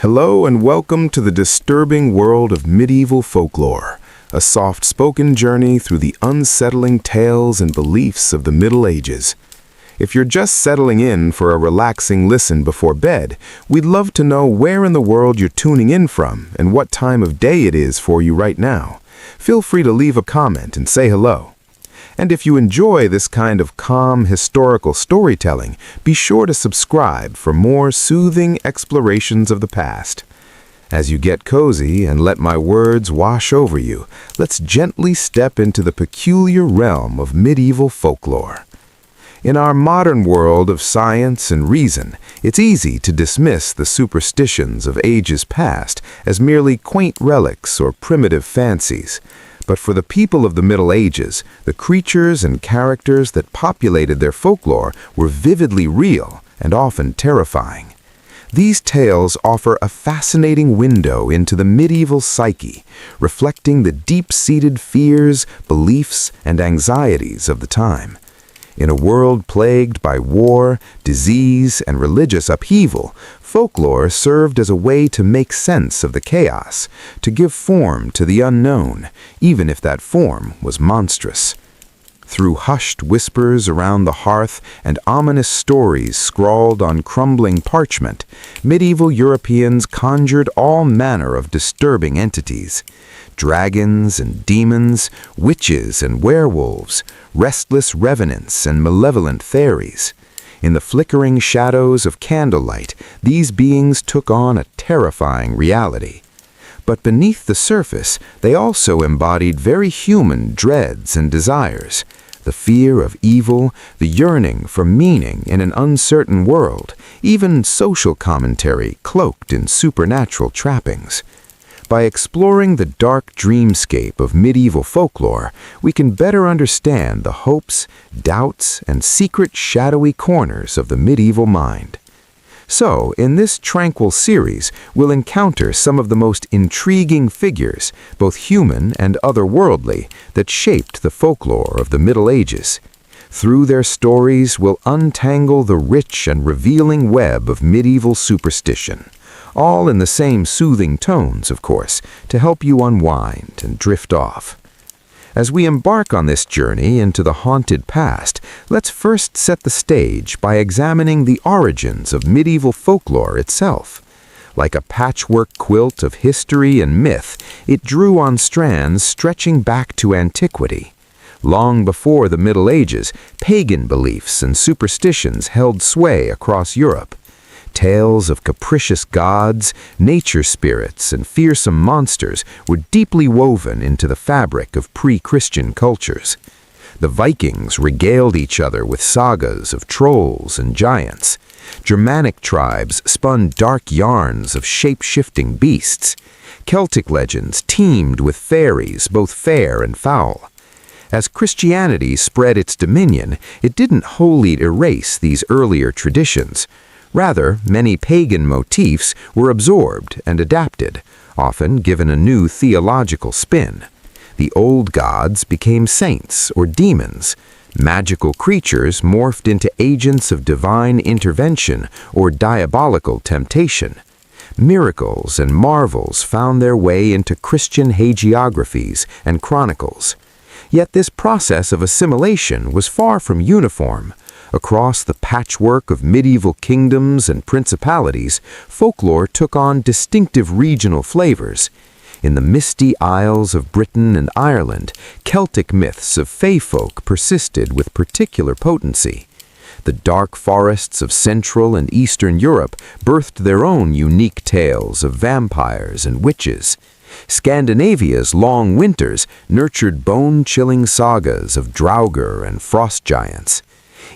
Hello and welcome to the disturbing world of medieval folklore, a soft-spoken journey through the unsettling tales and beliefs of the Middle Ages. If you're just settling in for a relaxing listen before bed, we'd love to know where in the world you're tuning in from and what time of day it is for you right now. Feel free to leave a comment and say hello. And if you enjoy this kind of calm, historical storytelling, be sure to subscribe for more soothing explorations of the past. As you get cozy and let my words wash over you, let's gently step into the peculiar realm of medieval folklore. In our modern world of science and reason, it's easy to dismiss the superstitions of ages past as merely quaint relics or primitive fancies. But for the people of the Middle Ages, the creatures and characters that populated their folklore were vividly real and often terrifying. These tales offer a fascinating window into the medieval psyche, reflecting the deep-seated fears, beliefs, and anxieties of the time. In a world plagued by war, disease, and religious upheaval, folklore served as a way to make sense of the chaos, to give form to the unknown, even if that form was monstrous. Through hushed whispers around the hearth and ominous stories scrawled on crumbling parchment, medieval Europeans conjured all manner of disturbing entities. Dragons and demons, witches and werewolves, restless revenants and malevolent fairies. In the flickering shadows of candlelight, these beings took on a terrifying reality. But beneath the surface, they also embodied very human dreads and desires. The fear of evil, the yearning for meaning in an uncertain world, even social commentary cloaked in supernatural trappings. By exploring the dark dreamscape of medieval folklore, we can better understand the hopes, doubts, and secret shadowy corners of the medieval mind. So, in this tranquil series, we'll encounter some of the most intriguing figures, both human and otherworldly, that shaped the folklore of the Middle Ages. Through their stories, we'll untangle the rich and revealing web of medieval superstition. All in the same soothing tones, of course, to help you unwind and drift off. As we embark on this journey into the haunted past, let's first set the stage by examining the origins of medieval folklore itself. Like a patchwork quilt of history and myth, it drew on strands stretching back to antiquity. Long before the Middle Ages, pagan beliefs and superstitions held sway across Europe. Tales of capricious gods, nature spirits, and fearsome monsters were deeply woven into the fabric of pre-Christian cultures. The Vikings regaled each other with sagas of trolls and giants. Germanic tribes spun dark yarns of shape-shifting beasts. Celtic legends teemed with fairies, both fair and foul. As Christianity spread its dominion, it didn't wholly erase these earlier traditions. Rather, many pagan motifs were absorbed and adapted, often given a new theological spin. The old gods became saints or demons. Magical creatures morphed into agents of divine intervention or diabolical temptation. Miracles and marvels found their way into Christian hagiographies and chronicles. Yet this process of assimilation was far from uniform. Across the patchwork of medieval kingdoms and principalities, folklore took on distinctive regional flavors. In the misty isles of Britain and Ireland, Celtic myths of fae folk persisted with particular potency. The dark forests of Central and Eastern Europe birthed their own unique tales of vampires and witches. Scandinavia's long winters nurtured bone-chilling sagas of Draugr and frost giants.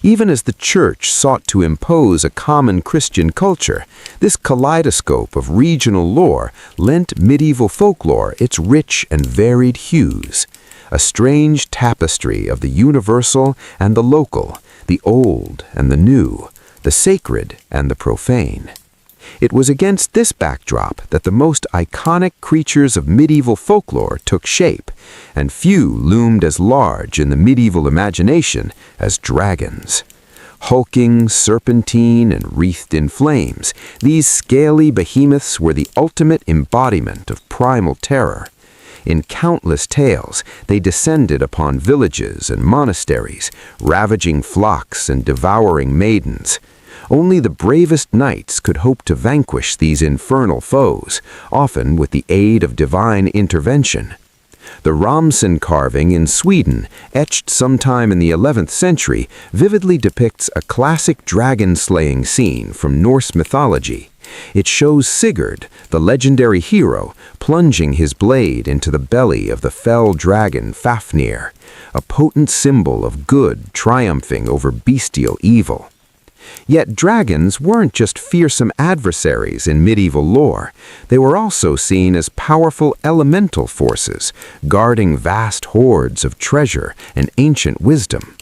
Even as the Church sought to impose a common Christian culture, this kaleidoscope of regional lore lent medieval folklore its rich and varied hues, a strange tapestry of the universal and the local, the old and the new, the sacred and the profane. It was against this backdrop that the most iconic creatures of medieval folklore took shape, and few loomed as large in the medieval imagination as dragons. Hulking, serpentine, and wreathed in flames, these scaly behemoths were the ultimate embodiment of primal terror. In countless tales, they descended upon villages and monasteries, ravaging flocks and devouring maidens. Only the bravest knights could hope to vanquish these infernal foes, often with the aid of divine intervention. The Ramsen carving in Sweden, etched sometime in the 11th century, vividly depicts a classic dragon-slaying scene from Norse mythology. It shows Sigurd, the legendary hero, plunging his blade into the belly of the fell dragon Fafnir, a potent symbol of good triumphing over bestial evil. Yet dragons weren't just fearsome adversaries in medieval lore. They were also seen as powerful elemental forces, guarding vast hoards of treasure and ancient wisdom.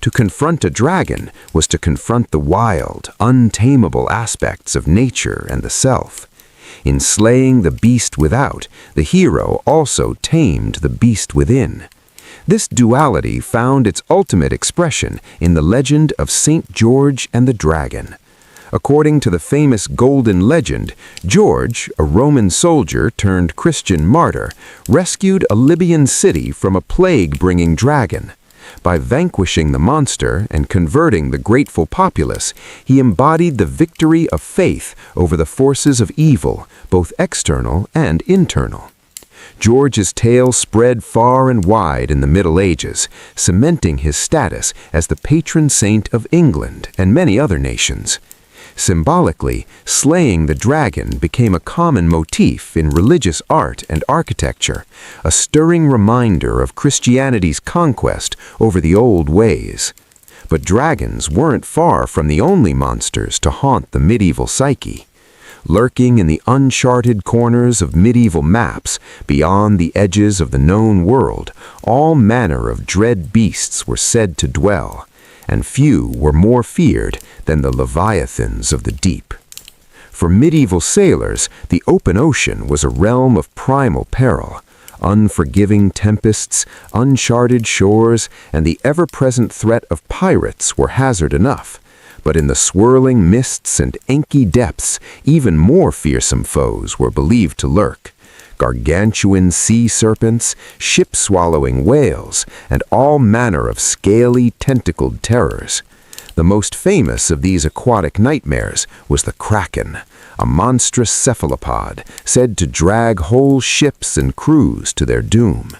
To confront a dragon was to confront the wild, untamable aspects of nature and the self. In slaying the beast without, the hero also tamed the beast within. This duality found its ultimate expression in the legend of Saint George and the Dragon. According to the famous Golden Legend, George, a Roman soldier turned Christian martyr, rescued a Libyan city from a plague-bringing dragon. By vanquishing the monster and converting the grateful populace, he embodied the victory of faith over the forces of evil, both external and internal. George's tale spread far and wide in the Middle Ages, cementing his status as the patron saint of England and many other nations. Symbolically, slaying the dragon became a common motif in religious art and architecture, a stirring reminder of Christianity's conquest over the old ways. But dragons weren't far from the only monsters to haunt the medieval psyche. Lurking in the uncharted corners of medieval maps, beyond the edges of the known world, all manner of dread beasts were said to dwell, and few were more feared than the leviathans of the deep. For medieval sailors, the open ocean was a realm of primal peril. Unforgiving tempests, uncharted shores, and the ever-present threat of pirates were hazard enough. But in the swirling mists and inky depths, even more fearsome foes were believed to lurk. Gargantuan sea serpents, ship-swallowing whales, and all manner of scaly, tentacled terrors. The most famous of these aquatic nightmares was the kraken, a monstrous cephalopod said to drag whole ships and crews to their doom.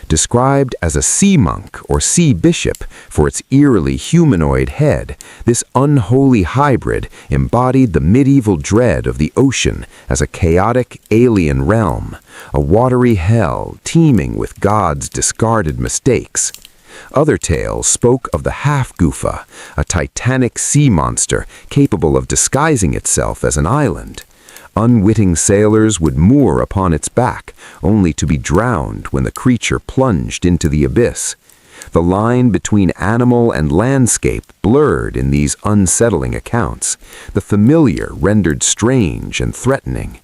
Described as a sea monk or sea bishop for its eerily humanoid head, this unholy hybrid embodied the medieval dread of the ocean as a chaotic alien realm, a watery hell teeming with gods' discarded mistakes. Other tales spoke of the half-goofa, a titanic sea monster capable of disguising itself as an island. Unwitting sailors would moor upon its back, only to be drowned when the creature plunged into the abyss. The line between animal and landscape blurred in these unsettling accounts, the familiar rendered strange and threatening.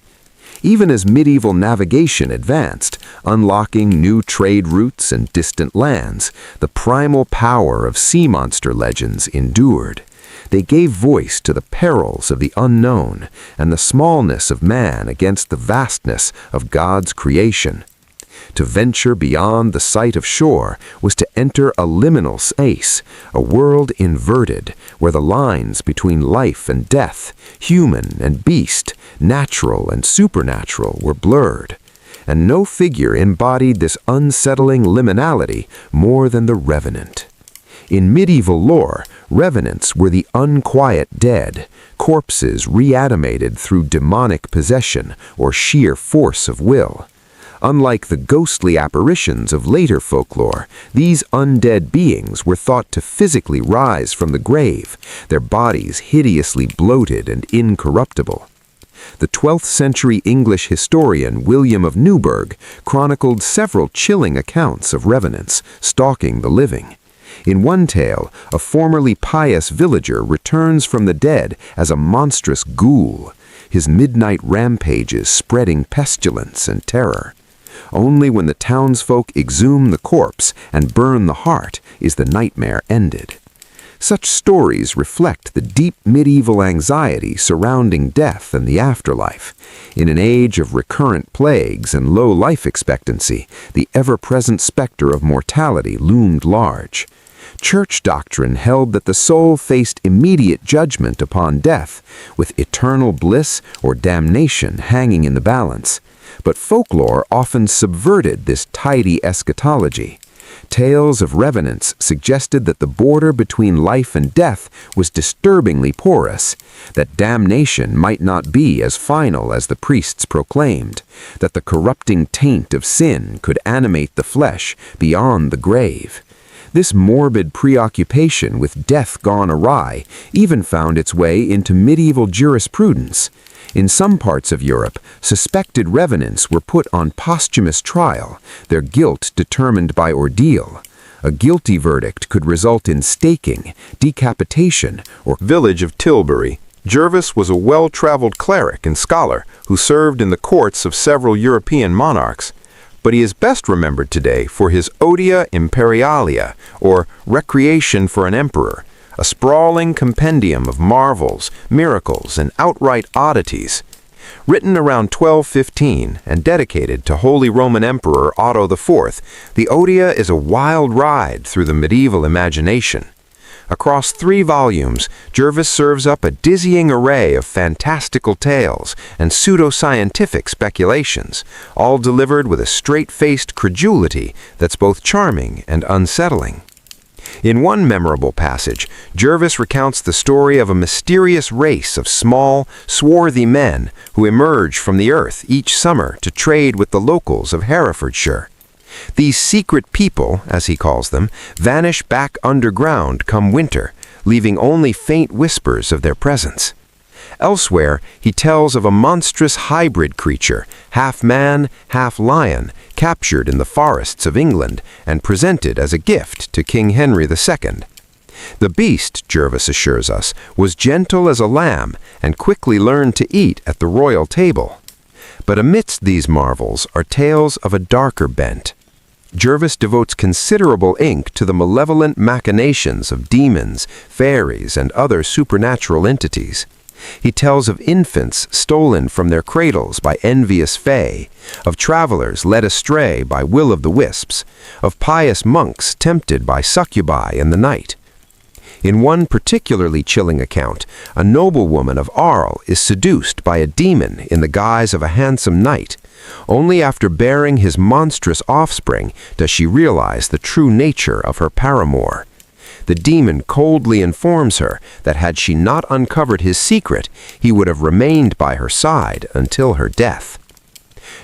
Even as medieval navigation advanced, unlocking new trade routes and distant lands, the primal power of sea monster legends endured. They gave voice to the perils of the unknown and the smallness of man against the vastness of God's creation. To venture beyond the sight of shore was to enter a liminal space, a world inverted, where the lines between life and death, human and beast, natural and supernatural were blurred. And no figure embodied this unsettling liminality more than the revenant. In medieval lore, revenants were the unquiet dead, corpses reanimated through demonic possession or sheer force of will. Unlike the ghostly apparitions of later folklore, these undead beings were thought to physically rise from the grave, their bodies hideously bloated and incorruptible. The 12th century English historian William of Newburgh chronicled several chilling accounts of revenants stalking the living. In one tale, a formerly pious villager returns from the dead as a monstrous ghoul, his midnight rampages spreading pestilence and terror. Only when the townsfolk exhume the corpse and burn the heart is the nightmare ended. Such stories reflect the deep medieval anxiety surrounding death and the afterlife. In an age of recurrent plagues and low life expectancy, the ever-present specter of mortality loomed large. Church doctrine held that the soul faced immediate judgment upon death, with eternal bliss or damnation hanging in the balance. But folklore often subverted this tidy eschatology. Tales of revenants suggested that the border between life and death was disturbingly porous, that damnation might not be as final as the priests proclaimed, that the corrupting taint of sin could animate the flesh beyond the grave. This morbid preoccupation with death gone awry even found its way into medieval jurisprudence. In some parts of Europe, suspected revenants were put on posthumous trial, their guilt determined by ordeal. A guilty verdict could result in staking, decapitation, or Village of Tilbury. Gervas was a well-traveled cleric and scholar who served in the courts of several European monarchs, but he is best remembered today for his Odia Imperialia, or Recreation for an Emperor, a sprawling compendium of marvels, miracles, and outright oddities. Written around 1215 and dedicated to Holy Roman Emperor Otto IV, the Odia is a wild ride through the medieval imagination. Across 3 volumes, Gervas serves up a dizzying array of fantastical tales and pseudo-scientific speculations, all delivered with a straight-faced credulity that's both charming and unsettling. In one memorable passage, Gervas recounts the story of a mysterious race of small, swarthy men who emerge from the earth each summer to trade with the locals of Herefordshire. These secret people, as he calls them, vanish back underground come winter, leaving only faint whispers of their presence. Elsewhere, he tells of a monstrous hybrid creature, half man, half lion, captured in the forests of England and presented as a gift to King Henry II. The beast, Gervas assures us, was gentle as a lamb and quickly learned to eat at the royal table. But amidst these marvels are tales of a darker bent. Gervas devotes considerable ink to the malevolent machinations of demons, fairies, and other supernatural entities. He tells of infants stolen from their cradles by envious fae, of travelers led astray by will-o'-the-wisps, of pious monks tempted by succubi in the night. In one particularly chilling account, a noblewoman of Arles is seduced by a demon in the guise of a handsome knight. Only after bearing his monstrous offspring does she realize the true nature of her paramour. The demon coldly informs her that had she not uncovered his secret, he would have remained by her side until her death.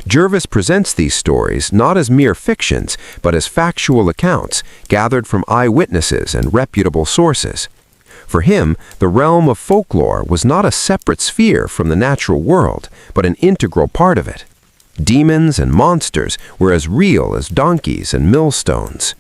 Gervas presents these stories not as mere fictions, but as factual accounts gathered from eyewitnesses and reputable sources. For him, the realm of folklore was not a separate sphere from the natural world, but an integral part of it. Demons and monsters were as real as donkeys and millstones.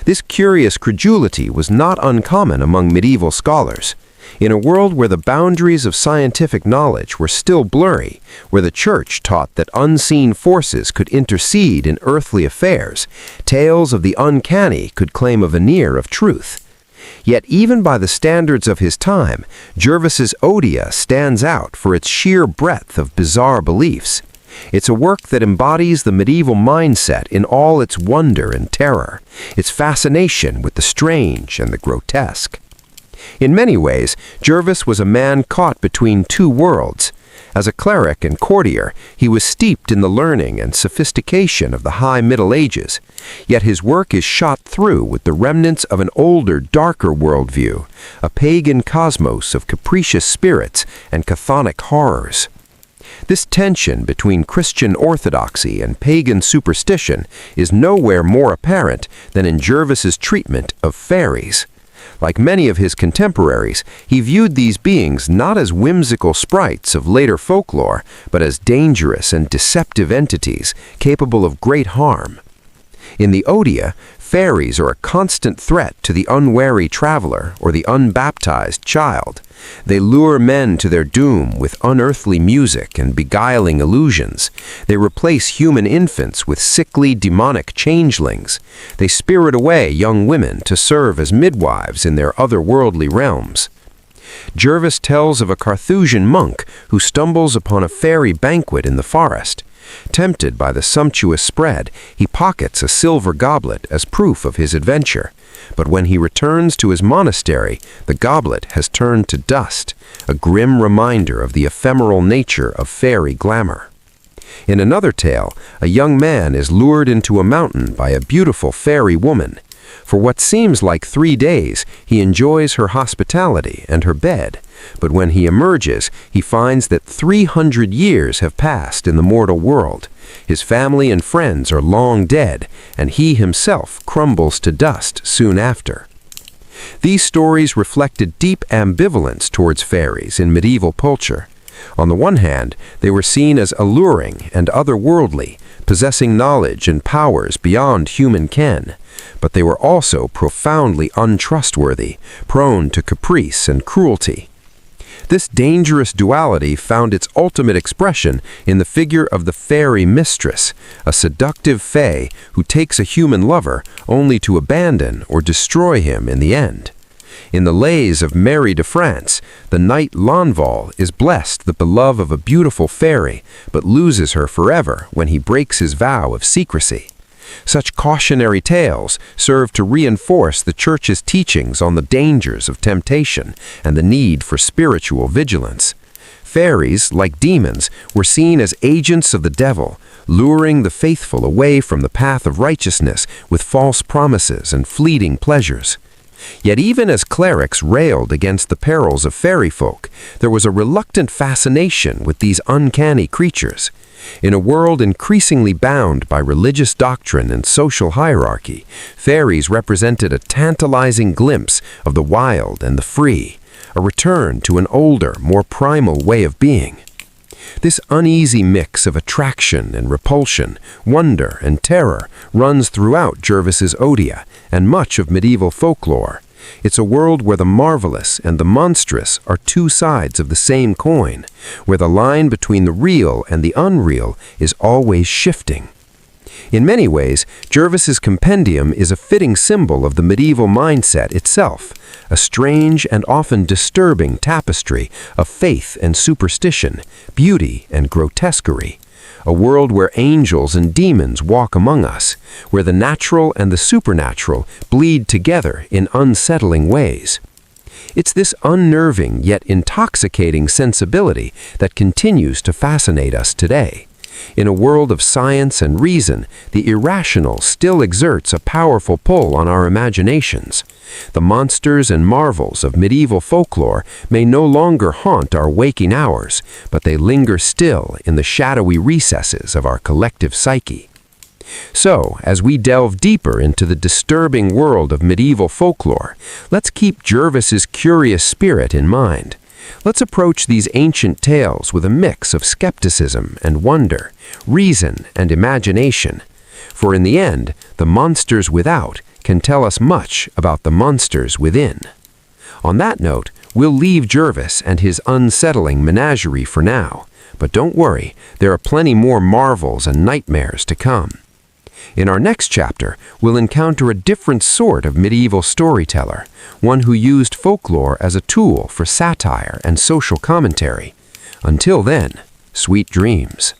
This curious credulity was not uncommon among medieval scholars. In a world where the boundaries of scientific knowledge were still blurry, where the Church taught that unseen forces could intercede in earthly affairs, tales of the uncanny could claim a veneer of truth. Yet even by the standards of his time, Gervas's Odia stands out for its sheer breadth of bizarre beliefs. It's a work that embodies the medieval mindset in all its wonder and terror, its fascination with the strange and the grotesque. In many ways, Gervas was a man caught between 2 worlds. As a cleric and courtier, he was steeped in the learning and sophistication of the High Middle Ages, yet his work is shot through with the remnants of an older, darker worldview, a pagan cosmos of capricious spirits and chthonic horrors. This tension between Christian orthodoxy and pagan superstition is nowhere more apparent than in Gervas's treatment of fairies. Like many of his contemporaries, he viewed these beings not as whimsical sprites of later folklore, but as dangerous and deceptive entities capable of great harm. In the Odia, Fairies are a constant threat to the unwary traveler or the unbaptized child. They lure men to their doom with unearthly music and beguiling illusions. They replace human infants with sickly, demonic changelings. They spirit away young women to serve as midwives in their otherworldly realms. Jervis tells of a Carthusian monk who stumbles upon a fairy banquet in the forest. Tempted by the sumptuous spread, he pockets a silver goblet as proof of his adventure. But when he returns to his monastery, the goblet has turned to dust, a grim reminder of the ephemeral nature of fairy glamour. In another tale, a young man is lured into a mountain by a beautiful fairy woman. For what seems like 3 days, he enjoys her hospitality and her bed. But when he emerges, he finds that 300 years have passed in the mortal world. His family and friends are long dead, and he himself crumbles to dust soon after. These stories reflected deep ambivalence towards fairies in medieval culture. On the one hand, they were seen as alluring and otherworldly, possessing knowledge and powers beyond human ken. But they were also profoundly untrustworthy, prone to caprice and cruelty. This dangerous duality found its ultimate expression in the figure of the fairy mistress, a seductive fae who takes a human lover only to abandon or destroy him in the end. In the lays of Mary de France, the knight Lanval is blessed with the love of a beautiful fairy, but loses her forever when he breaks his vow of secrecy. Such cautionary tales serve to reinforce the Church's teachings on the dangers of temptation and the need for spiritual vigilance. Fairies, like demons, were seen as agents of the devil, luring the faithful away from the path of righteousness with false promises and fleeting pleasures. Yet even as clerics railed against the perils of fairy folk, there was a reluctant fascination with these uncanny creatures. In a world increasingly bound by religious doctrine and social hierarchy, fairies represented a tantalizing glimpse of the wild and the free, a return to an older, more primal way of being. This uneasy mix of attraction and repulsion, wonder and terror runs throughout Jervis's Odia and much of medieval folklore. It's a world where the marvelous and the monstrous are two sides of the same coin, where the line between the real and the unreal is always shifting. In many ways, Jervis's compendium is a fitting symbol of the medieval mindset itself, a strange and often disturbing tapestry of faith and superstition, beauty and grotesquerie, a world where angels and demons walk among us, where the natural and the supernatural bleed together in unsettling ways. It's this unnerving yet intoxicating sensibility that continues to fascinate us today. In a world of science and reason, the irrational still exerts a powerful pull on our imaginations. The monsters and marvels of medieval folklore may no longer haunt our waking hours, but they linger still in the shadowy recesses of our collective psyche. So, as we delve deeper into the disturbing world of medieval folklore, let's keep Jervis's curious spirit in mind. Let's approach these ancient tales with a mix of skepticism and wonder, reason and imagination. For in the end, the monsters without can tell us much about the monsters within. On that note, we'll leave Jervis and his unsettling menagerie for now. But don't worry, there are plenty more marvels and nightmares to come. In our next chapter, we'll encounter a different sort of medieval storyteller, one who used folklore as a tool for satire and social commentary. Until then, sweet dreams.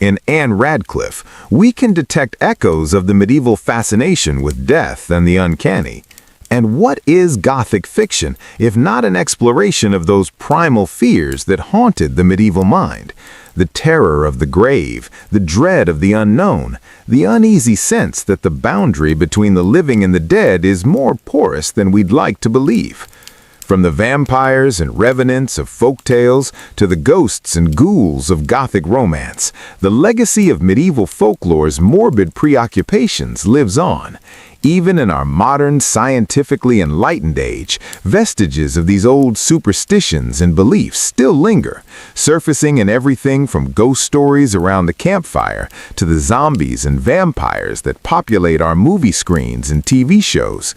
In Anne Radcliffe, we can detect echoes of the medieval fascination with death and the uncanny. And what is Gothic fiction, if not an exploration of those primal fears that haunted the medieval mind? The terror of the grave, the dread of the unknown, the uneasy sense that the boundary between the living and the dead is more porous than we'd like to believe. From the vampires and revenants of folk tales to the ghosts and ghouls of Gothic romance, the legacy of medieval folklore's morbid preoccupations lives on. Even in our modern, scientifically enlightened age, vestiges of these old superstitions and beliefs still linger, surfacing in everything from ghost stories around the campfire to the zombies and vampires that populate our movie screens and TV shows.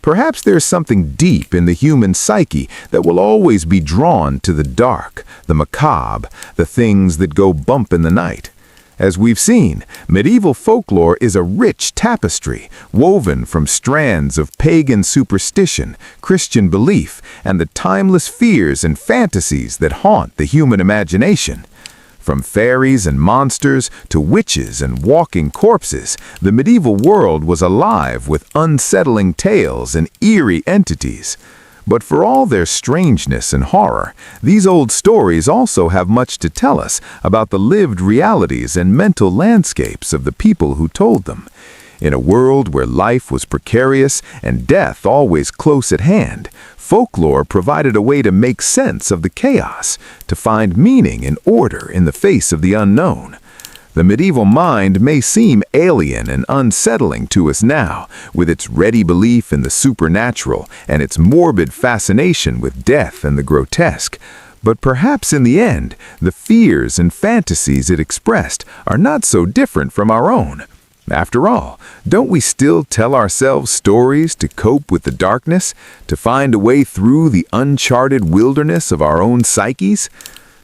Perhaps there's something deep in the human psyche that will always be drawn to the dark, the macabre, the things that go bump in the night. As we've seen, medieval folklore is a rich tapestry woven from strands of pagan superstition, Christian belief, and the timeless fears and fantasies that haunt the human imagination. From fairies and monsters to witches and walking corpses, the medieval world was alive with unsettling tales and eerie entities. But for all their strangeness and horror, these old stories also have much to tell us about the lived realities and mental landscapes of the people who told them. In a world where life was precarious and death always close at hand, folklore provided a way to make sense of the chaos, to find meaning and order in the face of the unknown. The medieval mind may seem alien and unsettling to us now, with its ready belief in the supernatural and its morbid fascination with death and the grotesque. But perhaps in the end, the fears and fantasies it expressed are not so different from our own. After all, don't we still tell ourselves stories to cope with the darkness, to find a way through the uncharted wilderness of our own psyches?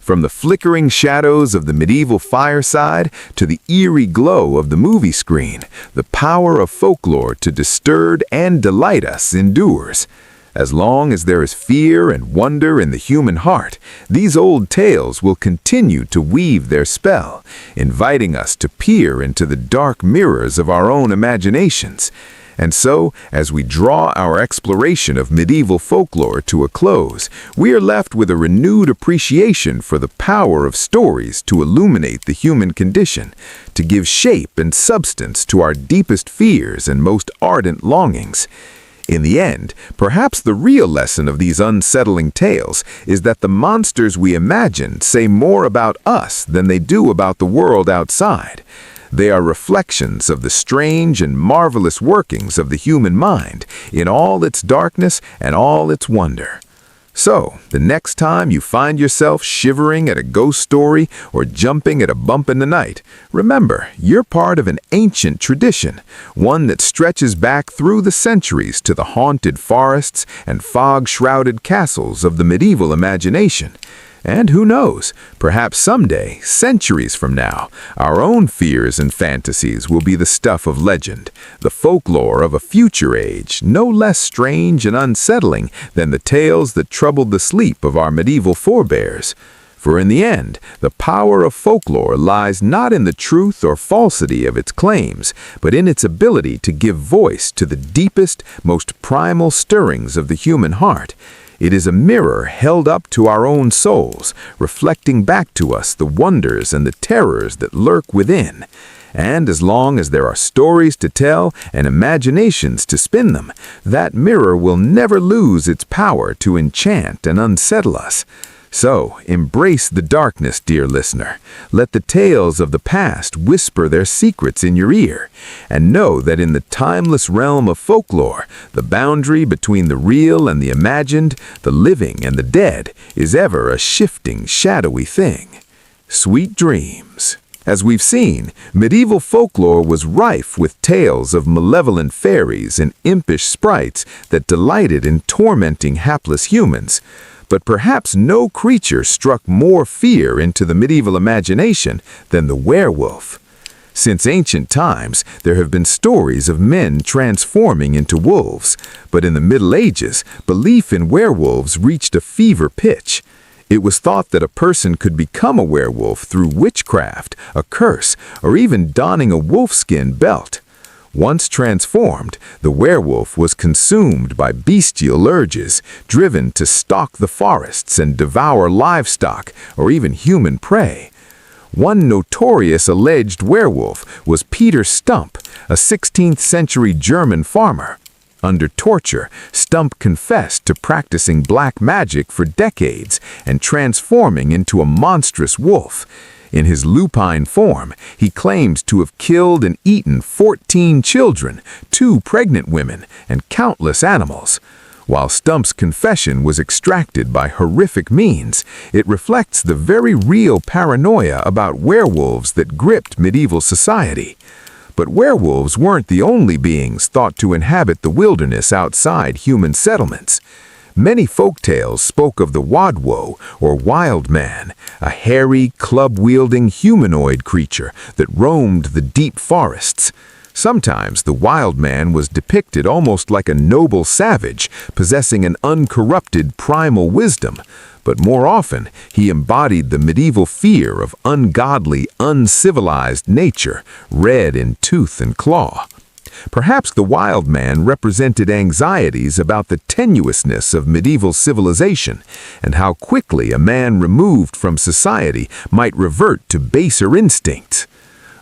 From the flickering shadows of the medieval fireside to the eerie glow of the movie screen, the power of folklore to disturb and delight us endures. As long as there is fear and wonder in the human heart, these old tales will continue to weave their spell, inviting us to peer into the dark mirrors of our own imaginations. And so, as we draw our exploration of medieval folklore to a close, we are left with a renewed appreciation for the power of stories to illuminate the human condition, to give shape and substance to our deepest fears and most ardent longings. In the end, perhaps the real lesson of these unsettling tales is that the monsters we imagine say more about us than they do about the world outside. They are reflections of the strange and marvelous workings of the human mind in all its darkness and all its wonder. So, the next time you find yourself shivering at a ghost story or jumping at a bump in the night, remember, you're part of an ancient tradition, one that stretches back through the centuries to the haunted forests and fog-shrouded castles of the medieval imagination. And who knows, perhaps someday, centuries from now, our own fears and fantasies will be the stuff of legend, the folklore of a future age, no less strange and unsettling than the tales that troubled the sleep of our medieval forebears. For in the end, the power of folklore lies not in the truth or falsity of its claims, but in its ability to give voice to the deepest, most primal stirrings of the human heart. It is a mirror held up to our own souls, reflecting back to us the wonders and the terrors that lurk within. And as long as there are stories to tell and imaginations to spin them, that mirror will never lose its power to enchant and unsettle us. So, embrace the darkness, dear listener. Let the tales of the past whisper their secrets in your ear, and know that in the timeless realm of folklore, the boundary between the real and the imagined, the living and the dead, is ever a shifting, shadowy thing. Sweet dreams. As we've seen, medieval folklore was rife with tales of malevolent fairies and impish sprites that delighted in tormenting hapless humans. But perhaps no creature struck more fear into the medieval imagination than the werewolf. Since ancient times, there have been stories of men transforming into wolves, but in the Middle Ages, belief in werewolves reached a fever pitch. It was thought that a person could become a werewolf through witchcraft, a curse, or even donning a wolfskin belt. Once transformed, the werewolf was consumed by bestial urges, driven to stalk the forests and devour livestock or even human prey. One notorious alleged werewolf was Peter Stump, a 16th century German farmer. Under torture, Stump confessed to practicing black magic for decades and transforming into a monstrous wolf. In his lupine form, he claims to have killed and eaten 14 children, 2 pregnant women, and countless animals. While Stump's confession was extracted by horrific means, it reflects the very real paranoia about werewolves that gripped medieval society. But werewolves weren't the only beings thought to inhabit the wilderness outside human settlements. Many folktales spoke of the Wadwo, or wild man, a hairy, club-wielding humanoid creature that roamed the deep forests. Sometimes the wild man was depicted almost like a noble savage, possessing an uncorrupted primal wisdom, but more often he embodied the medieval fear of ungodly, uncivilized nature, red in tooth and claw. Perhaps the wild man represented anxieties about the tenuousness of medieval civilization and how quickly a man removed from society might revert to baser instincts.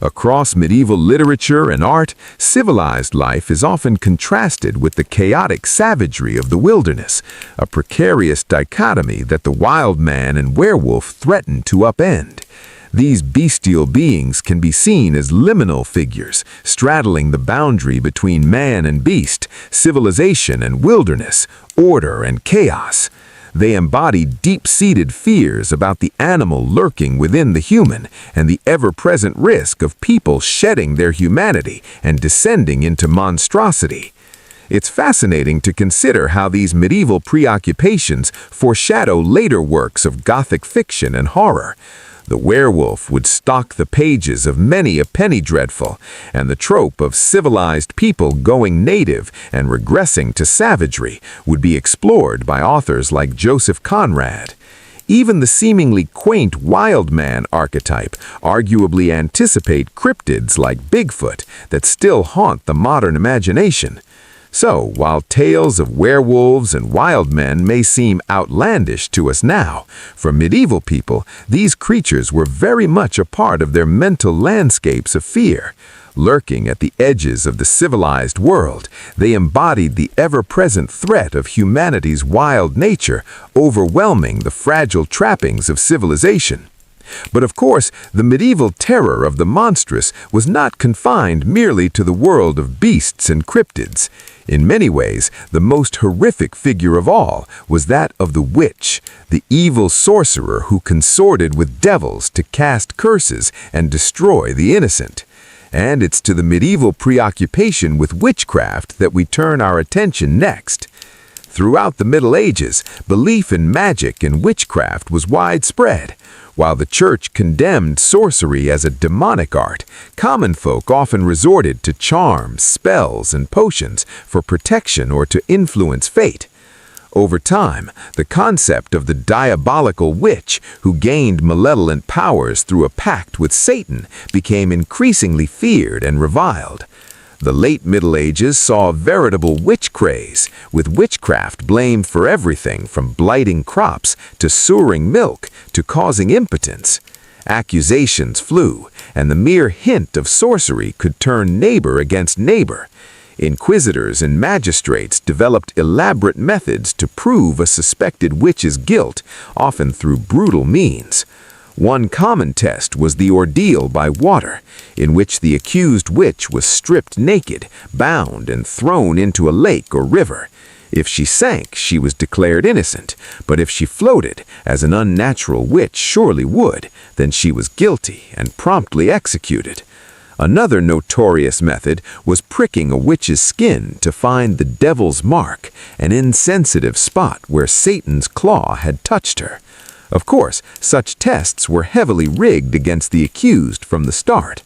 Across medieval literature and art, civilized life is often contrasted with the chaotic savagery of the wilderness, a precarious dichotomy that the wild man and werewolf threaten to upend. These bestial beings can be seen as liminal figures, straddling the boundary between man and beast, civilization and wilderness, order and chaos. They embody deep-seated fears about the animal lurking within the human and the ever-present risk of people shedding their humanity and descending into monstrosity. It's fascinating to consider how these medieval preoccupations foreshadow later works of Gothic fiction and horror. The werewolf would stalk the pages of many a penny dreadful, and the trope of civilized people going native and regressing to savagery would be explored by authors like Joseph Conrad. Even the seemingly quaint wild man archetype arguably anticipate cryptids like Bigfoot that still haunt the modern imagination. So, while tales of werewolves and wild men may seem outlandish to us now, for medieval people, these creatures were very much a part of their mental landscapes of fear. Lurking at the edges of the civilized world, they embodied the ever-present threat of humanity's wild nature, overwhelming the fragile trappings of civilization. But of course, the medieval terror of the monstrous was not confined merely to the world of beasts and cryptids. In many ways, the most horrific figure of all was that of the witch, the evil sorcerer who consorted with devils to cast curses and destroy the innocent. And it's to the medieval preoccupation with witchcraft that we turn our attention next. Throughout the Middle Ages, belief in magic and witchcraft was widespread. While the Church condemned sorcery as a demonic art, common folk often resorted to charms, spells, and potions for protection or to influence fate. Over time, the concept of the diabolical witch, who gained malevolent powers through a pact with Satan, became increasingly feared and reviled. The late Middle Ages saw a veritable witch craze, with witchcraft blamed for everything from blighting crops to souring milk to causing impotence. Accusations flew, and the mere hint of sorcery could turn neighbor against neighbor. Inquisitors and magistrates developed elaborate methods to prove a suspected witch's guilt, often through brutal means. One common test was the ordeal by water, in which the accused witch was stripped naked, bound, and thrown into a lake or river. If she sank, she was declared innocent, but if she floated, as an unnatural witch surely would, then she was guilty and promptly executed. Another notorious method was pricking a witch's skin to find the devil's mark, an insensitive spot where Satan's claw had touched her. Of course, such tests were heavily rigged against the accused from the start.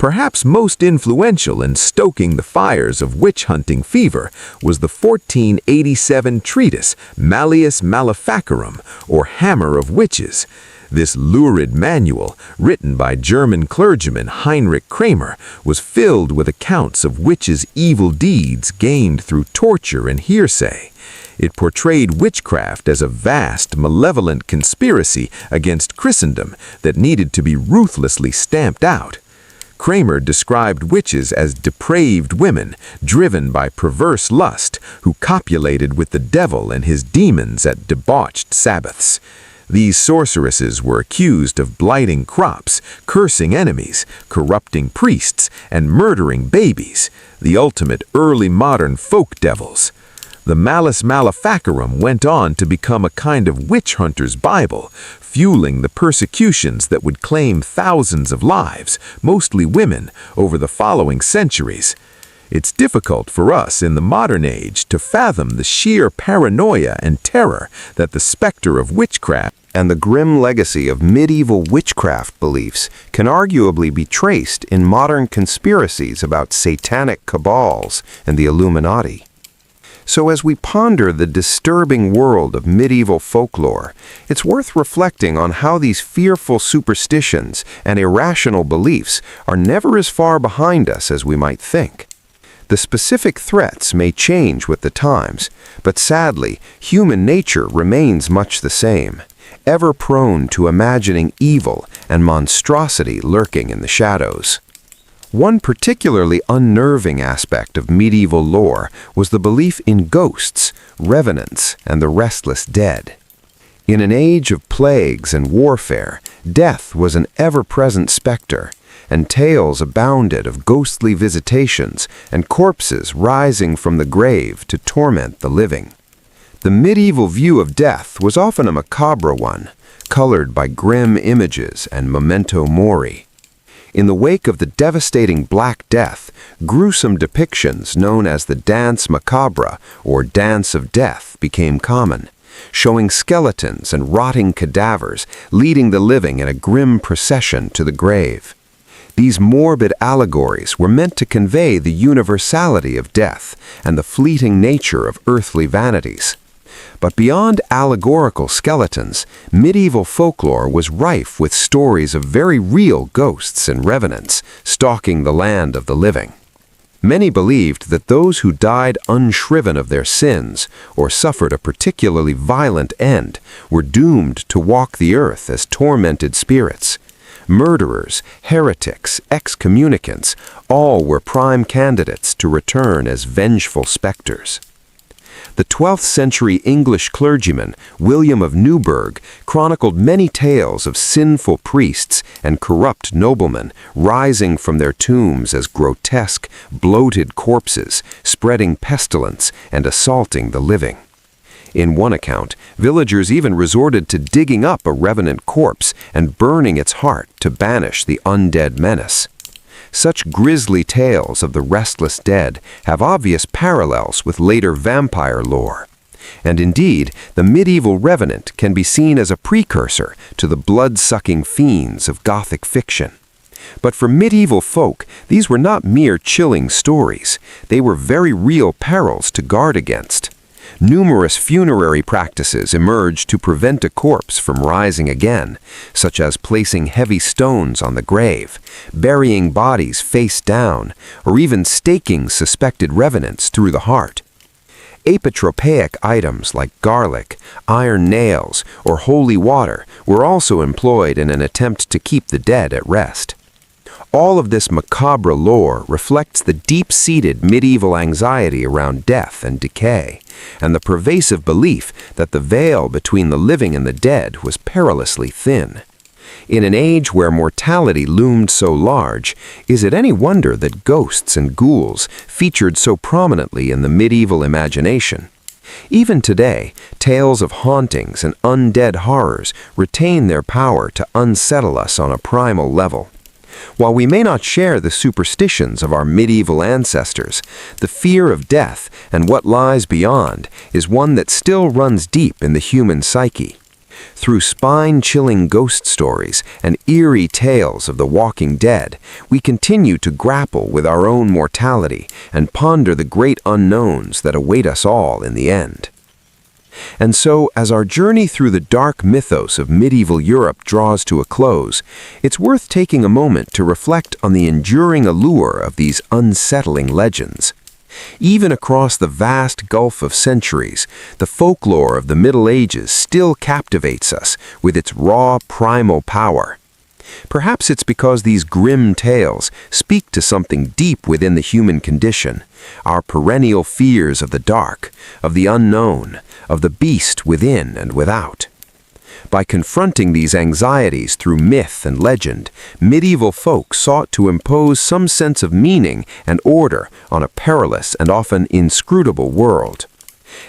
Perhaps most influential in stoking the fires of witch-hunting fever was the 1487 treatise Malleus Maleficarum, or Hammer of Witches. This lurid manual, written by German clergyman Heinrich Kramer, was filled with accounts of witches' evil deeds gained through torture and hearsay. It portrayed witchcraft as a vast, malevolent conspiracy against Christendom that needed to be ruthlessly stamped out. Kramer described witches as depraved women, driven by perverse lust, who copulated with the devil and his demons at debauched Sabbaths. These sorceresses were accused of blighting crops, cursing enemies, corrupting priests, and murdering babies, the ultimate early modern folk devils. The Malleus Maleficarum went on to become a kind of witch hunter's Bible, fueling the persecutions that would claim thousands of lives, mostly women, over the following centuries. It's difficult for us in the modern age to fathom the sheer paranoia and terror that the specter of witchcraft And the grim legacy of medieval witchcraft beliefs can arguably be traced in modern conspiracies about satanic cabals and the Illuminati. So as we ponder the disturbing world of medieval folklore, it's worth reflecting on how these fearful superstitions and irrational beliefs are never as far behind us as we might think. The specific threats may change with the times, but sadly, human nature remains much the same, ever prone to imagining evil and monstrosity lurking in the shadows. One particularly unnerving aspect of medieval lore was the belief in ghosts, revenants, and the restless dead. In an age of plagues and warfare, death was an ever-present specter, and tales abounded of ghostly visitations and corpses rising from the grave to torment the living. The medieval view of death was often a macabre one, colored by grim images and memento mori. In the wake of the devastating Black Death, gruesome depictions known as the Danse Macabre, or Dance of Death, became common, showing skeletons and rotting cadavers leading the living in a grim procession to the grave. These morbid allegories were meant to convey the universality of death and the fleeting nature of earthly vanities. But beyond allegorical skeletons, medieval folklore was rife with stories of very real ghosts and revenants stalking the land of the living. Many believed that those who died unshriven of their sins or suffered a particularly violent end were doomed to walk the earth as tormented spirits. Murderers, heretics, excommunicants, all were prime candidates to return as vengeful specters. The 12th century English clergyman William of Newburgh chronicled many tales of sinful priests and corrupt noblemen rising from their tombs as grotesque, bloated corpses, spreading pestilence and assaulting the living. In one account, villagers even resorted to digging up a revenant corpse and burning its heart to banish the undead menace. Such grisly tales of the restless dead have obvious parallels with later vampire lore. And indeed, the medieval revenant can be seen as a precursor to the blood-sucking fiends of Gothic fiction. But for medieval folk, these were not mere chilling stories. They were very real perils to guard against. Numerous funerary practices emerged to prevent a corpse from rising again, such as placing heavy stones on the grave, burying bodies face down, or even staking suspected revenants through the heart. Apotropaic items like garlic, iron nails, or holy water were also employed in an attempt to keep the dead at rest. All of this macabre lore reflects the deep-seated medieval anxiety around death and decay, and the pervasive belief that the veil between the living and the dead was perilously thin. In an age where mortality loomed so large, is it any wonder that ghosts and ghouls featured so prominently in the medieval imagination? Even today, tales of hauntings and undead horrors retain their power to unsettle us on a primal level. While we may not share the superstitions of our medieval ancestors, the fear of death and what lies beyond is one that still runs deep in the human psyche. Through spine-chilling ghost stories and eerie tales of the walking dead, we continue to grapple with our own mortality and ponder the great unknowns that await us all in the end. And so, as our journey through the dark mythos of medieval Europe draws to a close, it's worth taking a moment to reflect on the enduring allure of these unsettling legends. Even across the vast gulf of centuries, the folklore of the Middle Ages still captivates us with its raw, primal power. Perhaps it's because these grim tales speak to something deep within the human condition, our perennial fears of the dark, of the unknown, of the beast within and without. By confronting these anxieties through myth and legend, medieval folk sought to impose some sense of meaning and order on a perilous and often inscrutable world.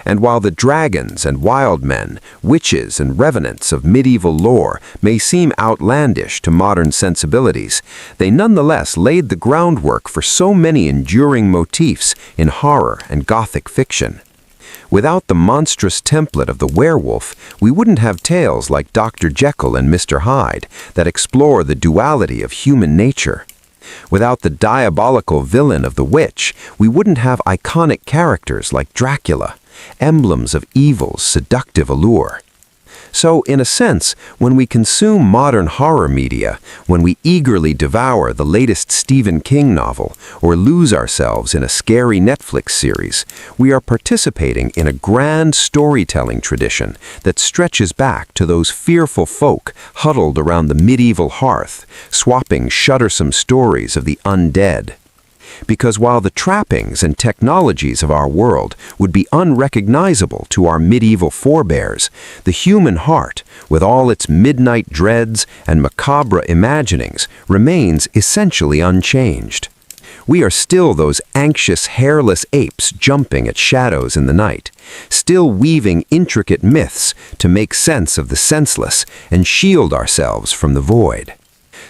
And while the dragons and wild men, witches and revenants of medieval lore may seem outlandish to modern sensibilities, they nonetheless laid the groundwork for so many enduring motifs in horror and Gothic fiction. Without the monstrous template of the werewolf, we wouldn't have tales like Dr. Jekyll and Mr. Hyde that explore the duality of human nature. Without the diabolical villain of the witch, we wouldn't have iconic characters like Dracula, emblems of evil's seductive allure. So, in a sense, when we consume modern horror media, when we eagerly devour the latest Stephen King novel, or lose ourselves in a scary Netflix series, we are participating in a grand storytelling tradition that stretches back to those fearful folk huddled around the medieval hearth, swapping shuddersome stories of the undead. Because while the trappings and technologies of our world would be unrecognizable to our medieval forebears, the human heart, with all its midnight dreads and macabre imaginings, remains essentially unchanged. We are still those anxious, hairless apes jumping at shadows in the night, still weaving intricate myths to make sense of the senseless and shield ourselves from the void.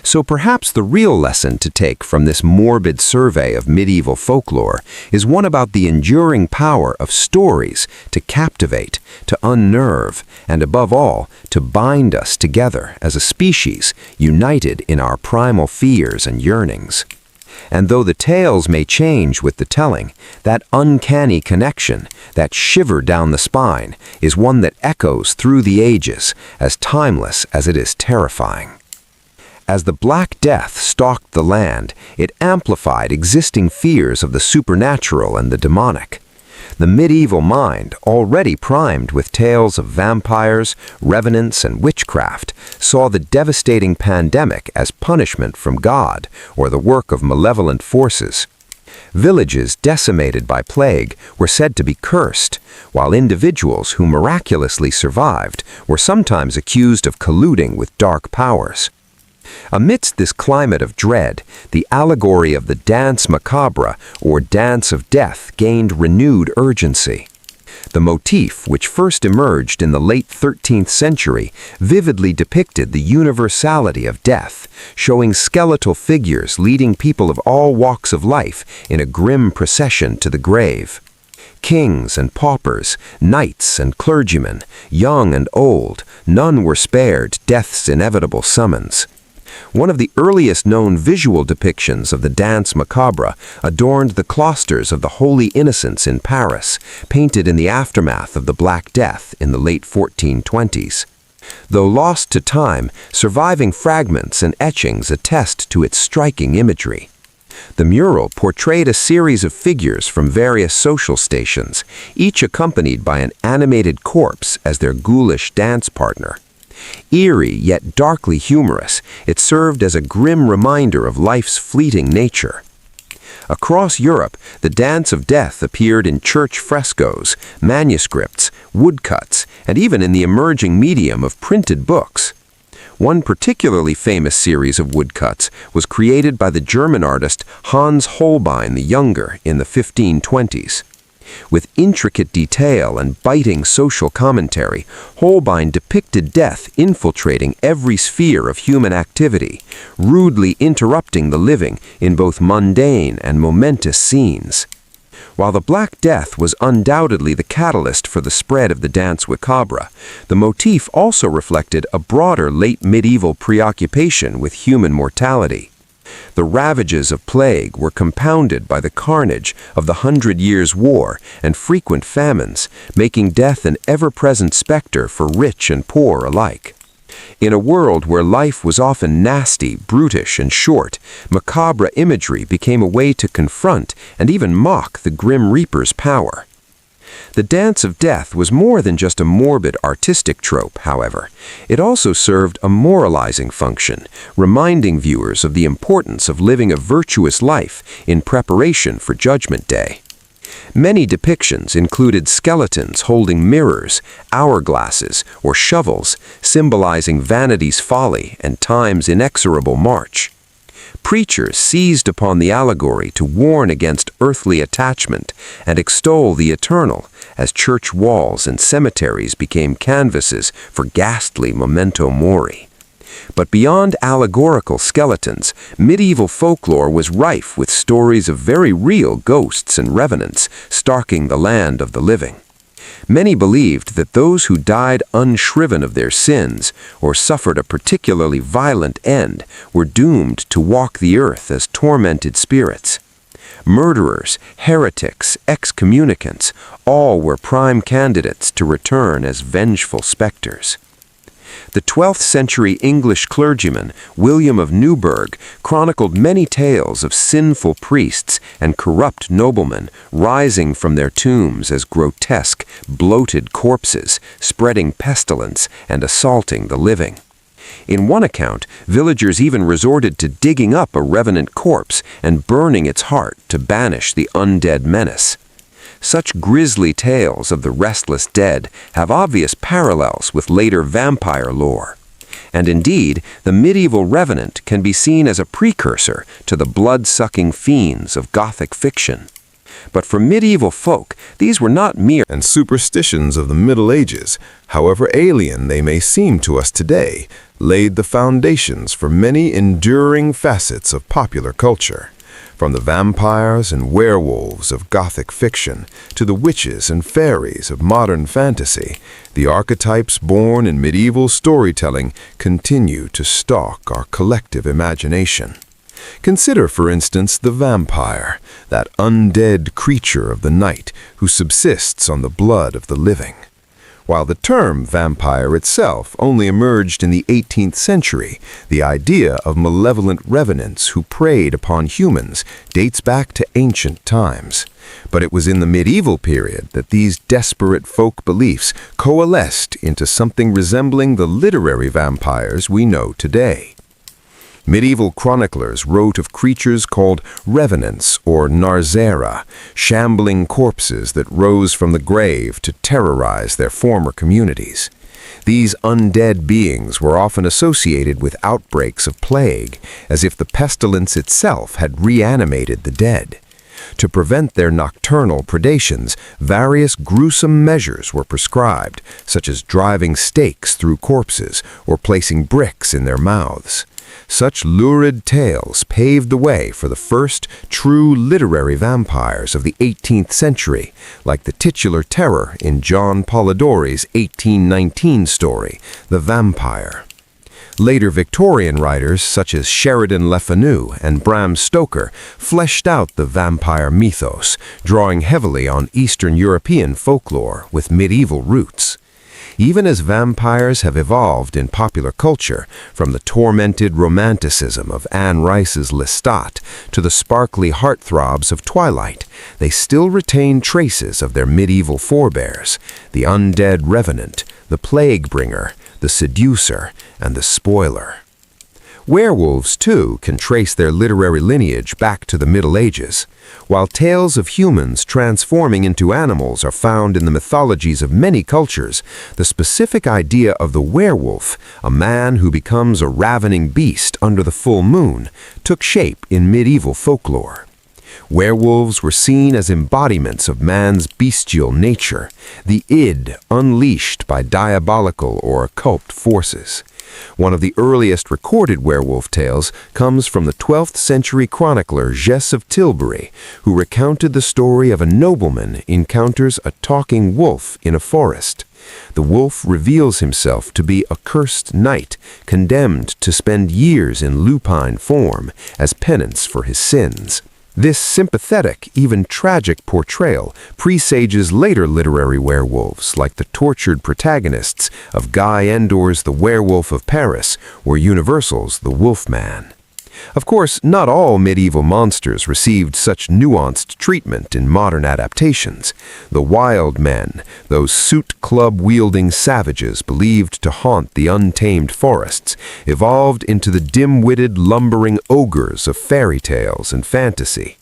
So perhaps the real lesson to take from this morbid survey of medieval folklore is one about the enduring power of stories to captivate, to unnerve, and above all, to bind us together as a species united in our primal fears and yearnings. And though the tales may change with the telling, that uncanny connection, that shiver down the spine, is one that echoes through the ages, as timeless as it is terrifying. As the Black Death stalked the land, it amplified existing fears of the supernatural and the demonic. The medieval mind, already primed with tales of vampires, revenants, and witchcraft, saw the devastating pandemic as punishment from God or the work of malevolent forces. Villages decimated by plague were said to be cursed, while individuals who miraculously survived were sometimes accused of colluding with dark powers. Amidst this climate of dread, the allegory of the Danse Macabre, or Dance of Death, gained renewed urgency. The motif, which first emerged in the late 13th century, vividly depicted the universality of death, showing skeletal figures leading people of all walks of life in a grim procession to the grave. Kings and paupers, knights and clergymen, young and old, none were spared death's inevitable summons. One of the earliest known visual depictions of the Danse Macabre adorned the cloisters of the Holy Innocents in Paris, painted in the aftermath of the Black Death in the late 1420s. Though lost to time, surviving fragments and etchings attest to its striking imagery. The mural portrayed a series of figures from various social stations, each accompanied by an animated corpse as their ghoulish dance partner. Eerie yet darkly humorous, it served as a grim reminder of life's fleeting nature. Across Europe, the Dance of Death appeared in church frescoes, manuscripts, woodcuts, and even in the emerging medium of printed books. One particularly famous series of woodcuts was created by the German artist Hans Holbein the Younger in the 1520s. With intricate detail and biting social commentary, Holbein depicted death infiltrating every sphere of human activity, rudely interrupting the living in both mundane and momentous scenes. While the Black Death was undoubtedly the catalyst for the spread of the danse macabre, the motif also reflected a broader late medieval preoccupation with human mortality. The ravages of plague were compounded by the carnage of the 100 Years' War and frequent famines, making death an ever-present specter for rich and poor alike. In a world where life was often nasty, brutish, and short, macabre imagery became a way to confront and even mock the Grim Reaper's power. The Dance of Death was more than just a morbid artistic trope, however. It also served a moralizing function, reminding viewers of the importance of living a virtuous life in preparation for Judgment Day. Many depictions included skeletons holding mirrors, hourglasses, or shovels, symbolizing vanity's folly and time's inexorable march. Preachers seized upon the allegory to warn against earthly attachment and extol the eternal, as church walls and cemeteries became canvases for ghastly memento mori. But beyond allegorical skeletons, medieval folklore was rife with stories of very real ghosts and revenants stalking the land of the living. Many believed that those who died unshriven of their sins or suffered a particularly violent end were doomed to walk the earth as tormented spirits. Murderers, heretics, excommunicants, all were prime candidates to return as vengeful specters. The 12th century English clergyman William of Newburgh chronicled many tales of sinful priests and corrupt noblemen rising from their tombs as grotesque, bloated corpses, spreading pestilence and assaulting the living. In one account, villagers even resorted to digging up a revenant corpse and burning its heart to banish the undead menace. Such grisly tales of the restless dead have obvious parallels with later vampire lore. And indeed, the medieval revenant can be seen as a precursor to the blood-sucking fiends of Gothic fiction. But for medieval folk, these were not mere and superstitions of the Middle Ages, however alien they may seem to us today, laid the foundations for many enduring facets of popular culture. From the vampires and werewolves of Gothic fiction to the witches and fairies of modern fantasy, the archetypes born in medieval storytelling continue to stalk our collective imagination. Consider, for instance, the vampire, that undead creature of the night who subsists on the blood of the living. While the term vampire itself only emerged in the 18th century, the idea of malevolent revenants who preyed upon humans dates back to ancient times. But it was in the medieval period that these desperate folk beliefs coalesced into something resembling the literary vampires we know today. Medieval chroniclers wrote of creatures called revenants or narzera, shambling corpses that rose from the grave to terrorize their former communities. These undead beings were often associated with outbreaks of plague, as if the pestilence itself had reanimated the dead. To prevent their nocturnal predations, various gruesome measures were prescribed, such as driving stakes through corpses or placing bricks in their mouths. Such lurid tales paved the way for the first true literary vampires of the 18th century, like the titular terror in John Polidori's 1819 story, The Vampire. Later Victorian writers such as Sheridan Le Fanu and Bram Stoker fleshed out the vampire mythos, drawing heavily on Eastern European folklore with medieval roots. Even as vampires have evolved in popular culture, from the tormented romanticism of Anne Rice's Lestat to the sparkly heartthrobs of Twilight, they still retain traces of their medieval forebears, the undead revenant, the plague bringer, the seducer, and the spoiler. Werewolves, too, can trace their literary lineage back to the Middle Ages. While tales of humans transforming into animals are found in the mythologies of many cultures, the specific idea of the werewolf, a man who becomes a ravening beast under the full moon, took shape in medieval folklore. Werewolves were seen as embodiments of man's bestial nature, the id unleashed by diabolical or occult forces. One of the earliest recorded werewolf tales comes from the 12th century chronicler Jess of Tilbury, who recounted the story of a nobleman encounters a talking wolf in a forest. The wolf reveals himself to be a cursed knight, condemned to spend years in lupine form as penance for his sins. This sympathetic, even tragic portrayal presages later literary werewolves like the tortured protagonists of Guy Endor's The Werewolf of Paris or Universal's The Wolfman. Of course, not all medieval monsters received such nuanced treatment in modern adaptations. The wild men, those suit club-wielding savages believed to haunt the untamed forests, evolved into the dim-witted, lumbering ogres of fairy tales and fantasy.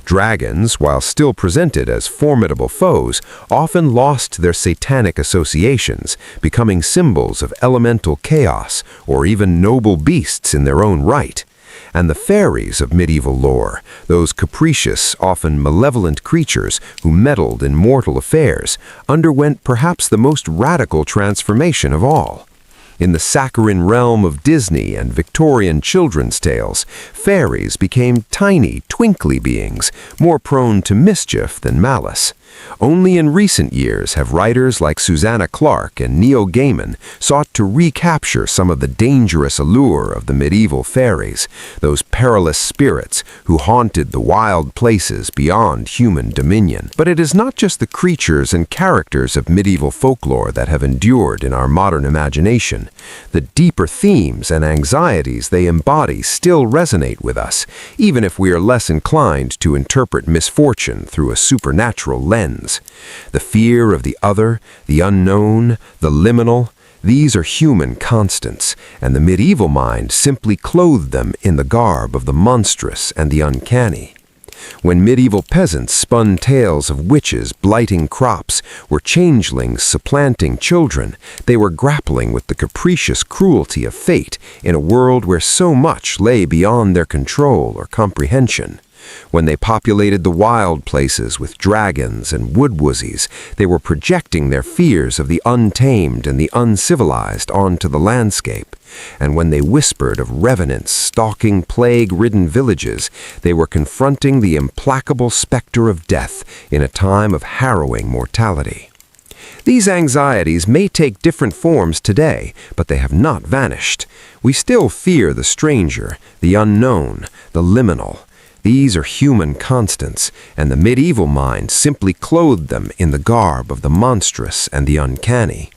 Dragons, while still presented as formidable foes, often lost their satanic associations, becoming symbols of elemental chaos or even noble beasts in their own right. And the fairies of medieval lore, those capricious, often malevolent creatures who meddled in mortal affairs, underwent perhaps the most radical transformation of all. In the saccharine realm of Disney and Victorian children's tales, fairies became tiny, twinkly beings, more prone to mischief than malice. Only in recent years have writers like Susanna Clarke and Neil Gaiman sought to recapture some of the dangerous allure of the medieval fairies, those perilous spirits who haunted the wild places beyond human dominion. But it is not just the creatures and characters of medieval folklore that have endured in our modern imagination. The deeper themes and anxieties they embody still resonate with us, even if we are less inclined to interpret misfortune through a supernatural lens. The fear of the other, the unknown, the liminal, these are human constants, and the medieval mind simply clothed them in the garb of the monstrous and the uncanny. When medieval peasants spun tales of witches blighting crops or changelings supplanting children, they were grappling with the capricious cruelty of fate in a world where so much lay beyond their control or comprehension. When they populated the wild places with dragons and woodwuzzies, they were projecting their fears of the untamed and the uncivilized onto the landscape. And when they whispered of revenants stalking plague-ridden villages, they were confronting the implacable specter of death in a time of harrowing mortality. These anxieties may take different forms today, but they have not vanished. We still fear the stranger, the unknown, the liminal. These are human constants, and the medieval mind simply clothed them in the garb of the monstrous and the uncanny.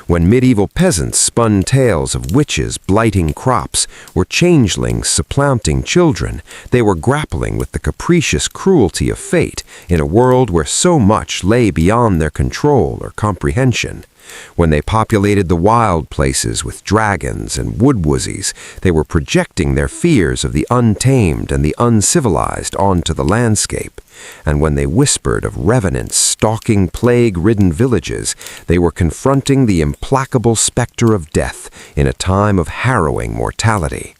When medieval peasants spun tales of witches blighting crops or changelings supplanting children, they were grappling with the capricious cruelty of fate in a world where so much lay beyond their control or comprehension. When they populated the wild places with dragons and woodwuzzies, they were projecting their fears of the untamed and the uncivilized onto the landscape. And when they whispered of revenants stalking plague-ridden villages, they were confronting the implacable specter of death in a time of harrowing mortality.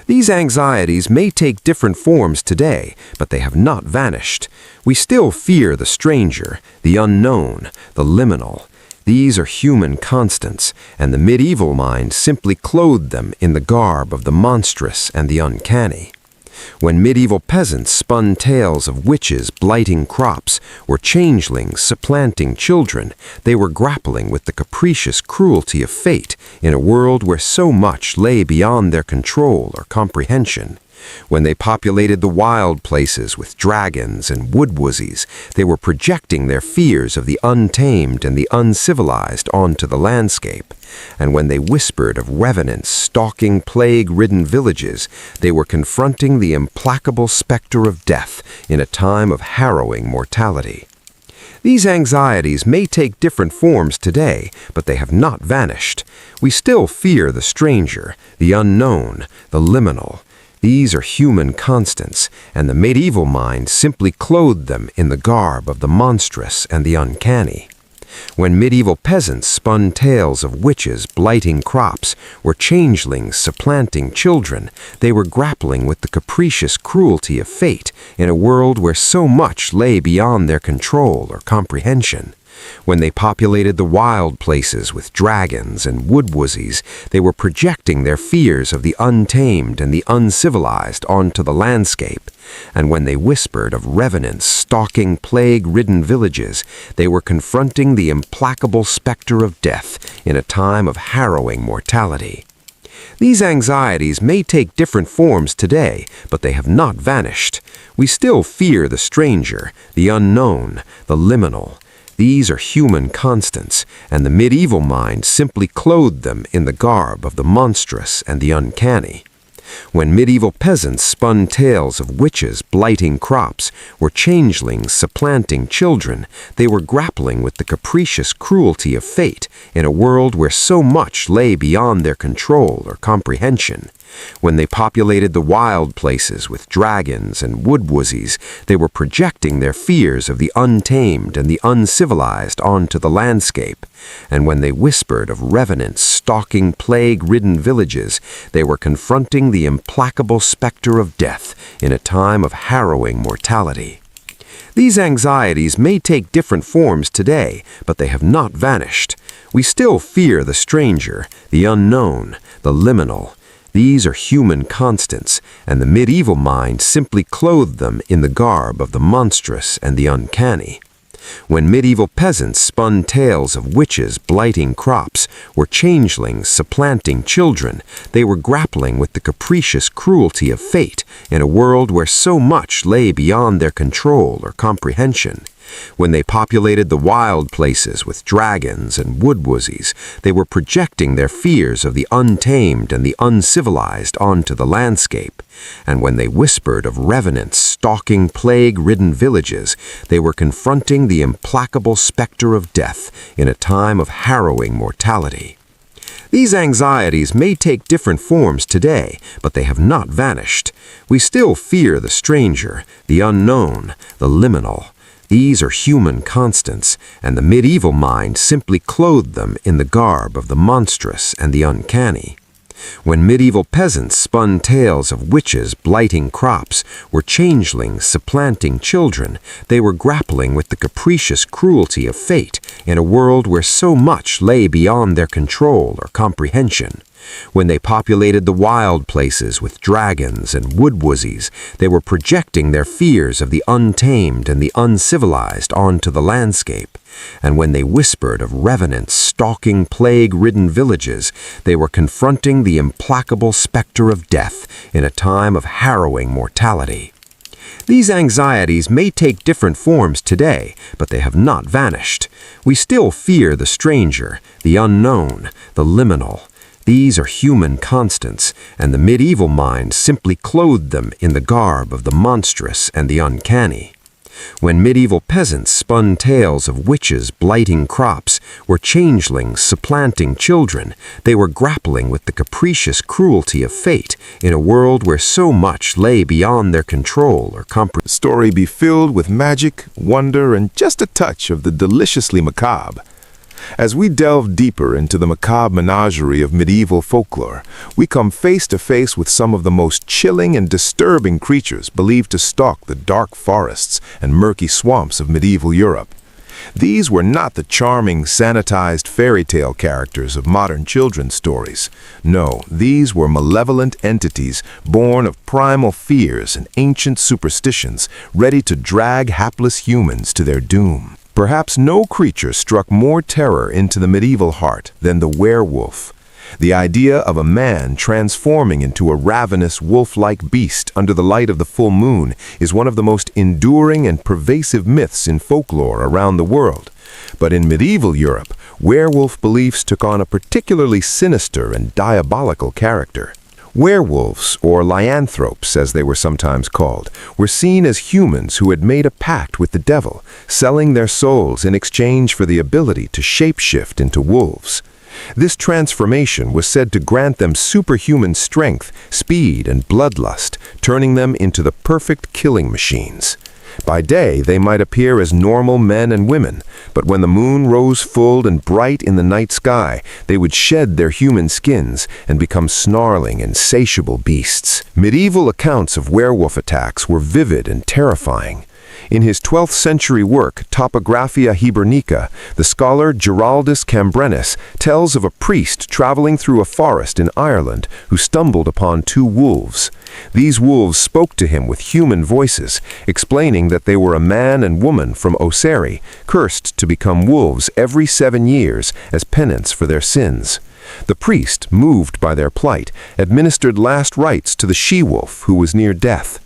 These anxieties may take different forms today, but they have not vanished. We still fear the stranger, the unknown, the liminal. These are human constants, and the medieval mind simply clothed them in the garb of the monstrous and the uncanny. When medieval peasants spun tales of witches blighting crops or changelings supplanting children, they were grappling with the capricious cruelty of fate in a world where so much lay beyond their control or comprehension. When they populated the wild places with dragons and woodwuzzies, they were projecting their fears of the untamed and the uncivilized onto the landscape. And when they whispered of revenants stalking plague-ridden villages, they were confronting the implacable specter of death in a time of harrowing mortality. These anxieties may take different forms today, but they have not vanished. We still fear the stranger, the unknown, the liminal. These are human constants, and the medieval mind simply clothed them in the garb of the monstrous and the uncanny. When medieval peasants spun tales of witches blighting crops or changelings supplanting children, they were grappling with the capricious cruelty of fate in a world where so much lay beyond their control or comprehension. When they populated the wild places with dragons and woodwuzzies, they were projecting their fears of the untamed and the uncivilized onto the landscape. And when they whispered of revenants stalking plague-ridden villages, they were confronting the implacable specter of death in a time of harrowing mortality. These anxieties may take different forms today, but they have not vanished. We still fear the stranger, the unknown, the liminal. These are human constants, and the medieval mind simply clothed them in the garb of the monstrous and the uncanny. When medieval peasants spun tales of witches blighting crops, or changelings supplanting children, they were grappling with the capricious cruelty of fate in a world where so much lay beyond their control or comprehension. When they populated the wild places with dragons and woodwuzzies, they were projecting their fears of the untamed and the uncivilized onto the landscape. And when they whispered of revenants stalking plague-ridden villages, they were confronting the implacable specter of death in a time of harrowing mortality. These anxieties may take different forms today, but they have not vanished. We still fear the stranger, the unknown, the liminal. These are human constants, and the medieval mind simply clothed them in the garb of the monstrous and the uncanny. When medieval peasants spun tales of witches blighting crops, or changelings supplanting children, they were grappling with the capricious cruelty of fate in a world where so much lay beyond their control or comprehension. When they populated the wild places with dragons and woodwuzzies, they were projecting their fears of the untamed and the uncivilized onto the landscape. And when they whispered of revenants stalking plague-ridden villages, they were confronting the implacable specter of death in a time of harrowing mortality. These anxieties may take different forms today, but they have not vanished. We still fear the stranger, the unknown, the liminal. These are human constants, and the medieval mind simply clothed them in the garb of the monstrous and the uncanny. When medieval peasants spun tales of witches blighting crops, or changelings supplanting children, they were grappling with the capricious cruelty of fate in a world where so much lay beyond their control or comprehension. When they populated the wild places with dragons and woodwuzzies, they were projecting their fears of the untamed and the uncivilized onto the landscape. And when they whispered of revenants stalking plague-ridden villages, they were confronting the implacable specter of death in a time of harrowing mortality. These anxieties may take different forms today, but they have not vanished. We still fear the stranger, the unknown, the liminal. These are human constants, and the medieval mind simply clothed them in the garb of the monstrous and the uncanny. When medieval peasants spun tales of witches blighting crops, or changelings supplanting children, they were grappling with the capricious cruelty of fate in a world where so much lay beyond their control or comprehension. The story be filled with magic, wonder, and just a touch of the deliciously macabre. As we delve deeper into the macabre menagerie of medieval folklore, we come face to face with some of the most chilling and disturbing creatures believed to stalk the dark forests and murky swamps of medieval Europe. These were not the charming, sanitized fairy tale characters of modern children's stories. No, these were malevolent entities born of primal fears and ancient superstitions, ready to drag hapless humans to their doom. Perhaps no creature struck more terror into the medieval heart than the werewolf. The idea of a man transforming into a ravenous wolf-like beast under the light of the full moon is one of the most enduring and pervasive myths in folklore around the world. But in medieval Europe, werewolf beliefs took on a particularly sinister and diabolical character. Werewolves, or lycanthropes as they were sometimes called, were seen as humans who had made a pact with the devil, selling their souls in exchange for the ability to shapeshift into wolves. This transformation was said to grant them superhuman strength, speed, and bloodlust, turning them into the perfect killing machines. By day, they might appear as normal men and women, but when the moon rose full and bright in the night sky, they would shed their human skins and become snarling, insatiable beasts. Medieval accounts of werewolf attacks were vivid and terrifying. In his 12th century work, Topographia Hibernica, the scholar Giraldus Cambrensis tells of a priest traveling through a forest in Ireland who stumbled upon two wolves. These wolves spoke to him with human voices, explaining that they were a man and woman from Oseri, cursed to become wolves every 7 years as penance for their sins. The priest, moved by their plight, administered last rites to the she-wolf who was near death.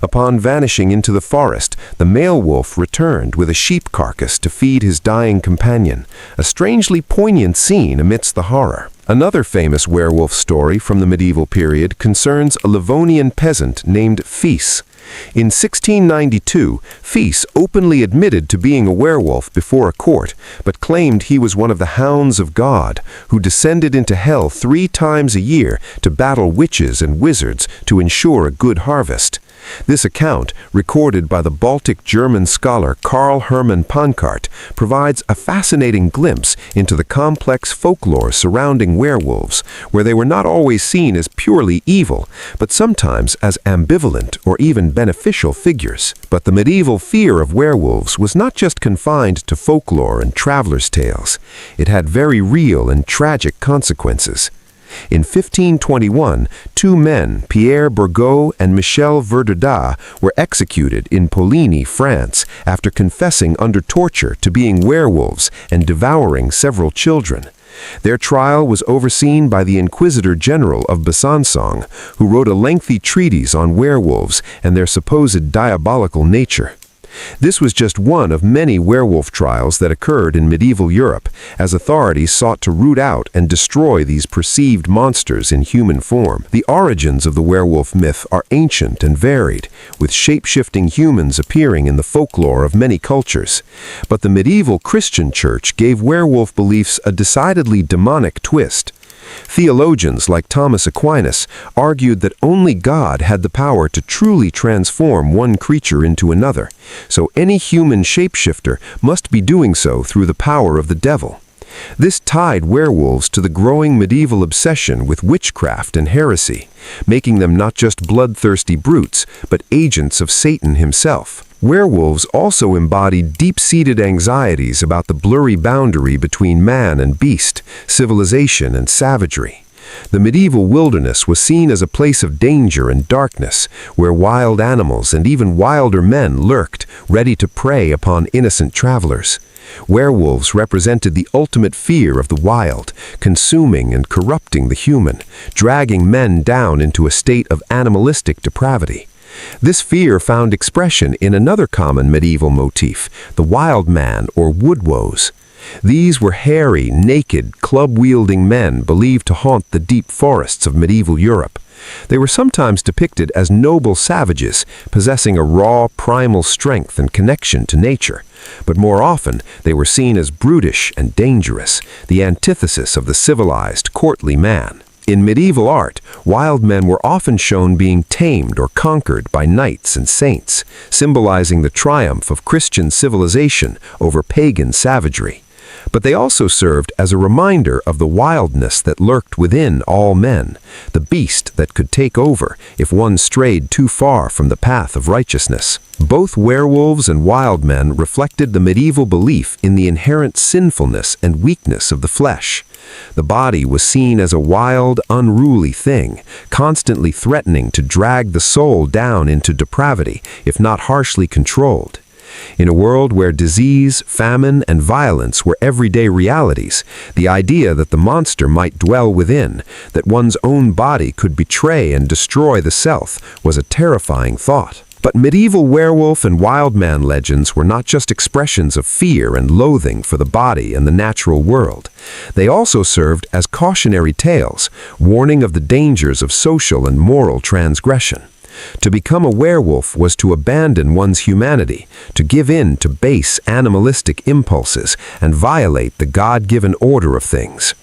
Upon vanishing into the forest, the male wolf returned with a sheep carcass to feed his dying companion, a strangely poignant scene amidst the horror. Another famous werewolf story from the medieval period concerns a Livonian peasant named Fis. In 1692, Fis openly admitted to being a werewolf before a court, but claimed he was one of the hounds of God, who descended into hell 3 times a year to battle witches and wizards to ensure a good harvest. This account, recorded by the Baltic German scholar Karl Hermann Pankart, provides a fascinating glimpse into the complex folklore surrounding werewolves, where they were not always seen as purely evil, but sometimes as ambivalent or even beneficial figures. But the medieval fear of werewolves was not just confined to folklore and travelers' tales. It had very real and tragic consequences. In 1521, 2 men, Pierre Bourgault and Michel Verdurdat, were executed in Poligny, France, after confessing under torture to being werewolves and devouring several children. Their trial was overseen by the Inquisitor General of Besançon, who wrote a lengthy treatise on werewolves and their supposed diabolical nature. This was just one of many werewolf trials that occurred in medieval Europe, as authorities sought to root out and destroy these perceived monsters in human form. The origins of the werewolf myth are ancient and varied, with shape-shifting humans appearing in the folklore of many cultures. But the medieval Christian church gave werewolf beliefs a decidedly demonic twist. Theologians like Thomas Aquinas argued that only God had the power to truly transform one creature into another, so any human shapeshifter must be doing so through the power of the devil. This tied werewolves to the growing medieval obsession with witchcraft and heresy, making them not just bloodthirsty brutes, but agents of Satan himself. Werewolves also embodied deep-seated anxieties about the blurry boundary between man and beast, civilization and savagery. The medieval wilderness was seen as a place of danger and darkness, where wild animals and even wilder men lurked, ready to prey upon innocent travelers. Werewolves represented the ultimate fear of the wild, consuming and corrupting the human, dragging men down into a state of animalistic depravity. This fear found expression in another common medieval motif, the wild man or woodwoes. These were hairy, naked, club-wielding men believed to haunt the deep forests of medieval Europe. They were sometimes depicted as noble savages, possessing a raw, primal strength and connection to nature. But more often, they were seen as brutish and dangerous, the antithesis of the civilized, courtly man. In medieval art, wild men were often shown being tamed or conquered by knights and saints, symbolizing the triumph of Christian civilization over pagan savagery. But they also served as a reminder of the wildness that lurked within all men, the beast that could take over if one strayed too far from the path of righteousness. Both werewolves and wild men reflected the medieval belief in the inherent sinfulness and weakness of the flesh. The body was seen as a wild, unruly thing, constantly threatening to drag the soul down into depravity, if not harshly controlled. In a world where disease, famine, and violence were everyday realities, the idea that the monster might dwell within, that one's own body could betray and destroy the self, was a terrifying thought. But medieval werewolf and wild man legends were not just expressions of fear and loathing for the body and the natural world. They also served as cautionary tales, warning of the dangers of social and moral transgression. To become a werewolf was to abandon one's humanity, to give in to base animalistic impulses, and violate the God-given order of things.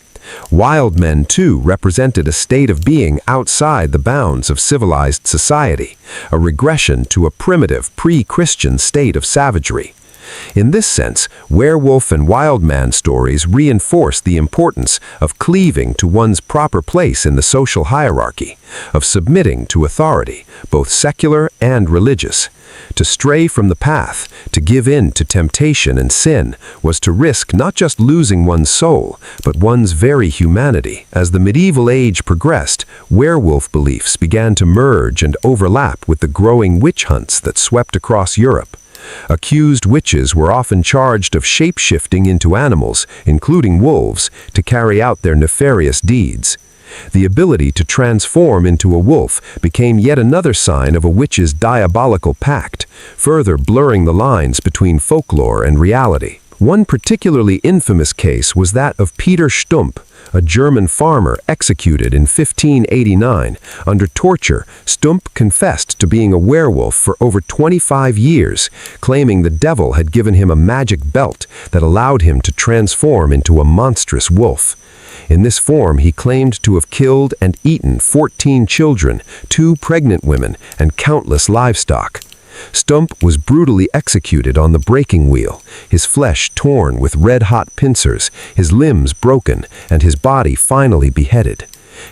Wild men, too, represented a state of being outside the bounds of civilized society, a regression to a primitive, pre-Christian state of savagery. In this sense, werewolf and wild man stories reinforce the importance of cleaving to one's proper place in the social hierarchy, of submitting to authority, both secular and religious. To stray from the path, to give in to temptation and sin, was to risk not just losing one's soul, but one's very humanity. As the medieval age progressed, werewolf beliefs began to merge and overlap with the growing witch hunts that swept across Europe. Accused witches were often charged of shape-shifting into animals, including wolves, to carry out their nefarious deeds. The ability to transform into a wolf became yet another sign of a witch's diabolical pact, further blurring the lines between folklore and reality. One particularly infamous case was that of Peter Stump, a German farmer executed in 1589. Under torture, Stump confessed to being a werewolf for over 25 years, claiming the devil had given him a magic belt that allowed him to transform into a monstrous wolf. In this form, he claimed to have killed and eaten 14 children, 2 pregnant women, and countless livestock. Stump was brutally executed on the breaking wheel, his flesh torn with red-hot pincers, his limbs broken, and his body finally beheaded.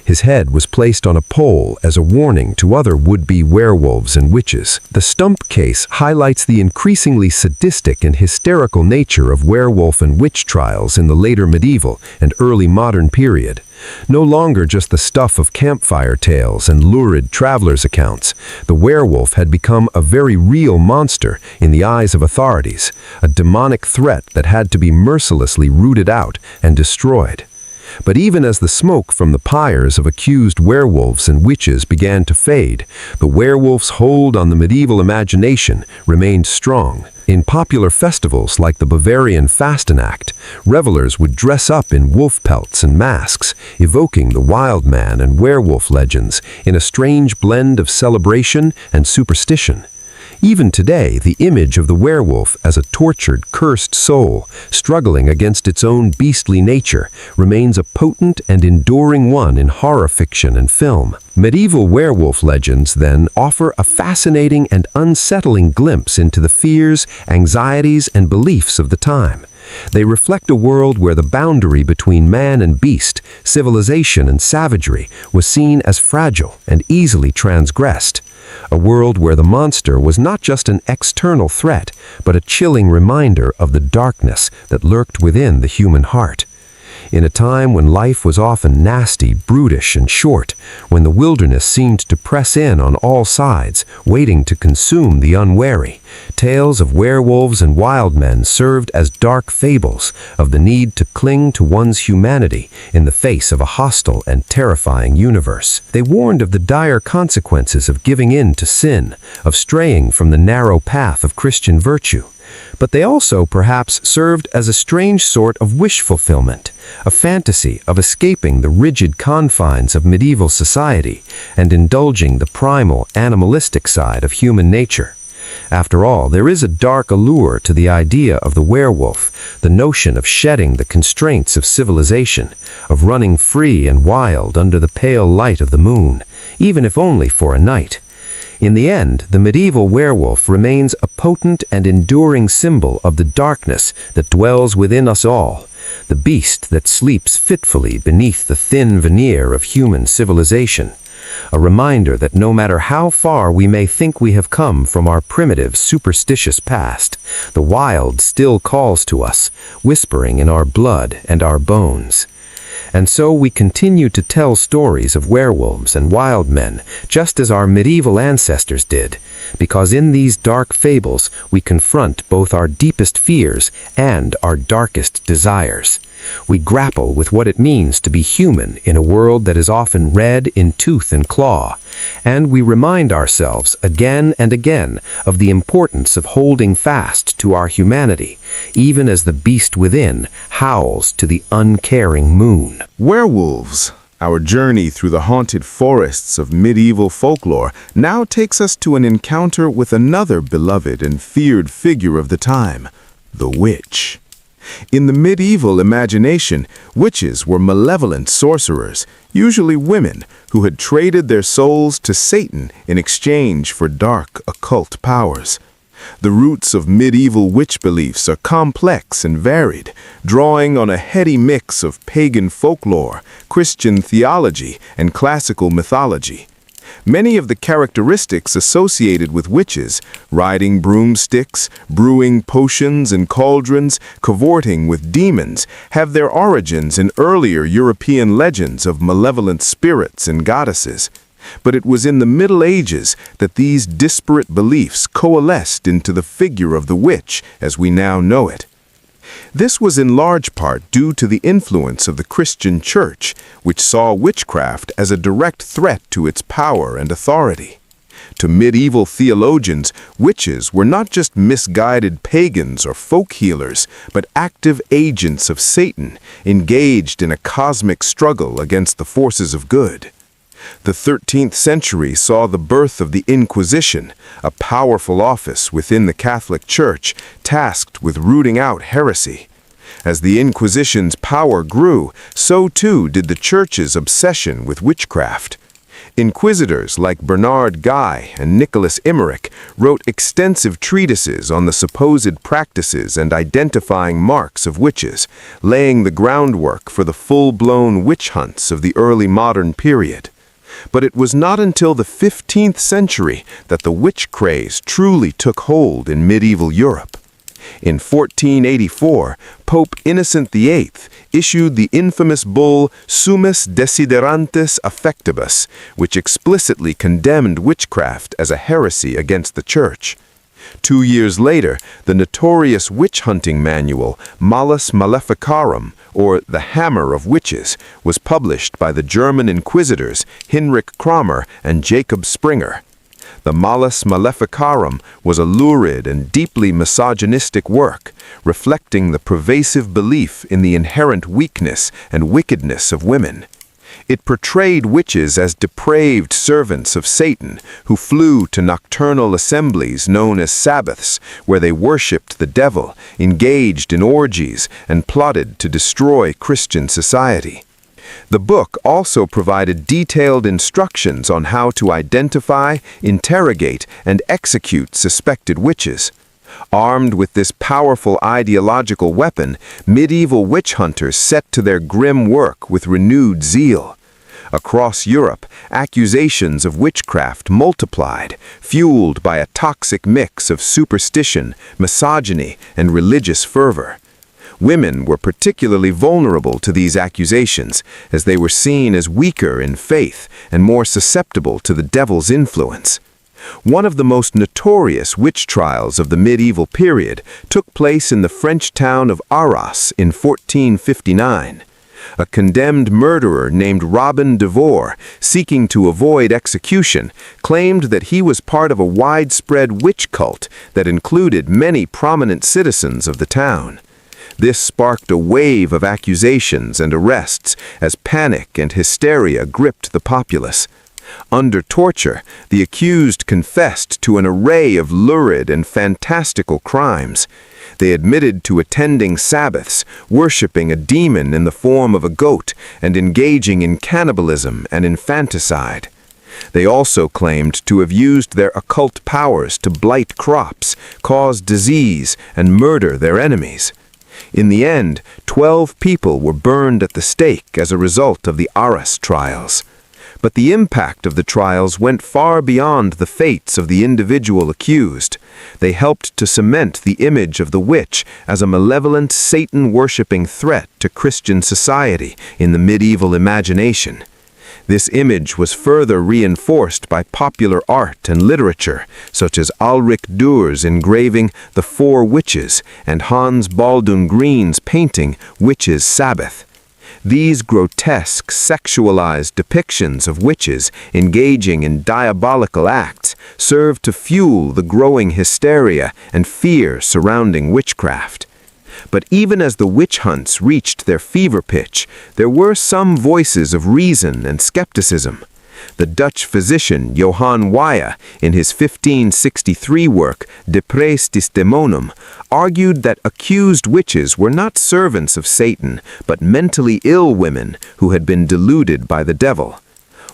His head was placed on a pole as a warning to other would-be werewolves and witches. The Stump case highlights the increasingly sadistic and hysterical nature of werewolf and witch trials in the later medieval and early modern period. No longer just the stuff of campfire tales and lurid travelers' accounts, the werewolf had become a very real monster in the eyes of authorities, a demonic threat that had to be mercilessly rooted out and destroyed. But even as the smoke from the pyres of accused werewolves and witches began to fade, the werewolf's hold on the medieval imagination remained strong. In popular festivals like the Bavarian Fastenacht, revelers would dress up in wolf pelts and masks, evoking the wild man and werewolf legends in a strange blend of celebration and superstition. Even today, the image of the werewolf as a tortured, cursed soul, struggling against its own beastly nature, remains a potent and enduring one in horror fiction and film. Medieval werewolf legends, then, offer a fascinating and unsettling glimpse into the fears, anxieties, and beliefs of the time. They reflect a world where the boundary between man and beast, civilization and savagery, was seen as fragile and easily transgressed. A world where the monster was not just an external threat, but a chilling reminder of the darkness that lurked within the human heart. In a time when life was often nasty, brutish, and short, when the wilderness seemed to press in on all sides, waiting to consume the unwary, tales of werewolves and wild men served as dark fables of the need to cling to one's humanity in the face of a hostile and terrifying universe. They warned of the dire consequences of giving in to sin, of straying from the narrow path of Christian virtue. But they also perhaps served as a strange sort of wish fulfillment, a fantasy of escaping the rigid confines of medieval society and indulging the primal, animalistic side of human nature. After all, there is a dark allure to the idea of the werewolf, the notion of shedding the constraints of civilization, of running free and wild under the pale light of the moon, even if only for a night. In the end, the medieval werewolf remains a potent and enduring symbol of the darkness that dwells within us all, the beast that sleeps fitfully beneath the thin veneer of human civilization. A reminder that no matter how far we may think we have come from our primitive, superstitious past, the wild still calls to us, whispering in our blood and our bones. And so we continue to tell stories of werewolves and wild men, just as our medieval ancestors did, because in these dark fables we confront both our deepest fears and our darkest desires. We grapple with what it means to be human in a world that is often red in tooth and claw, and we remind ourselves again and again of the importance of holding fast to our humanity, even as the beast within howls to the uncaring moon. Werewolves, our journey through the haunted forests of medieval folklore, now takes us to an encounter with another beloved and feared figure of the time, the witch. In the medieval imagination, witches were malevolent sorcerers, usually women, who had traded their souls to Satan in exchange for dark occult powers. The roots of medieval witch beliefs are complex and varied, drawing on a heady mix of pagan folklore, Christian theology, and classical mythology. Many of the characteristics associated with witches, riding broomsticks, brewing potions and cauldrons, cavorting with demons, have their origins in earlier European legends of malevolent spirits and goddesses. But it was in the Middle Ages that these disparate beliefs coalesced into the figure of the witch as we now know it. This was in large part due to the influence of the Christian Church, which saw witchcraft as a direct threat to its power and authority. To medieval theologians, witches were not just misguided pagans or folk healers, but active agents of Satan, engaged in a cosmic struggle against the forces of good. The 13th century saw the birth of the Inquisition, a powerful office within the Catholic Church tasked with rooting out heresy. As the Inquisition's power grew, so too did the Church's obsession with witchcraft. Inquisitors like Bernard Guy and Nicholas Emmerich wrote extensive treatises on the supposed practices and identifying marks of witches, laying the groundwork for the full-blown witch hunts of the early modern period. But it was not until the 15th century that the witch craze truly took hold in medieval Europe. In 1484, Pope Innocent VIII issued the infamous bull Summis Desiderantis Affectibus, which explicitly condemned witchcraft as a heresy against the Church. 2 years later, the notorious witch-hunting manual Malus Maleficarum, or The Hammer of Witches, was published by the German inquisitors Hinrich Kramer and Jacob Springer. The Malus Maleficarum was a lurid and deeply misogynistic work, reflecting the pervasive belief in the inherent weakness and wickedness of women. It portrayed witches as depraved servants of Satan who flew to nocturnal assemblies known as Sabbaths, where they worshipped the devil, engaged in orgies, and plotted to destroy Christian society. The book also provided detailed instructions on how to identify, interrogate, and execute suspected witches. Armed with this powerful ideological weapon, medieval witch hunters set to their grim work with renewed zeal. Across Europe, accusations of witchcraft multiplied, fueled by a toxic mix of superstition, misogyny, and religious fervor. Women were particularly vulnerable to these accusations, as they were seen as weaker in faith and more susceptible to the devil's influence. One of the most notorious witch trials of the medieval period took place in the French town of Arras in 1459. A condemned murderer named Robin de Vore, seeking to avoid execution, claimed that he was part of a widespread witch cult that included many prominent citizens of the town. This sparked a wave of accusations and arrests as panic and hysteria gripped the populace. Under torture, the accused confessed to an array of lurid and fantastical crimes. They admitted to attending Sabbaths, worshipping a demon in the form of a goat, and engaging in cannibalism and infanticide. They also claimed to have used their occult powers to blight crops, cause disease, and murder their enemies. In the end, 12 people were burned at the stake as a result of the Arras trials. But the impact of the trials went far beyond the fates of the individual accused. They helped to cement the image of the witch as a malevolent, Satan-worshipping threat to Christian society in the medieval imagination. This image was further reinforced by popular art and literature, such as Ulrich Dur's engraving The Four Witches and Hans Baldung Green's painting Witches' Sabbath. These grotesque, sexualized depictions of witches engaging in diabolical acts served to fuel the growing hysteria and fear surrounding witchcraft. But even as the witch hunts reached their fever pitch, there were some voices of reason and skepticism. The Dutch physician Johann Weyer, in his 1563 work De Praestis Demonum, argued that accused witches were not servants of Satan, but mentally ill women who had been deluded by the devil.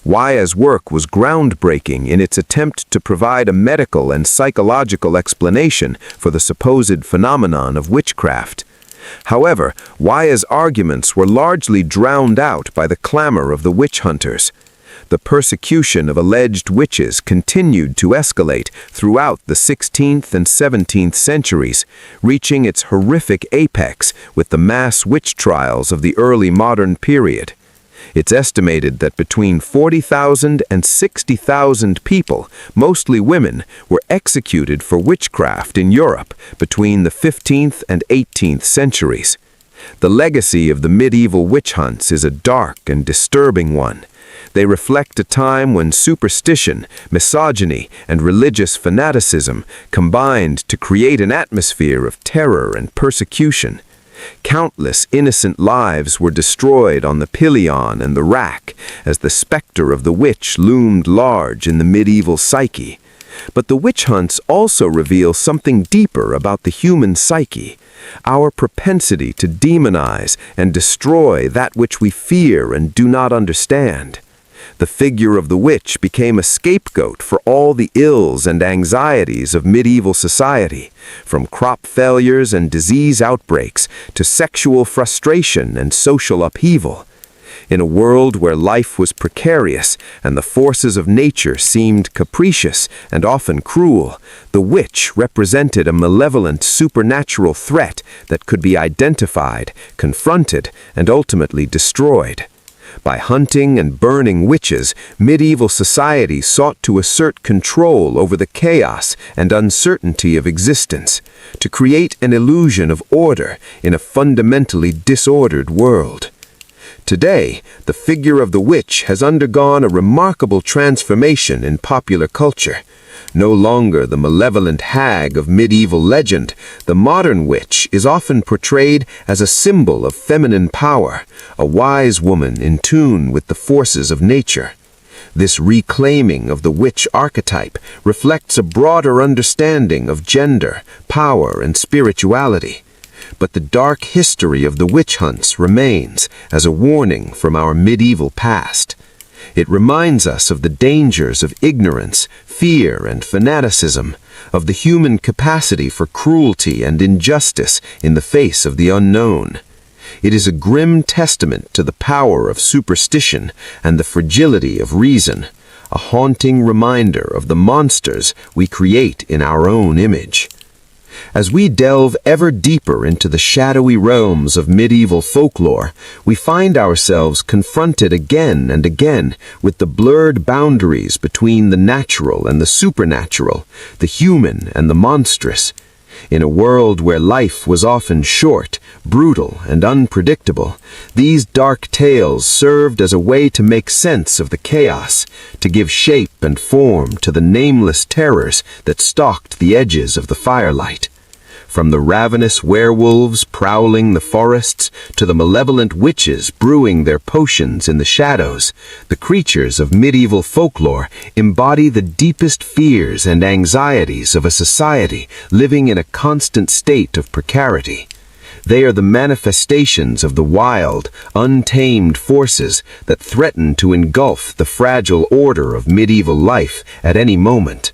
Wya's work was groundbreaking in its attempt to provide a medical and psychological explanation for the supposed phenomenon of witchcraft. However, Wya's arguments were largely drowned out by the clamor of the witch hunters. The persecution of alleged witches continued to escalate throughout the 16th and 17th centuries, reaching its horrific apex with the mass witch trials of the early modern period. It's estimated that between 40,000 and 60,000 people, mostly women, were executed for witchcraft in Europe between the 15th and 18th centuries. The legacy of the medieval witch hunts is a dark and disturbing one. They reflect a time when superstition, misogyny, and religious fanaticism combined to create an atmosphere of terror and persecution. Countless innocent lives were destroyed on the pillion and the rack as the specter of the witch loomed large in the medieval psyche. But the witch hunts also reveal something deeper about the human psyche, our propensity to demonize and destroy that which we fear and do not understand. The figure of the witch became a scapegoat for all the ills and anxieties of medieval society, from crop failures and disease outbreaks to sexual frustration and social upheaval. In a world where life was precarious and the forces of nature seemed capricious and often cruel, the witch represented a malevolent supernatural threat that could be identified, confronted, and ultimately destroyed. By hunting and burning witches, medieval society sought to assert control over the chaos and uncertainty of existence, to create an illusion of order in a fundamentally disordered world. Today, the figure of the witch has undergone a remarkable transformation in popular culture. No longer the malevolent hag of medieval legend, the modern witch is often portrayed as a symbol of feminine power, a wise woman in tune with the forces of nature. This reclaiming of the witch archetype reflects a broader understanding of gender, power, and spirituality. But the dark history of the witch hunts remains as a warning from our medieval past. It reminds us of the dangers of ignorance, fear, and fanaticism, of the human capacity for cruelty and injustice in the face of the unknown. It is a grim testament to the power of superstition and the fragility of reason, a haunting reminder of the monsters we create in our own image. As we delve ever deeper into the shadowy realms of medieval folklore, we find ourselves confronted again and again with the blurred boundaries between the natural and the supernatural, the human and the monstrous. In a world where life was often short, brutal, and unpredictable, these dark tales served as a way to make sense of the chaos, to give shape and form to the nameless terrors that stalked the edges of the firelight. From the ravenous werewolves prowling the forests to the malevolent witches brewing their potions in the shadows, the creatures of medieval folklore embody the deepest fears and anxieties of a society living in a constant state of precarity. They are the manifestations of the wild, untamed forces that threaten to engulf the fragile order of medieval life at any moment.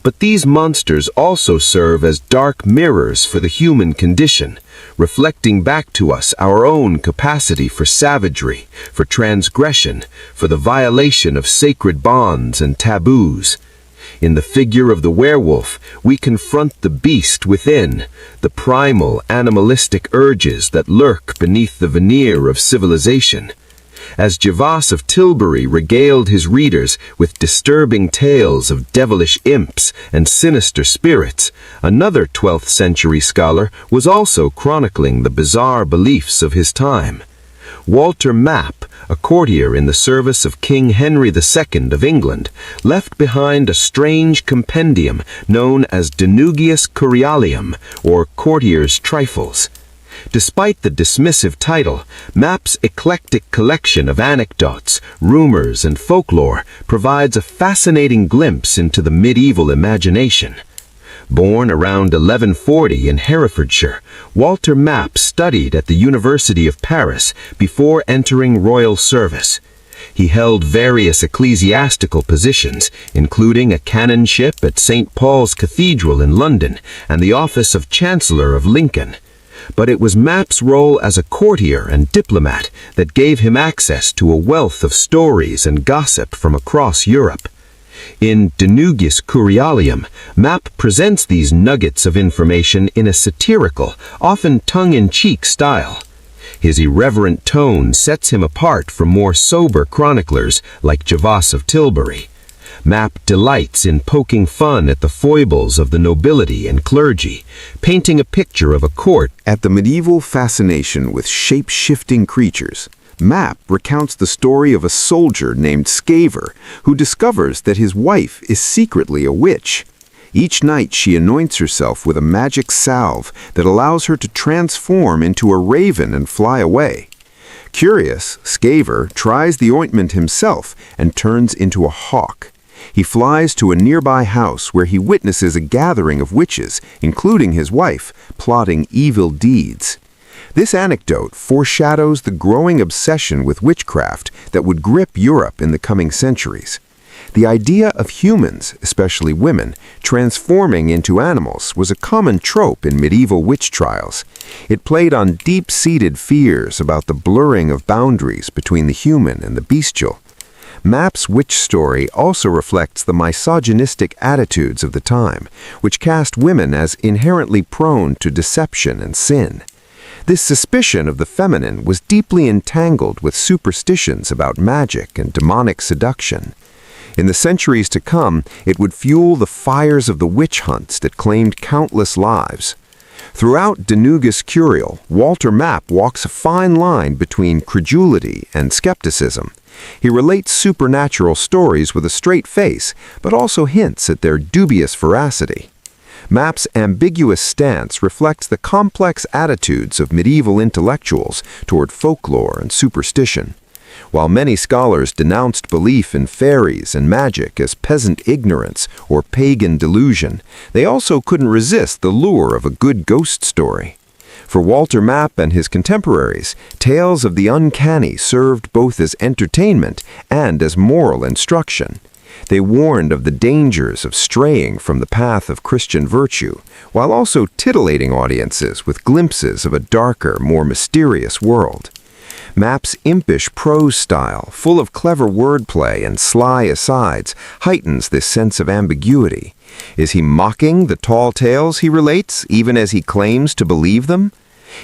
But these monsters also serve as dark mirrors for the human condition, reflecting back to us our own capacity for savagery, for transgression, for the violation of sacred bonds and taboos. In the figure of the werewolf, we confront the beast within, the primal, animalistic urges that lurk beneath the veneer of civilization. As Gervase of Tilbury regaled his readers with disturbing tales of devilish imps and sinister spirits, another 12th century scholar was also chronicling the bizarre beliefs of his time. Walter Map, a courtier in the service of King Henry II of England, left behind a strange compendium known as Danugius Curialium, or Courtier's Trifles. Despite the dismissive title, Map's eclectic collection of anecdotes, rumors, and folklore provides a fascinating glimpse into the medieval imagination. Born around 1140 in Herefordshire, Walter Map studied at the University of Paris before entering royal service. He held various ecclesiastical positions, including a canonship at St. Paul's Cathedral in London and the office of Chancellor of Lincoln. But it was Map's role as a courtier and diplomat that gave him access to a wealth of stories and gossip from across Europe. In De Nugis Curialium, Map presents these nuggets of information in a satirical, often tongue-in-cheek style. His irreverent tone sets him apart from more sober chroniclers like Gervase of Tilbury. Map delights in poking fun at the foibles of the nobility and clergy, painting a picture of a court. At the medieval fascination with shape-shifting creatures, Map recounts the story of a soldier named Scaver who discovers that his wife is secretly a witch. Each night she anoints herself with a magic salve that allows her to transform into a raven and fly away. Curious, Scaver tries the ointment himself and turns into a hawk. He flies to a nearby house where he witnesses a gathering of witches, including his wife, plotting evil deeds. This anecdote foreshadows the growing obsession with witchcraft that would grip Europe in the coming centuries. The idea of humans, especially women, transforming into animals was a common trope in medieval witch trials. It played on deep-seated fears about the blurring of boundaries between the human and the bestial. Map's witch story also reflects the misogynistic attitudes of the time, which cast women as inherently prone to deception and sin. This suspicion of the feminine was deeply entangled with superstitions about magic and demonic seduction. In the centuries to come, it would fuel the fires of the witch hunts that claimed countless lives. Throughout De Nugis Curial, Walter Map walks a fine line between credulity and skepticism. He relates supernatural stories with a straight face, but also hints at their dubious veracity. Map's ambiguous stance reflects the complex attitudes of medieval intellectuals toward folklore and superstition. While many scholars denounced belief in fairies and magic as peasant ignorance or pagan delusion, they also couldn't resist the lure of a good ghost story. For Walter Map and his contemporaries, tales of the uncanny served both as entertainment and as moral instruction. They warned of the dangers of straying from the path of Christian virtue, while also titillating audiences with glimpses of a darker, more mysterious world. Map's impish prose style, full of clever wordplay and sly asides, heightens this sense of ambiguity. Is he mocking the tall tales he relates, even as he claims to believe them?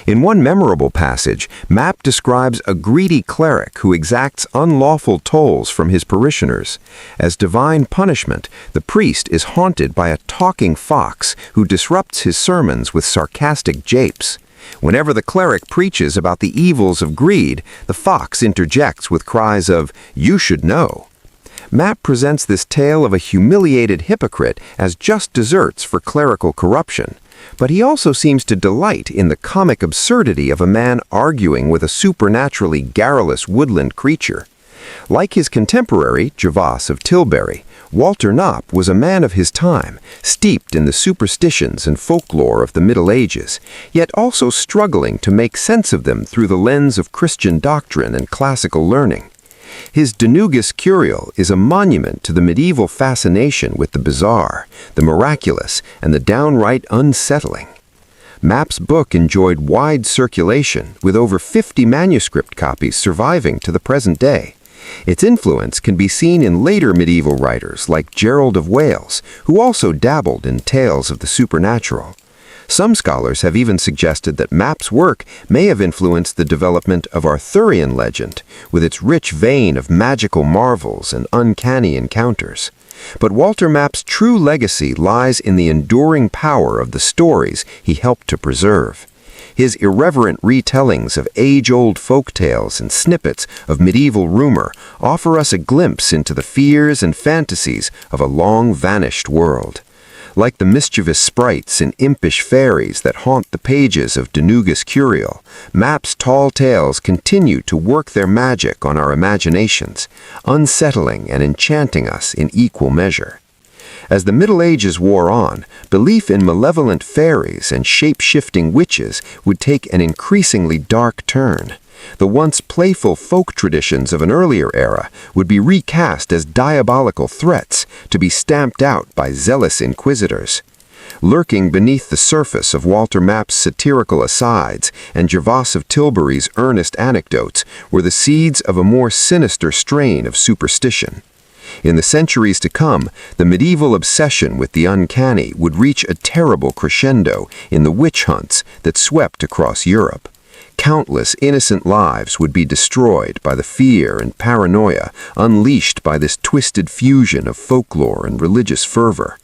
In one memorable passage, Map describes a greedy cleric who exacts unlawful tolls from his parishioners. As divine punishment, the priest is haunted by a talking fox who disrupts his sermons with sarcastic japes. Whenever the cleric preaches about the evils of greed, the fox interjects with cries of, "You should know." Map presents this tale of a humiliated hypocrite as just desserts for clerical corruption. But he also seems to delight in the comic absurdity of a man arguing with a supernaturally garrulous woodland creature. Like his contemporary, Gervase of Tilbury, Walter Map was a man of his time, steeped in the superstitions and folklore of the Middle Ages, yet also struggling to make sense of them through the lens of Christian doctrine and classical learning. His De Nugis Curial is a monument to the medieval fascination with the bizarre, the miraculous, and the downright unsettling. Map's book enjoyed wide circulation, with over 50 manuscript copies surviving to the present day. Its influence can be seen in later medieval writers like Gerald of Wales, who also dabbled in tales of the supernatural. Some scholars have even suggested that Map's work may have influenced the development of Arthurian legend, with its rich vein of magical marvels and uncanny encounters. But Walter Map's true legacy lies in the enduring power of the stories he helped to preserve. His irreverent retellings of age-old folk tales and snippets of medieval rumor offer us a glimpse into the fears and fantasies of a long-vanished world. Like the mischievous sprites and impish fairies that haunt the pages of De Nugis Curial, Map's tall tales continue to work their magic on our imaginations, unsettling and enchanting us in equal measure. As the Middle Ages wore on, belief in malevolent fairies and shape-shifting witches would take an increasingly dark turn. The once playful folk traditions of an earlier era would be recast as diabolical threats to be stamped out by zealous inquisitors. Lurking beneath the surface of Walter Map's satirical asides and Gervase of Tilbury's earnest anecdotes were the seeds of a more sinister strain of superstition. In the centuries to come, the medieval obsession with the uncanny would reach a terrible crescendo in the witch hunts that swept across Europe. Countless innocent lives would be destroyed by the fear and paranoia unleashed by this twisted fusion of folklore and religious fervor.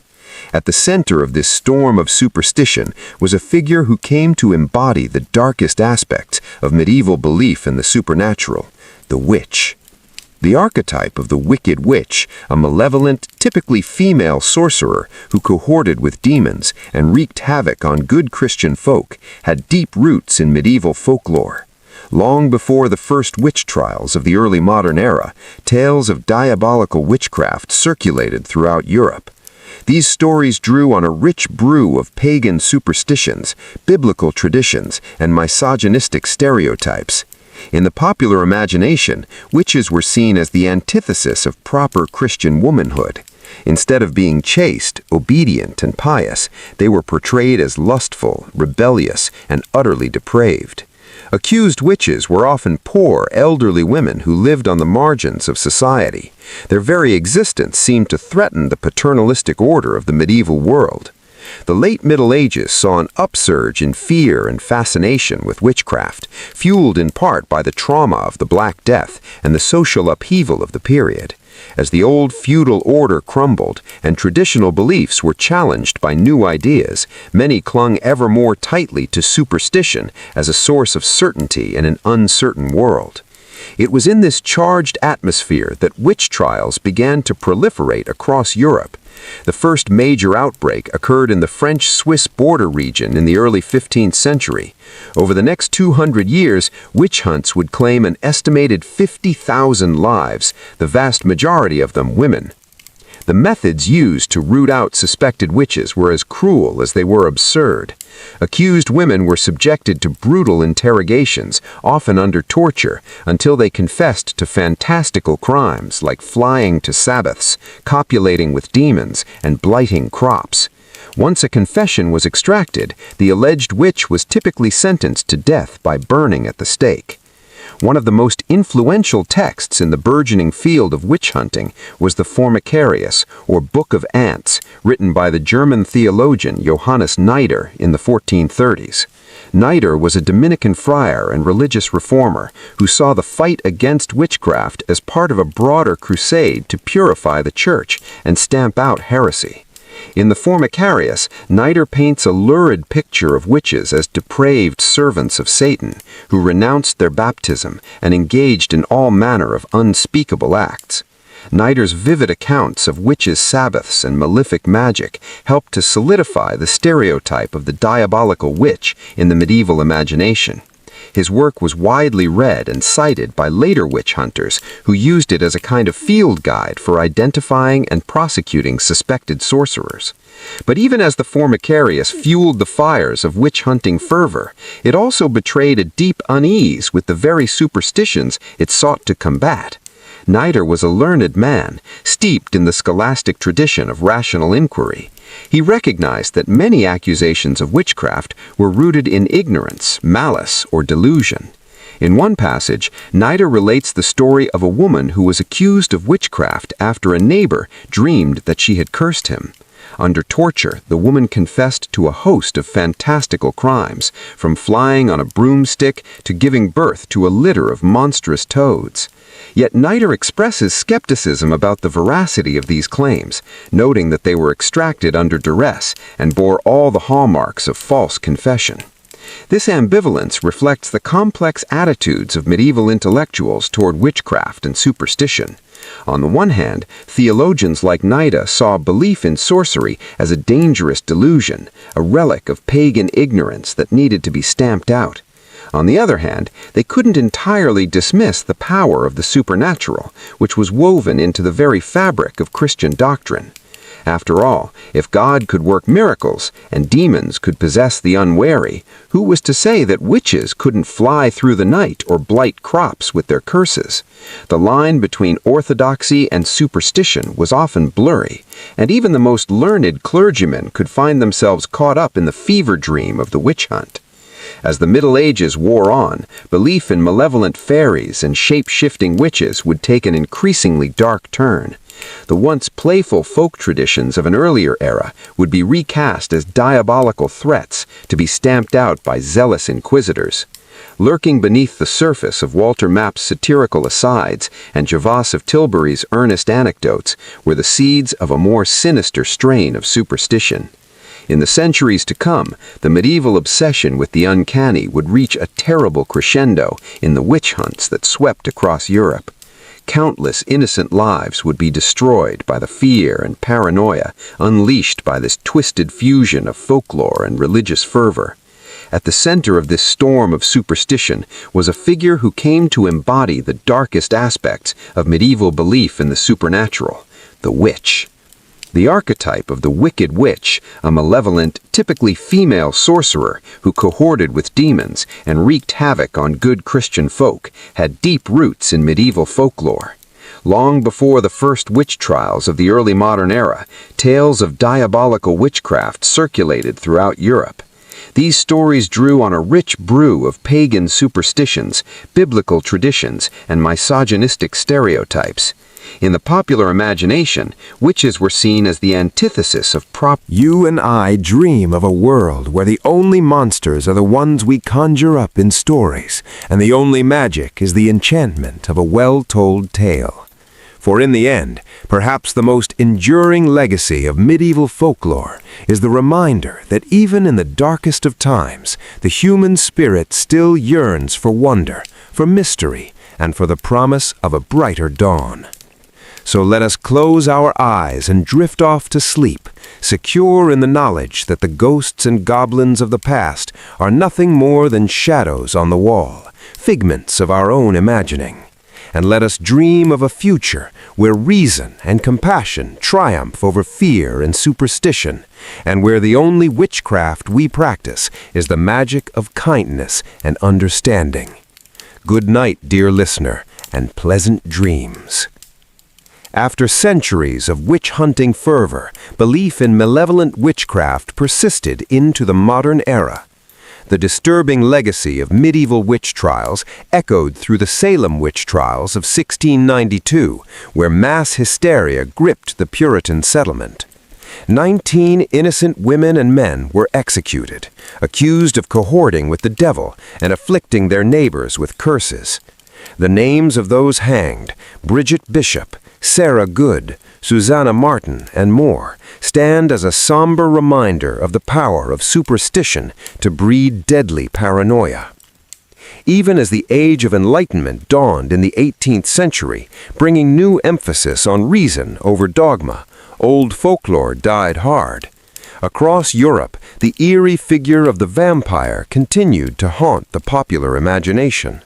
At the center of this storm of superstition was a figure who came to embody the darkest aspects of medieval belief in the supernatural, the witch. The archetype of the wicked witch, a malevolent, typically female sorcerer who cohorted with demons and wreaked havoc on good Christian folk, had deep roots in medieval folklore. Long before the first witch trials of the early modern era, tales of diabolical witchcraft circulated throughout Europe. These stories drew on a rich brew of pagan superstitions, biblical traditions, and misogynistic stereotypes. In the popular imagination, witches were seen as the antithesis of proper Christian womanhood. Instead of being chaste, obedient, and pious, they were portrayed as lustful, rebellious, and utterly depraved. Accused witches were often poor, elderly women who lived on the margins of society. Their very existence seemed to threaten the paternalistic order of the medieval world. The late Middle Ages saw an upsurge in fear and fascination with witchcraft, fueled in part by the trauma of the Black Death and the social upheaval of the period. As the old feudal order crumbled and traditional beliefs were challenged by new ideas, many clung ever more tightly to superstition as a source of certainty in an uncertain world. It was in this charged atmosphere that witch trials began to proliferate across Europe. The first major outbreak occurred in the French-Swiss border region in the early 15th century. Over the next 200 years, witch hunts would claim an estimated 50,000 lives, the vast majority of them women. The methods used to root out suspected witches were as cruel as they were absurd. Accused women were subjected to brutal interrogations, often under torture, until they confessed to fantastical crimes like flying to Sabbaths, copulating with demons, and blighting crops. Once a confession was extracted, the alleged witch was typically sentenced to death by burning at the stake. One of the most influential texts in the burgeoning field of witch hunting was the Formicarius, or Book of Ants, written by the German theologian Johannes Nider in the 1430s. Nider was a Dominican friar and religious reformer who saw the fight against witchcraft as part of a broader crusade to purify the church and stamp out heresy. In the Formicarius, Nider paints a lurid picture of witches as depraved servants of Satan, who renounced their baptism and engaged in all manner of unspeakable acts. Nider's vivid accounts of witches' Sabbaths and malefic magic helped to solidify the stereotype of the diabolical witch in the medieval imagination. His work was widely read and cited by later witch hunters who used it as a kind of field guide for identifying and prosecuting suspected sorcerers. But even as the Formicarius fueled the fires of witch-hunting fervor, it also betrayed a deep unease with the very superstitions it sought to combat. Nider was a learned man, steeped in the scholastic tradition of rational inquiry. He recognized that many accusations of witchcraft were rooted in ignorance, malice, or delusion. In one passage, Nider relates the story of a woman who was accused of witchcraft after a neighbor dreamed that she had cursed him. Under torture, the woman confessed to a host of fantastical crimes, from flying on a broomstick to giving birth to a litter of monstrous toads. Yet Nider expresses skepticism about the veracity of these claims, noting that they were extracted under duress and bore all the hallmarks of false confession. This ambivalence reflects the complex attitudes of medieval intellectuals toward witchcraft and superstition. On the one hand, theologians like Nider saw belief in sorcery as a dangerous delusion, a relic of pagan ignorance that needed to be stamped out. On the other hand, they couldn't entirely dismiss the power of the supernatural, which was woven into the very fabric of Christian doctrine. After all, if God could work miracles and demons could possess the unwary, who was to say that witches couldn't fly through the night or blight crops with their curses? The line between orthodoxy and superstition was often blurry, and even the most learned clergymen could find themselves caught up in the fever dream of the witch hunt. As the Middle Ages wore on, belief in malevolent fairies and shape-shifting witches would take an increasingly dark turn. The once playful folk traditions of an earlier era would be recast as diabolical threats to be stamped out by zealous inquisitors. Lurking beneath the surface of Walter Map's satirical asides and Gervase of Tilbury's earnest anecdotes were the seeds of a more sinister strain of superstition. In the centuries to come, the medieval obsession with the uncanny would reach a terrible crescendo in the witch hunts that swept across Europe. Countless innocent lives would be destroyed by the fear and paranoia unleashed by this twisted fusion of folklore and religious fervor. At the center of this storm of superstition was a figure who came to embody the darkest aspects of medieval belief in the supernatural, the witch. The archetype of the wicked witch, a malevolent, typically female sorcerer who cohorted with demons and wreaked havoc on good Christian folk, had deep roots in medieval folklore. Long before the first witch trials of the early modern era, tales of diabolical witchcraft circulated throughout Europe. These stories drew on a rich brew of pagan superstitions, biblical traditions, and misogynistic stereotypes. In the popular imagination, witches were seen as the antithesis of You and I dream of a world where the only monsters are the ones we conjure up in stories, and the only magic is the enchantment of a well-told tale. For in the end, perhaps the most enduring legacy of medieval folklore is the reminder that even in the darkest of times, the human spirit still yearns for wonder, for mystery, and for the promise of a brighter dawn. So let us close our eyes and drift off to sleep, secure in the knowledge that the ghosts and goblins of the past are nothing more than shadows on the wall, figments of our own imagining. And let us dream of a future where reason and compassion triumph over fear and superstition, and where the only witchcraft we practice is the magic of kindness and understanding. Good night, dear listener, and pleasant dreams. After centuries of witch-hunting fervor, belief in malevolent witchcraft persisted into the modern era. The disturbing legacy of medieval witch trials echoed through the Salem witch trials of 1692, where mass hysteria gripped the Puritan settlement. 19 innocent women and men were executed, accused of cohorting with the devil and afflicting their neighbors with curses. The names of those hanged, Bridget Bishop, Sarah Good, Susanna Martin, and more, stand as a somber reminder of the power of superstition to breed deadly paranoia. Even as the Age of Enlightenment dawned in the 18th century, bringing new emphasis on reason over dogma, old folklore died hard. Across Europe, the eerie figure of the vampire continued to haunt the popular imagination.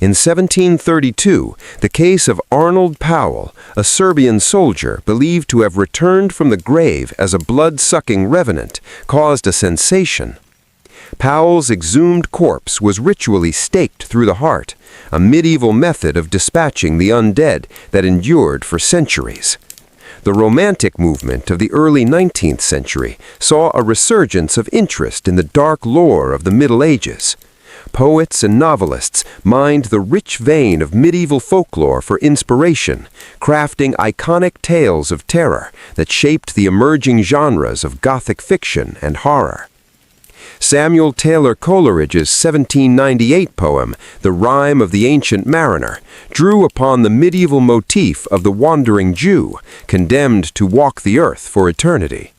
In 1732, the case of Arnold Powell, a Serbian soldier believed to have returned from the grave as a blood-sucking revenant, caused a sensation. Powell's exhumed corpse was ritually staked through the heart, a medieval method of dispatching the undead that endured for centuries. The Romantic movement of the early 19th century saw a resurgence of interest in the dark lore of the Middle Ages. Poets and novelists mined the rich vein of medieval folklore for inspiration, crafting iconic tales of terror that shaped the emerging genres of Gothic fiction and horror. Samuel Taylor Coleridge's 1798 poem, The Rime of the Ancient Mariner, drew upon the medieval motif of the wandering Jew, condemned to walk the earth for eternity.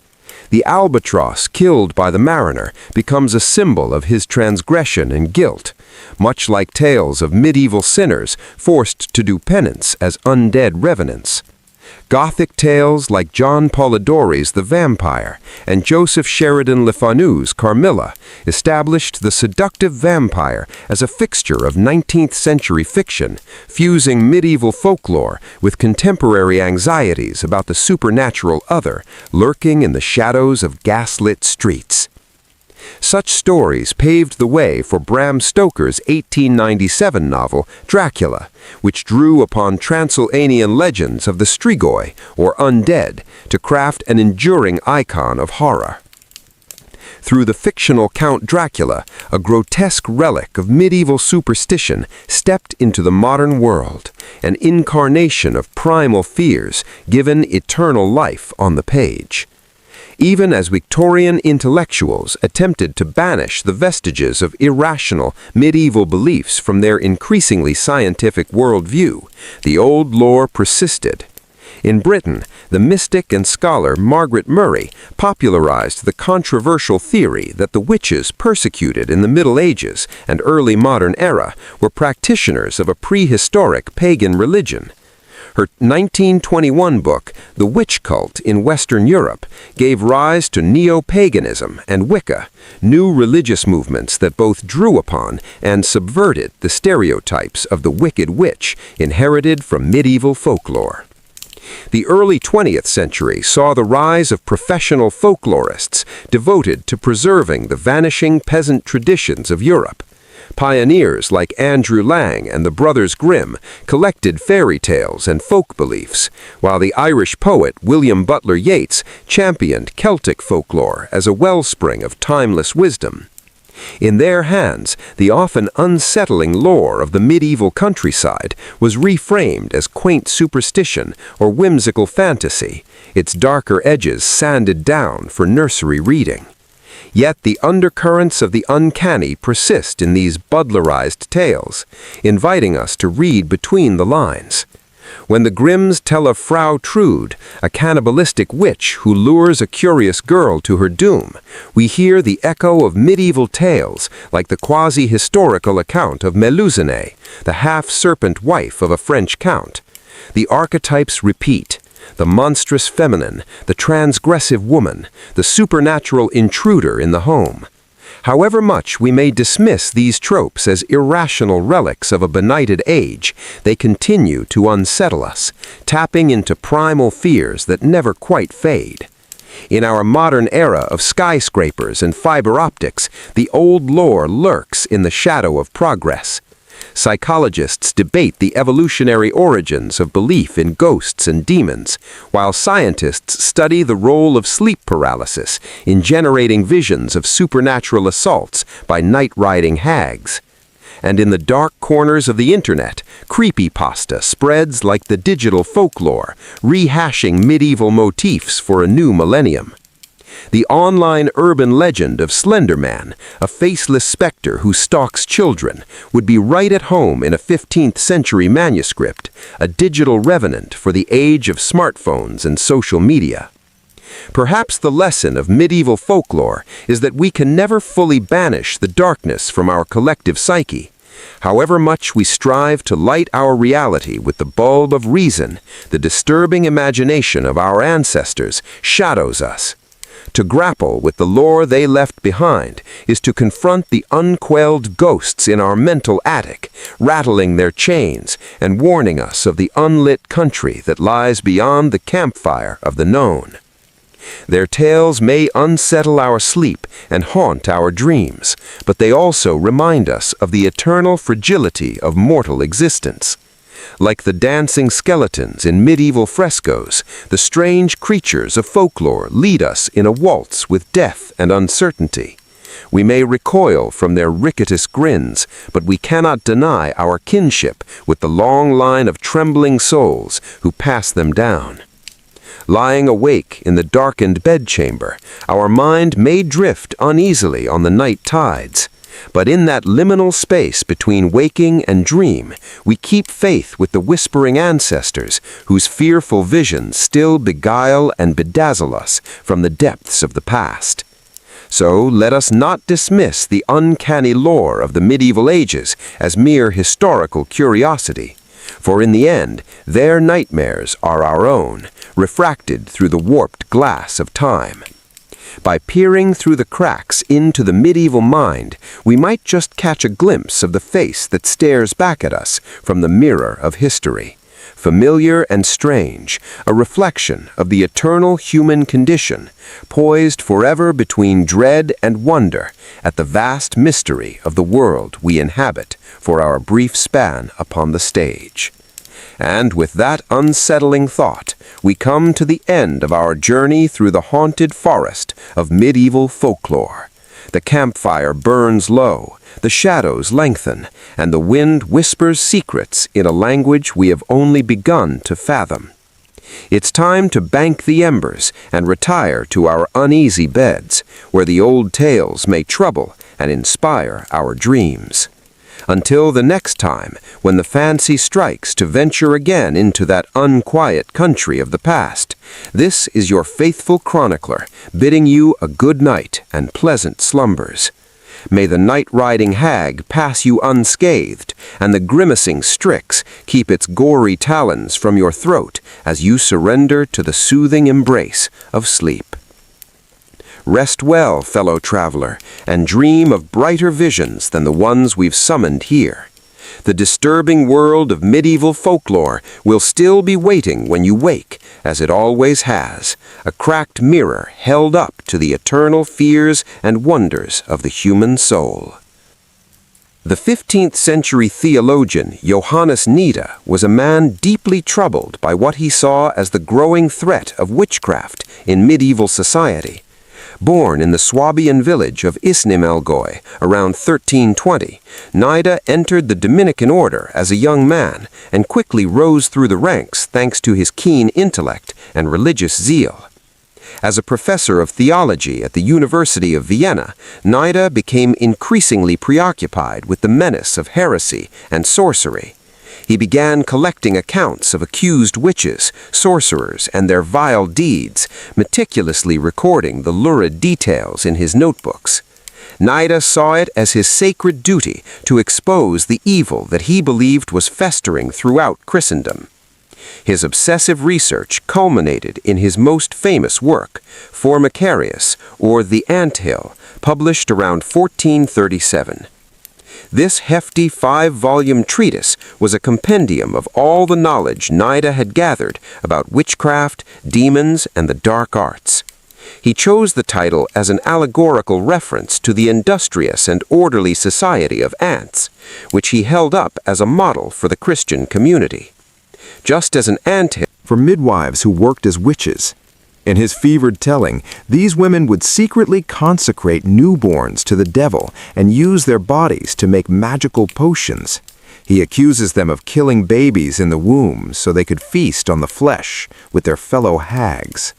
The albatross killed by the mariner becomes a symbol of his transgression and guilt, much like tales of medieval sinners forced to do penance as undead revenants. Gothic tales like John Polidori's The Vampire and Joseph Sheridan Le Fanu's Carmilla established the seductive vampire as a fixture of 19th century fiction, fusing medieval folklore with contemporary anxieties about the supernatural other lurking in the shadows of gaslit streets. Such stories paved the way for Bram Stoker's 1897 novel, Dracula, which drew upon Transylvanian legends of the Strigoi, or undead, to craft an enduring icon of horror. Through the fictional Count Dracula, a grotesque relic of medieval superstition stepped into the modern world, an incarnation of primal fears given eternal life on the page. Even as Victorian intellectuals attempted to banish the vestiges of irrational medieval beliefs from their increasingly scientific worldview, the old lore persisted. In Britain, the mystic and scholar Margaret Murray popularized the controversial theory that the witches persecuted in the Middle Ages and early modern era were practitioners of a prehistoric pagan religion. Her 1921 book, The Witch Cult in Western Europe, gave rise to neo-paganism and Wicca, new religious movements that both drew upon and subverted the stereotypes of the wicked witch inherited from medieval folklore. The early 20th century saw the rise of professional folklorists devoted to preserving the vanishing peasant traditions of Europe. Pioneers like Andrew Lang and the Brothers Grimm collected fairy tales and folk beliefs, while the Irish poet William Butler Yeats championed Celtic folklore as a wellspring of timeless wisdom. In their hands, the often unsettling lore of the medieval countryside was reframed as quaint superstition or whimsical fantasy, its darker edges sanded down for nursery reading. Yet the undercurrents of the uncanny persist in these Butlerized tales, inviting us to read between the lines. When the Grimms tell of Frau Trude, a cannibalistic witch who lures a curious girl to her doom, we hear the echo of medieval tales like the quasi-historical account of Melusine, the half-serpent wife of a French count. The archetypes repeat: the monstrous feminine, the transgressive woman, the supernatural intruder in the home. However much we may dismiss these tropes as irrational relics of a benighted age, they continue to unsettle us, tapping into primal fears that never quite fade. In our modern era of skyscrapers and fiber optics, the old lore lurks in the shadow of progress. Psychologists debate the evolutionary origins of belief in ghosts and demons, while scientists study the role of sleep paralysis in generating visions of supernatural assaults by night-riding hags. And in the dark corners of the internet, creepypasta spreads like the digital folklore, rehashing medieval motifs for a new millennium. The online urban legend of Slender Man, a faceless specter who stalks children, would be right at home in a 15th century manuscript, a digital revenant for the age of smartphones and social media. Perhaps the lesson of medieval folklore is that we can never fully banish the darkness from our collective psyche. However much we strive to light our reality with the bulb of reason, the disturbing imagination of our ancestors shadows us. To grapple with the lore they left behind is to confront the unquelled ghosts in our mental attic, rattling their chains and warning us of the unlit country that lies beyond the campfire of the known. Their tales may unsettle our sleep and haunt our dreams, but they also remind us of the eternal fragility of mortal existence. Like the dancing skeletons in medieval frescoes, the strange creatures of folklore lead us in a waltz with death and uncertainty. We may recoil from their riotous grins, but we cannot deny our kinship with the long line of trembling souls who pass them down. Lying awake in the darkened bedchamber, our mind may drift uneasily on the night tides. But in that liminal space between waking and dream, we keep faith with the whispering ancestors whose fearful visions still beguile and bedazzle us from the depths of the past. So let us not dismiss the uncanny lore of the medieval ages as mere historical curiosity. For in the end, their nightmares are our own, refracted through the warped glass of time. By peering through the cracks into the medieval mind, we might just catch a glimpse of the face that stares back at us from the mirror of history. Familiar and strange, a reflection of the eternal human condition, poised forever between dread and wonder at the vast mystery of the world we inhabit for our brief span upon the stage. And with that unsettling thought, we come to the end of our journey through the haunted forest of medieval folklore. The campfire burns low, the shadows lengthen, and the wind whispers secrets in a language we have only begun to fathom. It's time to bank the embers and retire to our uneasy beds, where the old tales may trouble and inspire our dreams. Until the next time, when the fancy strikes to venture again into that unquiet country of the past, this is your faithful chronicler, bidding you a good night and pleasant slumbers. May the night-riding hag pass you unscathed, and the grimacing Strix keep its gory talons from your throat as you surrender to the soothing embrace of sleep. Rest well, fellow traveler, and dream of brighter visions than the ones we've summoned here. The disturbing world of medieval folklore will still be waiting when you wake, as it always has, a cracked mirror held up to the eternal fears and wonders of the human soul. The 15th century theologian Johannes Nida was a man deeply troubled by what he saw as the growing threat of witchcraft in medieval society. Born in the Swabian village of Isnimelgoy around 1320, Nida entered the Dominican order as a young man and quickly rose through the ranks thanks to his keen intellect and religious zeal. As a professor of theology at the University of Vienna, Nida became increasingly preoccupied with the menace of heresy and sorcery. He began collecting accounts of accused witches, sorcerers, and their vile deeds, meticulously recording the lurid details in his notebooks. Nida saw it as his sacred duty to expose the evil that he believed was festering throughout Christendom. His obsessive research culminated in his most famous work, Formicarius, or The Anthill, published around 1437. This hefty 5-volume treatise was a compendium of all the knowledge Nida had gathered about witchcraft, demons, and the dark arts. He chose the title as an allegorical reference to the industrious and orderly society of ants, which he held up as a model for the Christian community. Just as an anthill For midwives who worked as witches. In his fevered telling, these women would secretly consecrate newborns to the devil and use their bodies to make magical potions. He accuses them of killing babies in the womb so they could feast on the flesh with their fellow hags.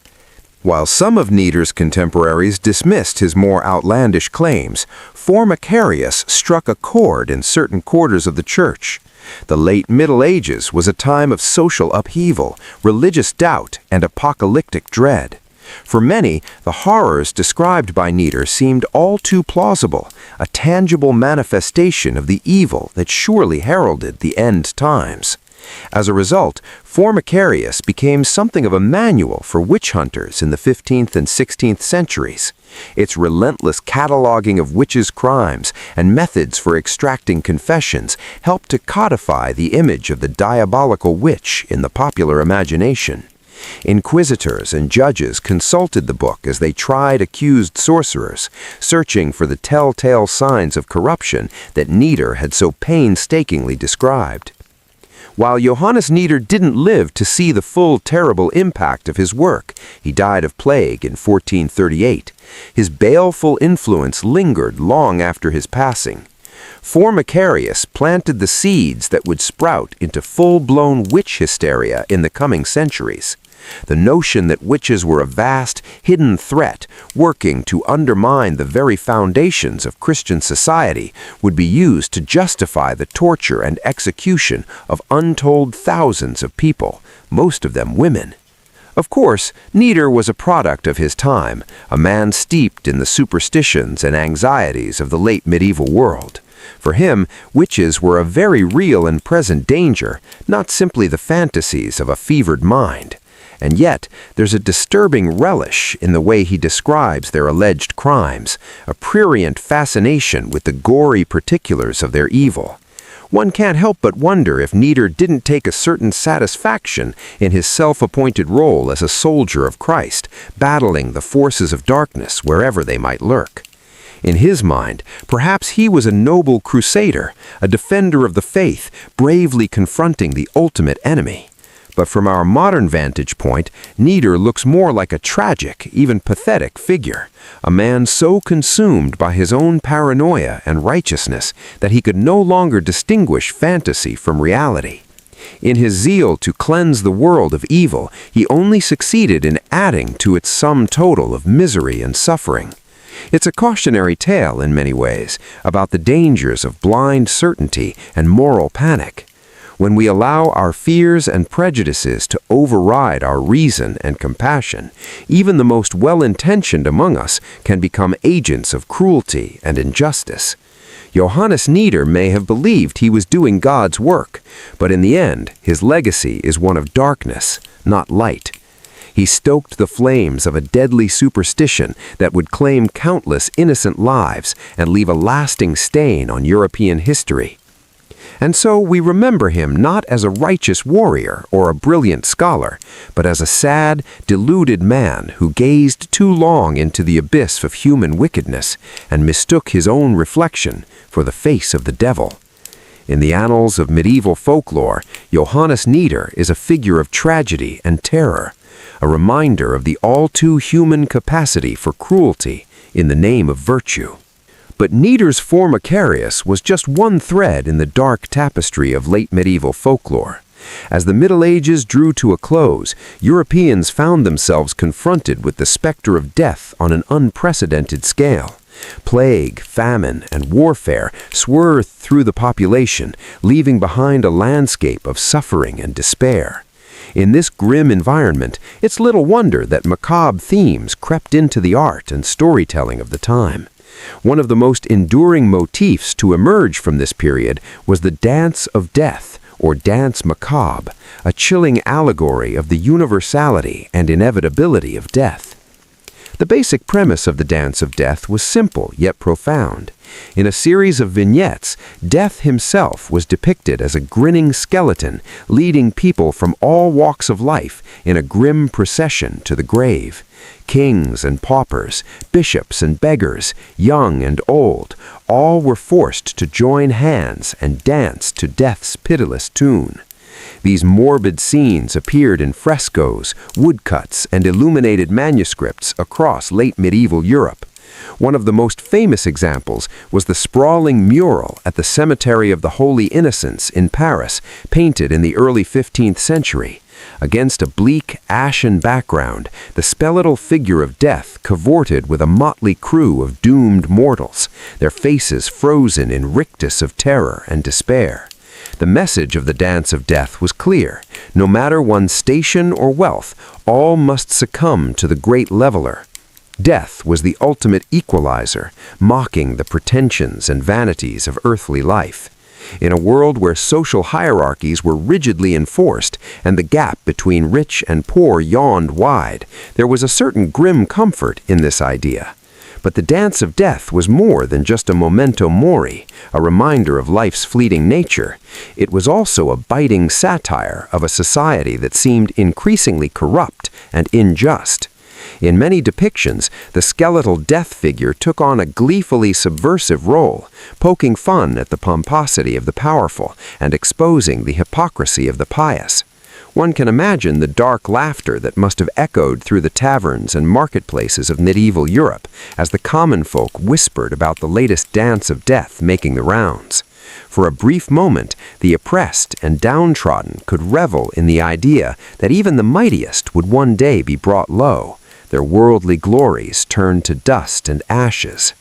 While some of Nider's contemporaries dismissed his more outlandish claims, Formicarius struck a chord in certain quarters of the church. The late Middle Ages was a time of social upheaval, religious doubt, and apocalyptic dread. For many, the horrors described by Nider seemed all too plausible, a tangible manifestation of the evil that surely heralded the end times. As a result, Formicarius became something of a manual for witch hunters in the 15th and 16th centuries. Its relentless cataloging of witches' crimes and methods for extracting confessions helped to codify the image of the diabolical witch in the popular imagination. Inquisitors and judges consulted the book as they tried accused sorcerers, searching for the telltale signs of corruption that Nider had so painstakingly described. While Johannes Nider didn't live to see the full terrible impact of his work, he died of plague in 1438. His baleful influence lingered long after his passing. Formicarius planted the seeds that would sprout into full-blown witch hysteria in the coming centuries. The notion that witches were a vast, hidden threat working to undermine the very foundations of Christian society would be used to justify the torture and execution of untold thousands of people, most of them women. Of course, Nider was a product of his time, a man steeped in the superstitions and anxieties of the late medieval world. For him, witches were a very real and present danger, not simply the fantasies of a fevered mind. And yet, there's a disturbing relish in the way he describes their alleged crimes, a prurient fascination with the gory particulars of their evil. One can't help but wonder if Nieder didn't take a certain satisfaction in his self-appointed role as a soldier of Christ, battling the forces of darkness wherever they might lurk. In his mind, perhaps he was a noble crusader, a defender of the faith, bravely confronting the ultimate enemy. But from our modern vantage point, Nieder looks more like a tragic, even pathetic figure, a man so consumed by his own paranoia and righteousness that he could no longer distinguish fantasy from reality. In his zeal to cleanse the world of evil, he only succeeded in adding to its sum total of misery and suffering. It's a cautionary tale in many ways about the dangers of blind certainty and moral panic. When we allow our fears and prejudices to override our reason and compassion, even the most well-intentioned among us can become agents of cruelty and injustice. Johannes Nieder may have believed he was doing God's work, but in the end, his legacy is one of darkness, not light. He stoked the flames of a deadly superstition that would claim countless innocent lives and leave a lasting stain on European history. And so we remember him not as a righteous warrior or a brilliant scholar, but as a sad, deluded man who gazed too long into the abyss of human wickedness and mistook his own reflection for the face of the devil. In the annals of medieval folklore, Johannes Nieder is a figure of tragedy and terror, a reminder of the all-too-human capacity for cruelty in the name of virtue. But Nieder's Formicarius was just one thread in the dark tapestry of late medieval folklore. As the Middle Ages drew to a close, Europeans found themselves confronted with the specter of death on an unprecedented scale. Plague, famine, and warfare swirled through the population, leaving behind a landscape of suffering and despair. In this grim environment, it's little wonder that macabre themes crept into the art and storytelling of the time. One of the most enduring motifs to emerge from this period was the Dance of Death, or Dance Macabre, a chilling allegory of the universality and inevitability of death. The basic premise of the Dance of Death was simple yet profound. In a series of vignettes, Death himself was depicted as a grinning skeleton leading people from all walks of life in a grim procession to the grave. Kings and paupers, bishops and beggars, young and old, all were forced to join hands and dance to death's pitiless tune. These morbid scenes appeared in frescoes, woodcuts, and illuminated manuscripts across late medieval Europe. One of the most famous examples was the sprawling mural at the Cemetery of the Holy Innocents in Paris, painted in the early 15th century. Against a bleak, ashen background, the skeletal figure of death cavorted with a motley crew of doomed mortals, their faces frozen in rictus of terror and despair. The message of the Dance of Death was clear. No matter one's station or wealth, all must succumb to the great leveler. Death was the ultimate equalizer, mocking the pretensions and vanities of earthly life. In a world where social hierarchies were rigidly enforced and the gap between rich and poor yawned wide, there was a certain grim comfort in this idea. But the Dance of Death was more than just a memento mori, a reminder of life's fleeting nature. It was also a biting satire of a society that seemed increasingly corrupt and unjust. In many depictions, the skeletal death figure took on a gleefully subversive role, poking fun at the pomposity of the powerful and exposing the hypocrisy of the pious. One can imagine the dark laughter that must have echoed through the taverns and marketplaces of medieval Europe as the common folk whispered about the latest dance of death making the rounds. For a brief moment, the oppressed and downtrodden could revel in the idea that even the mightiest would one day be brought low, their worldly glories turned to dust and ashes.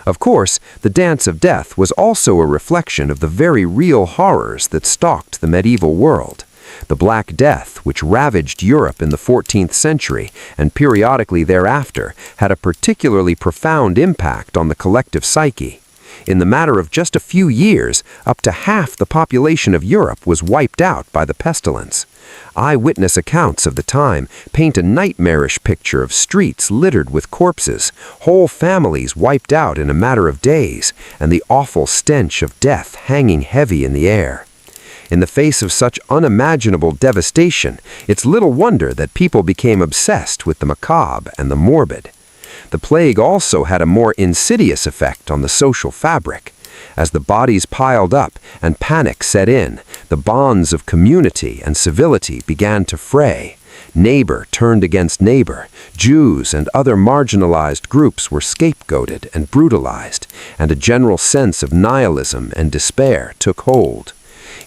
Of course, the Dance of Death was also a reflection of the very real horrors that stalked the medieval world. The Black Death, which ravaged Europe in the 14th century and periodically thereafter, had a particularly profound impact on the collective psyche. In the matter of just a few years, up to half the population of Europe was wiped out by the pestilence. Eyewitness accounts of the time paint a nightmarish picture of streets littered with corpses, whole families wiped out in a matter of days, and the awful stench of death hanging heavy in the air. In the face of such unimaginable devastation, it's little wonder that people became obsessed with the macabre and the morbid. The plague also had a more insidious effect on the social fabric. As the bodies piled up and panic set in, the bonds of community and civility began to fray. Neighbor turned against neighbor, Jews and other marginalized groups were scapegoated and brutalized, and a general sense of nihilism and despair took hold.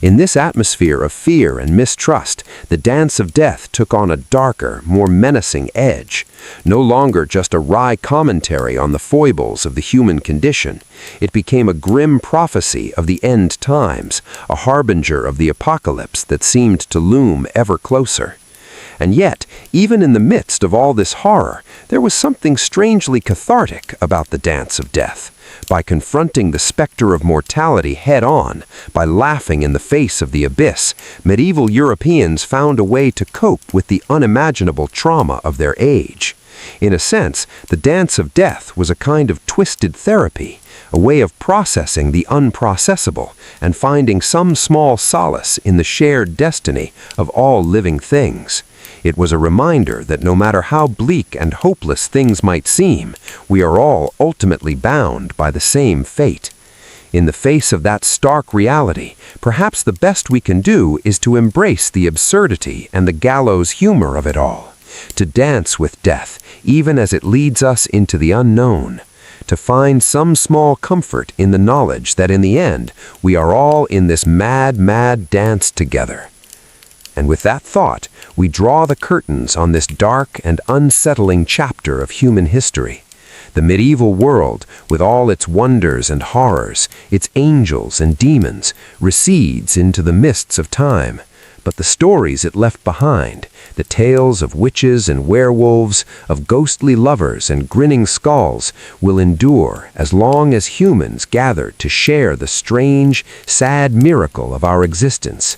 In this atmosphere of fear and mistrust, the dance of death took on a darker, more menacing edge. No longer just a wry commentary on the foibles of the human condition, it became a grim prophecy of the end times, a harbinger of the apocalypse that seemed to loom ever closer. And yet, even in the midst of all this horror, there was something strangely cathartic about the dance of death. By confronting the specter of mortality head-on, by laughing in the face of the abyss, medieval Europeans found a way to cope with the unimaginable trauma of their age. In a sense, the dance of death was a kind of twisted therapy, a way of processing the unprocessable and finding some small solace in the shared destiny of all living things. It was a reminder that no matter how bleak and hopeless things might seem, we are all ultimately bound by the same fate. In the face of that stark reality, perhaps the best we can do is to embrace the absurdity and the gallows humor of it all, to dance with death even as it leads us into the unknown, to find some small comfort in the knowledge that in the end we are all in this mad, mad dance together. And with that thought, we draw the curtains on this dark and unsettling chapter of human history. The medieval world, with all its wonders and horrors, its angels and demons, recedes into the mists of time. But the stories it left behind, the tales of witches and werewolves, of ghostly lovers and grinning skulls, will endure as long as humans gather to share the strange, sad miracle of our existence.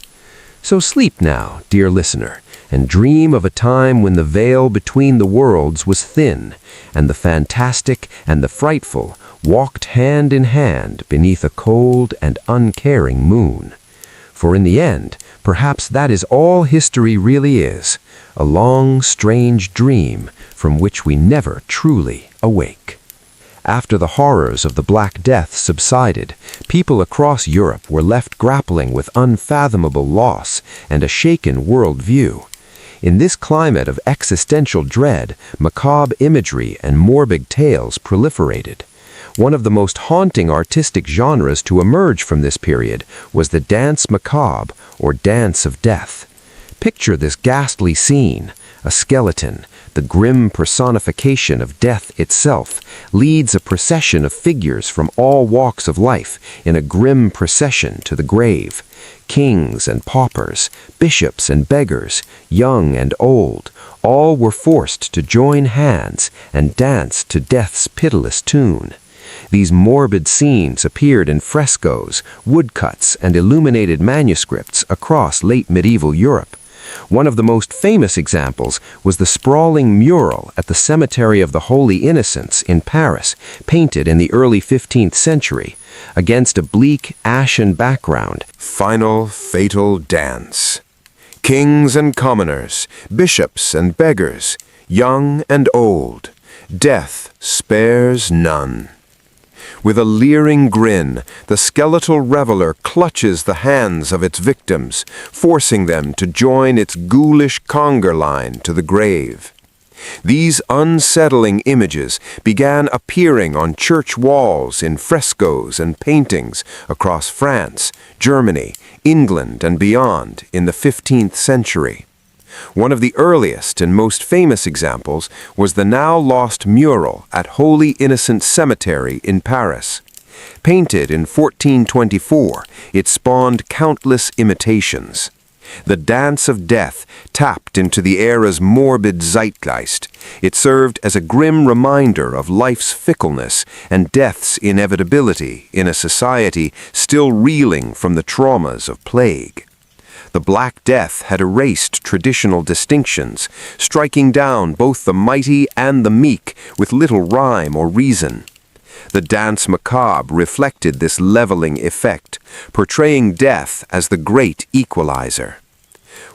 So sleep now, dear listener, and dream of a time when the veil between the worlds was thin, and the fantastic and the frightful walked hand in hand beneath a cold and uncaring moon. For in the end, perhaps that is all history really is, a long, strange dream from which we never truly awake. After the horrors of the Black Death subsided, people across Europe were left grappling with unfathomable loss and a shaken worldview. In this climate of existential dread, macabre imagery and morbid tales proliferated. One of the most haunting artistic genres to emerge from this period was the dance macabre, or dance of death. Picture this ghastly scene. A skeleton, the grim personification of death itself, leads a procession of figures from all walks of life in a grim procession to the grave. Kings and paupers, bishops and beggars, young and old, all were forced to join hands and dance to death's pitiless tune. These morbid scenes appeared in frescoes, woodcuts, and illuminated manuscripts across late medieval Europe. One of the most famous examples was the sprawling mural at the Cemetery of the Holy Innocents in Paris, painted in the early 15th century. Against a bleak, ashen background, Final fatal dance. Kings and commoners, bishops and beggars, young and old, death spares none. With a leering grin, the skeletal reveler clutches the hands of its victims, forcing them to join its ghoulish conga line to the grave. These unsettling images began appearing on church walls in frescoes and paintings across France, Germany, England, and beyond in the 15th century. One of the earliest and most famous examples was the now lost mural at Holy Innocents Cemetery in Paris. Painted in 1424, it spawned countless imitations. The dance of death tapped into the era's morbid zeitgeist. It served as a grim reminder of life's fickleness and death's inevitability in a society still reeling from the traumas of plague. The Black Death had erased traditional distinctions, striking down both the mighty and the meek with little rhyme or reason. The dance macabre reflected this leveling effect, portraying death as the great equalizer.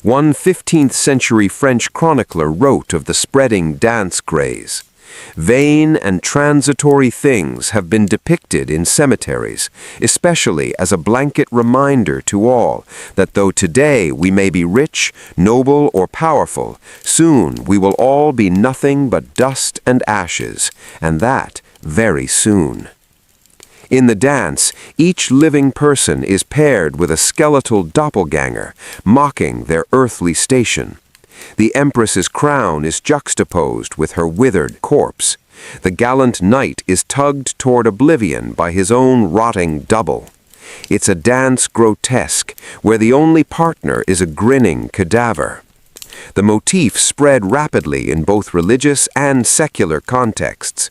One 15th-century French chronicler wrote of the spreading dance craze. Vain and transitory things have been depicted in cemeteries, especially as a blanket reminder to all that though today we may be rich, noble, or powerful, soon we will all be nothing but dust and ashes, and that very soon. In the dance, each living person is paired with a skeletal doppelganger, mocking their earthly station. The empress's crown is juxtaposed with her withered corpse. The gallant knight is tugged toward oblivion by his own rotting double. It's a dance grotesque, where the only partner is a grinning cadaver. The motif spread rapidly in both religious and secular contexts.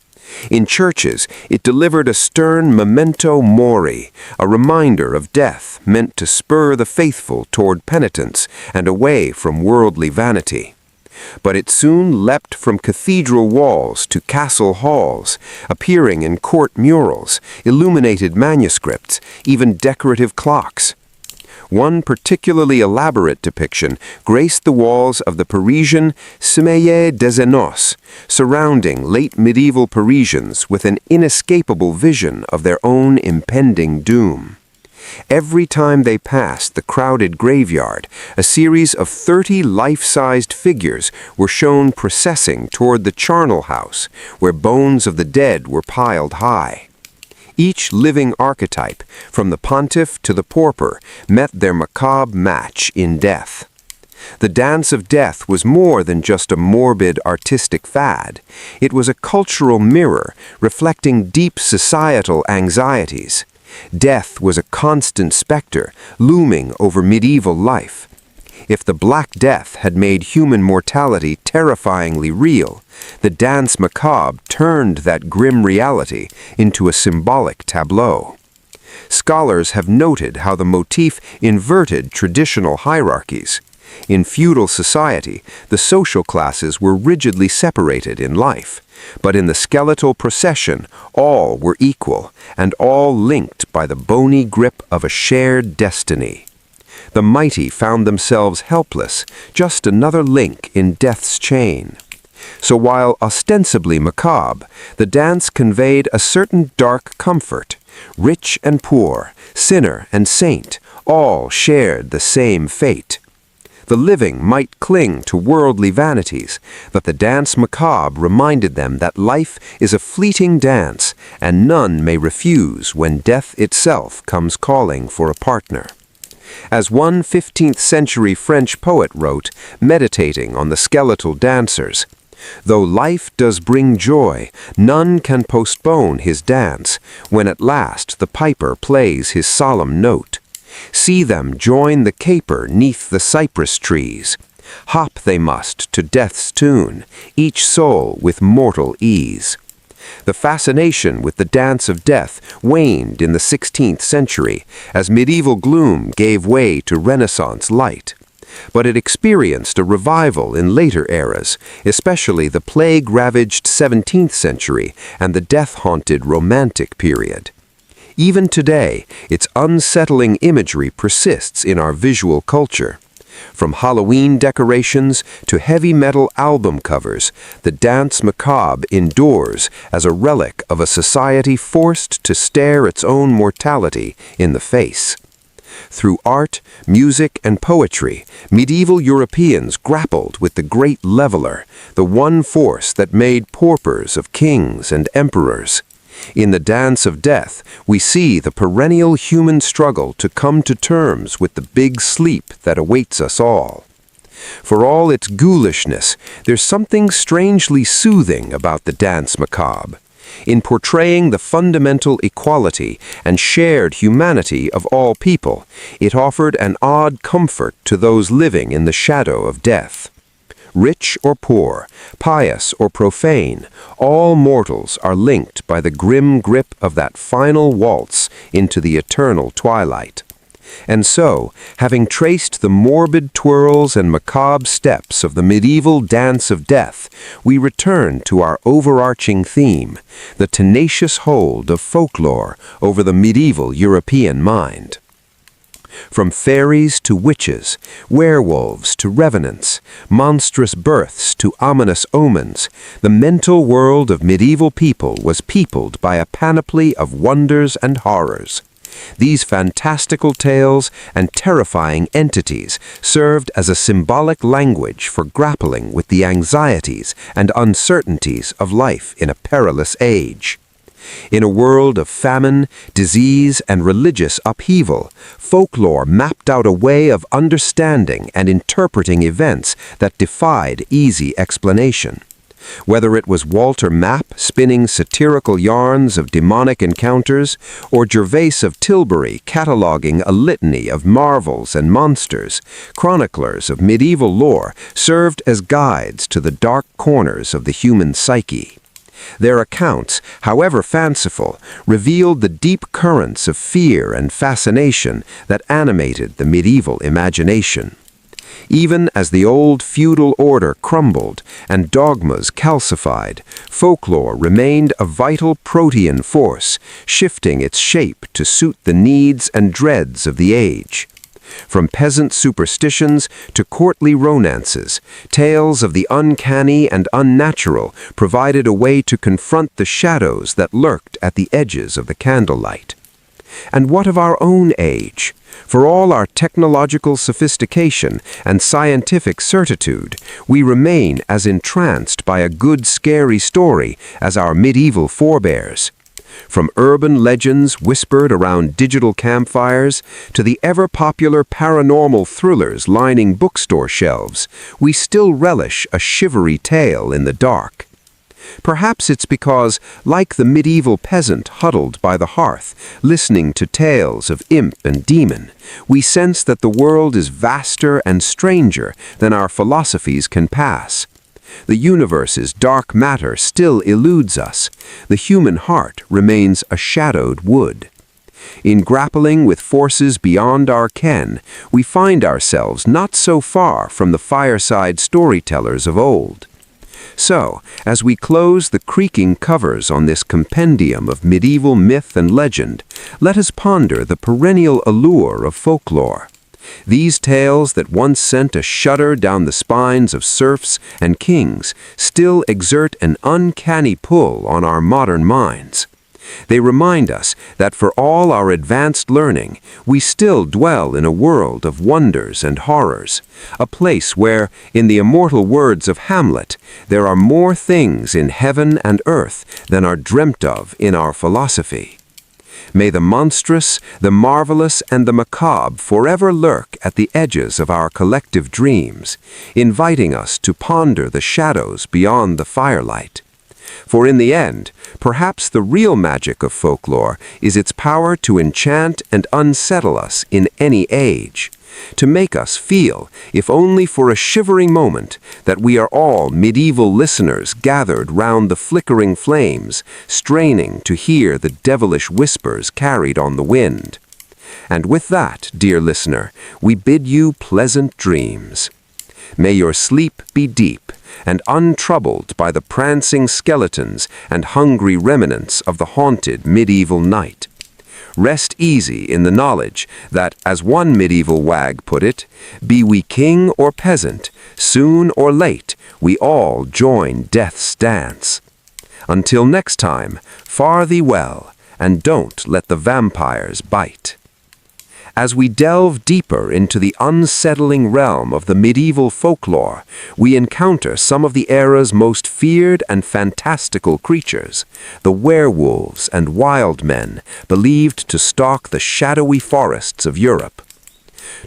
In churches, it delivered a stern memento mori, a reminder of death meant to spur the faithful toward penitence and away from worldly vanity. But it soon leapt from cathedral walls to castle halls, appearing in court murals, illuminated manuscripts, even decorative clocks. One particularly elaborate depiction graced the walls of the Parisian Cimetière des Aînés, surrounding late medieval Parisians with an inescapable vision of their own impending doom. Every time they passed the crowded graveyard, a series of 30 life-sized figures were shown processing toward the charnel house, where bones of the dead were piled high. Each living archetype, from the pontiff to the pauper, met their macabre match in death. The dance of death was more than just a morbid artistic fad. It was a cultural mirror reflecting deep societal anxieties. Death was a constant specter looming over medieval life. If the Black Death had made human mortality terrifyingly real, the dance macabre turned that grim reality into a symbolic tableau. Scholars have noted how the motif inverted traditional hierarchies. In feudal society, the social classes were rigidly separated in life, but in the skeletal procession, all were equal, and all linked by the bony grip of a shared destiny. The mighty found themselves helpless, just another link in death's chain. So while ostensibly macabre, the dance conveyed a certain dark comfort. Rich and poor, sinner and saint, all shared the same fate. The living might cling to worldly vanities, but the dance macabre reminded them that life is a fleeting dance, and none may refuse when death itself comes calling for a partner. As one 15th-century French poet wrote, meditating on the skeletal dancers, "Though life does bring joy, none can postpone his dance, when at last the piper plays his solemn note. See them join the caper 'neath the cypress trees. Hop they must to death's tune, each soul with mortal ease." The fascination with the dance of death waned in the 16th century as medieval gloom gave way to Renaissance light. But it experienced a revival in later eras, especially the plague-ravaged 17th century and the death-haunted Romantic period. Even today, its unsettling imagery persists in our visual culture. From Halloween decorations to heavy metal album covers, the dance macabre endures as a relic of a society forced to stare its own mortality in the face. Through art, music, and poetry, medieval Europeans grappled with the great leveler, the one force that made paupers of kings and emperors. In the dance of death, we see the perennial human struggle to come to terms with the big sleep that awaits us all. For all its ghoulishness, there's something strangely soothing about the dance macabre. In portraying the fundamental equality and shared humanity of all people, it offered an odd comfort to those living in the shadow of death. Rich or poor, pious or profane, all mortals are linked by the grim grip of that final waltz into the eternal twilight. And so, having traced the morbid twirls and macabre steps of the medieval dance of death, we return to our overarching theme, the tenacious hold of folklore over the medieval European mind. From fairies to witches, werewolves to revenants, monstrous births to ominous omens, the mental world of medieval people was peopled by a panoply of wonders and horrors. These fantastical tales and terrifying entities served as a symbolic language for grappling with the anxieties and uncertainties of life in a perilous age. In a world of famine, disease, and religious upheaval, folklore mapped out a way of understanding and interpreting events that defied easy explanation. Whether it was Walter Map spinning satirical yarns of demonic encounters, or Gervase of Tilbury cataloging a litany of marvels and monsters, chroniclers of medieval lore served as guides to the dark corners of the human psyche. Their accounts, however fanciful, revealed the deep currents of fear and fascination that animated the medieval imagination. Even as the old feudal order crumbled and dogmas calcified, folklore remained a vital protean force, shifting its shape to suit the needs and dreads of the age. From peasant superstitions to courtly romances, tales of the uncanny and unnatural provided a way to confront the shadows that lurked at the edges of the candlelight. And what of our own age? For all our technological sophistication and scientific certitude, we remain as entranced by a good scary story as our medieval forebears. From urban legends whispered around digital campfires to the ever-popular paranormal thrillers lining bookstore shelves, we still relish a shivery tale in the dark. Perhaps it's because, like the medieval peasant huddled by the hearth, listening to tales of imp and demon, we sense that the world is vaster and stranger than our philosophies can pass. The universe's dark matter still eludes us. The human heart remains a shadowed wood. In grappling with forces beyond our ken, we find ourselves not so far from the fireside storytellers of old. So, as we close the creaking covers on this compendium of medieval myth and legend, let us ponder the perennial allure of folklore. These tales that once sent a shudder down the spines of serfs and kings still exert an uncanny pull on our modern minds. They remind us that for all our advanced learning, we still dwell in a world of wonders and horrors, a place where, in the immortal words of Hamlet, there are more things in heaven and earth than are dreamt of in our philosophy. May the monstrous, the marvelous, and the macabre forever lurk at the edges of our collective dreams, inviting us to ponder the shadows beyond the firelight. For in the end, perhaps the real magic of folklore is its power to enchant and unsettle us in any age, to make us feel, if only for a shivering moment, that we are all medieval listeners gathered round the flickering flames, straining to hear the devilish whispers carried on the wind. And with that, dear listener, we bid you pleasant dreams. May your sleep be deep and untroubled by the prancing skeletons and hungry remnants of the haunted medieval night. Rest easy in the knowledge that, as one medieval wag put it, be we king or peasant, soon or late, we all join death's dance. Until next time, fare thee well, and don't let the vampires bite. As we delve deeper into the unsettling realm of the medieval folklore, we encounter some of the era's most feared and fantastical creatures, the werewolves and wild men believed to stalk the shadowy forests of Europe.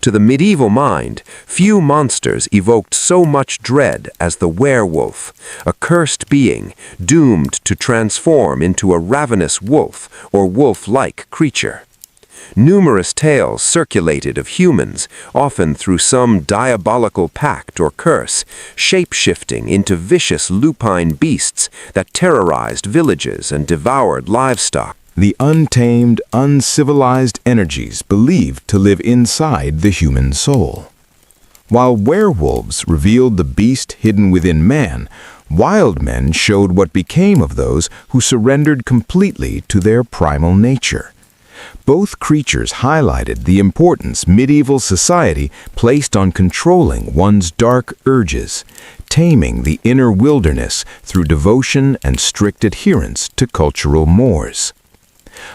To the medieval mind, few monsters evoked so much dread as the werewolf, a cursed being doomed to transform into a ravenous wolf or wolf-like creature. Numerous tales circulated of humans, often through some diabolical pact or curse, shape-shifting into vicious lupine beasts that terrorized villages and devoured livestock. The untamed, uncivilized energies believed to live inside the human soul. While werewolves revealed the beast hidden within man, wild men showed what became of those who surrendered completely to their primal nature. Both creatures highlighted the importance medieval society placed on controlling one's dark urges, taming the inner wilderness through devotion and strict adherence to cultural mores.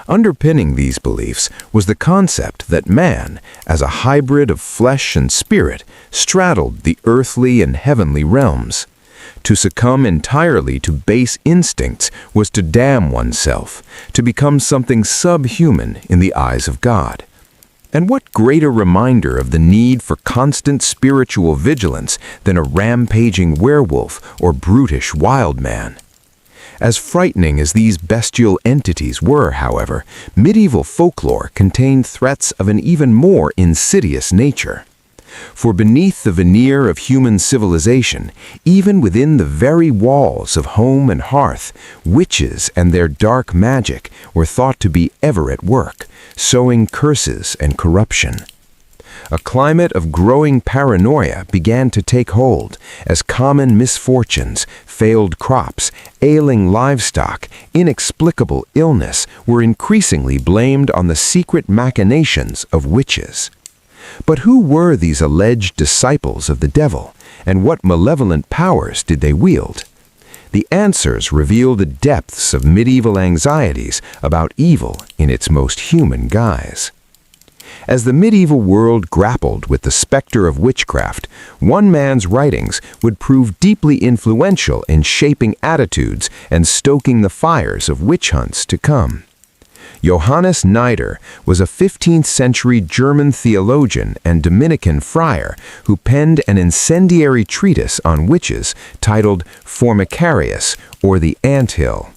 Underpinning these beliefs was the concept that man, as a hybrid of flesh and spirit, straddled the earthly and heavenly realms. To succumb entirely to base instincts was to damn oneself, to become something subhuman in the eyes of God. And what greater reminder of the need for constant spiritual vigilance than a rampaging werewolf or brutish wild man? As frightening as these bestial entities were, however, medieval folklore contained threats of an even more insidious nature. For beneath the veneer of human civilization, even within the very walls of home and hearth, witches and their dark magic were thought to be ever at work, sowing curses and corruption. A climate of growing paranoia began to take hold as common misfortunes, failed crops, ailing livestock, inexplicable illness were increasingly blamed on the secret machinations of witches. But who were these alleged disciples of the devil, and what malevolent powers did they wield? The answers reveal the depths of medieval anxieties about evil in its most human guise. As the medieval world grappled with the specter of witchcraft, one man's writings would prove deeply influential in shaping attitudes and stoking the fires of witch hunts to come. Johannes Nider was a 15th-century German theologian and Dominican friar who penned an incendiary treatise on witches titled Formicarius, or the Anthill.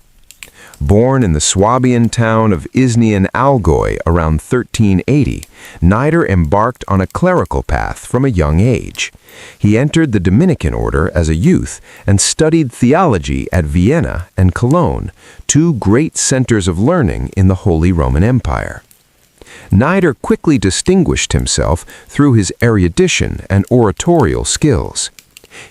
Born in the Swabian town of Isnien Allgäu around 1380, Nider embarked on a clerical path from a young age. He entered the Dominican order as a youth and studied theology at Vienna and Cologne, two great centers of learning in the Holy Roman Empire. Nider quickly distinguished himself through his erudition and oratorial skills.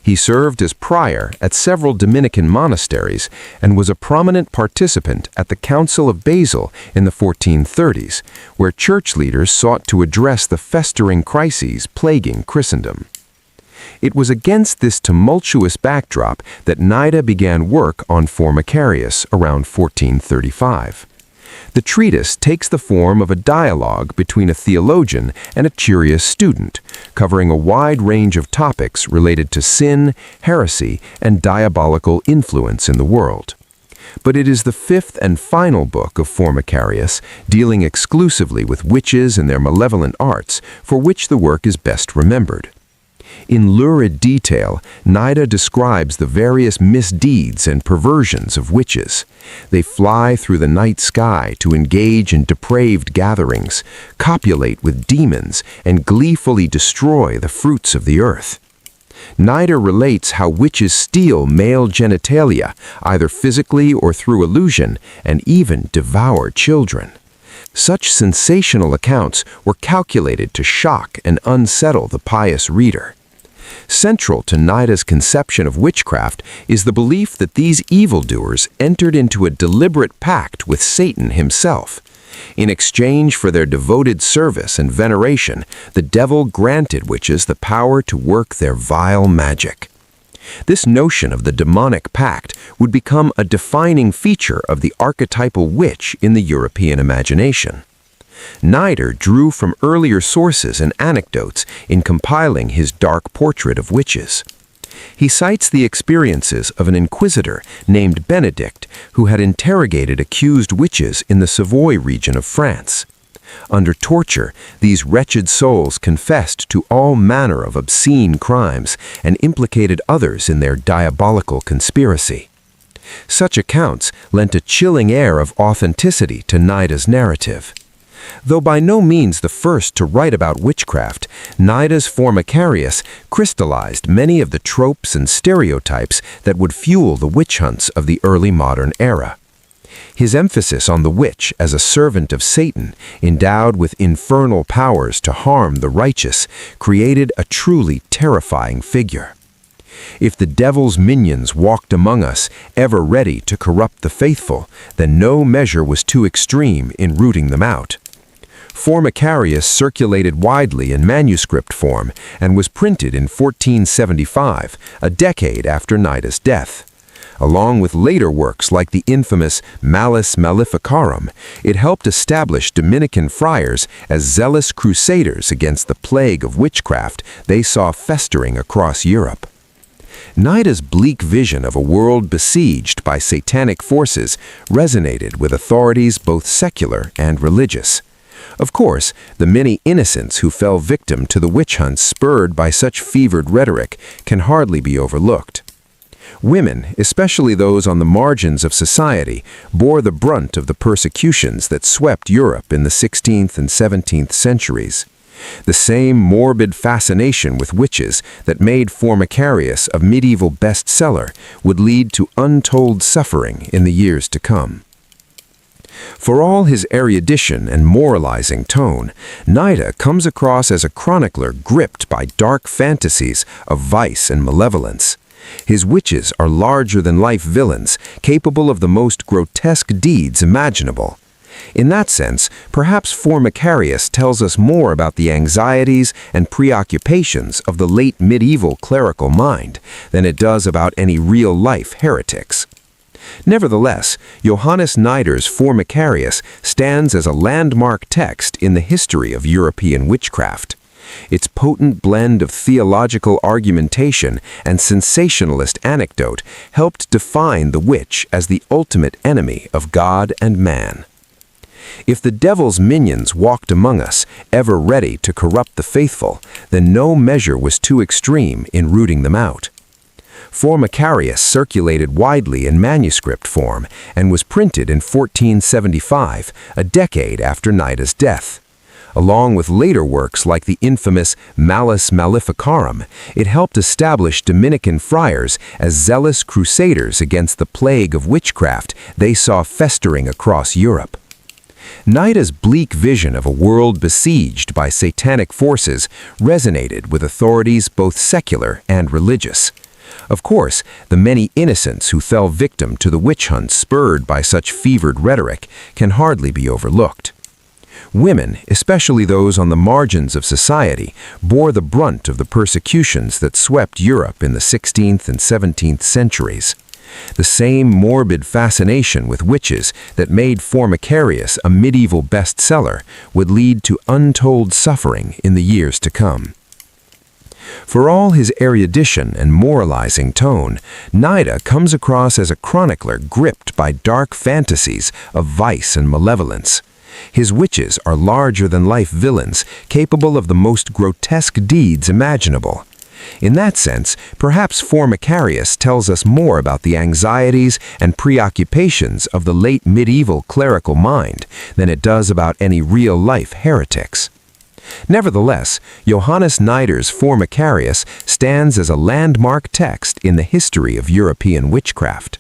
He served as prior at several Dominican monasteries and was a prominent participant at the Council of Basel in the 1430s, where church leaders sought to address the festering crises plaguing Christendom. It was against this tumultuous backdrop that Nider began work on Formicarius around 1435. The treatise takes the form of a dialogue between a theologian and a curious student, covering a wide range of topics related to sin, heresy, and diabolical influence in the world. But it is the fifth and final book of Formicarius, dealing exclusively with witches and their malevolent arts, for which the work is best remembered. In lurid detail, Nider describes the various misdeeds and perversions of witches. They fly through the night sky to engage in depraved gatherings, copulate with demons, and gleefully destroy the fruits of the earth. Nider relates how witches steal male genitalia, either physically or through illusion, and even devour children. Such sensational accounts were calculated to shock and unsettle the pious reader. Central to Nider's conception of witchcraft is the belief that these evildoers entered into a deliberate pact with Satan himself. In exchange for their devoted service and veneration, the devil granted witches the power to work their vile magic. This notion of the demonic pact would become a defining feature of the archetypal witch in the European imagination. Nider drew from earlier sources and anecdotes in compiling his dark portrait of witches. He cites the experiences of an inquisitor named Benedict, who had interrogated accused witches in the Savoy region of France. Under torture, these wretched souls confessed to all manner of obscene crimes and implicated others in their diabolical conspiracy. Such accounts lent a chilling air of authenticity to Nida's narrative. Though by no means the first to write about witchcraft, Nida's Formicarius crystallized many of the tropes and stereotypes that would fuel the witch hunts of the early modern era. His emphasis on the witch as a servant of Satan, endowed with infernal powers to harm the righteous, created a truly terrifying figure. If the devil's minions walked among us, ever ready to corrupt the faithful, then no measure was too extreme in rooting them out. Formicarius circulated widely in manuscript form and was printed in 1475, a decade after Nida's death. Along with later works like the infamous Malleus Maleficarum, it helped establish Dominican friars as zealous crusaders against the plague of witchcraft they saw festering across Europe. Nida's bleak vision of a world besieged by satanic forces resonated with authorities both secular and religious. Of course, the many innocents who fell victim to the witch hunts spurred by such fevered rhetoric can hardly be overlooked. Women, especially those on the margins of society, bore the brunt of the persecutions that swept Europe in the 16th and 17th centuries. The same morbid fascination with witches that made Formicarius a medieval bestseller would lead to untold suffering in the years to come. For all his erudition and moralizing tone, Nida comes across as a chronicler gripped by dark fantasies of vice and malevolence. His witches are larger-than-life villains, capable of the most grotesque deeds imaginable. In that sense, perhaps Formicarius tells us more about the anxieties and preoccupations of the late medieval clerical mind than it does about any real-life heretics. Nevertheless, Johannes Nider's Formicarius stands as a landmark text in the history of European witchcraft. Its potent blend of theological argumentation and sensationalist anecdote helped define the witch as the ultimate enemy of God and man. If the devil's minions walked among us, ever ready to corrupt the faithful, then no measure was too extreme in rooting them out. Formicarius circulated widely in manuscript form and was printed in 1475, a decade after Nida's death. Along with later works like the infamous Malleus Maleficarum, it helped establish Dominican friars as zealous crusaders against the plague of witchcraft they saw festering across Europe. Nida's bleak vision of a world besieged by satanic forces resonated with authorities both secular and religious. Of course, the many innocents who fell victim to the witch hunt spurred by such fevered rhetoric can hardly be overlooked. Women, especially those on the margins of society, bore the brunt of the persecutions that swept Europe in the 16th and 17th centuries. The same morbid fascination with witches that made Formicarius a medieval bestseller would lead to untold suffering in the years to come. For all his erudition and moralizing tone, Nida comes across as a chronicler gripped by dark fantasies of vice and malevolence. His witches are larger-than-life villains, capable of the most grotesque deeds imaginable. In that sense, perhaps Formicarius tells us more about the anxieties and preoccupations of the late medieval clerical mind than it does about any real-life heretics. Nevertheless, Johannes Nider's Formicarius stands as a landmark text in the history of European witchcraft.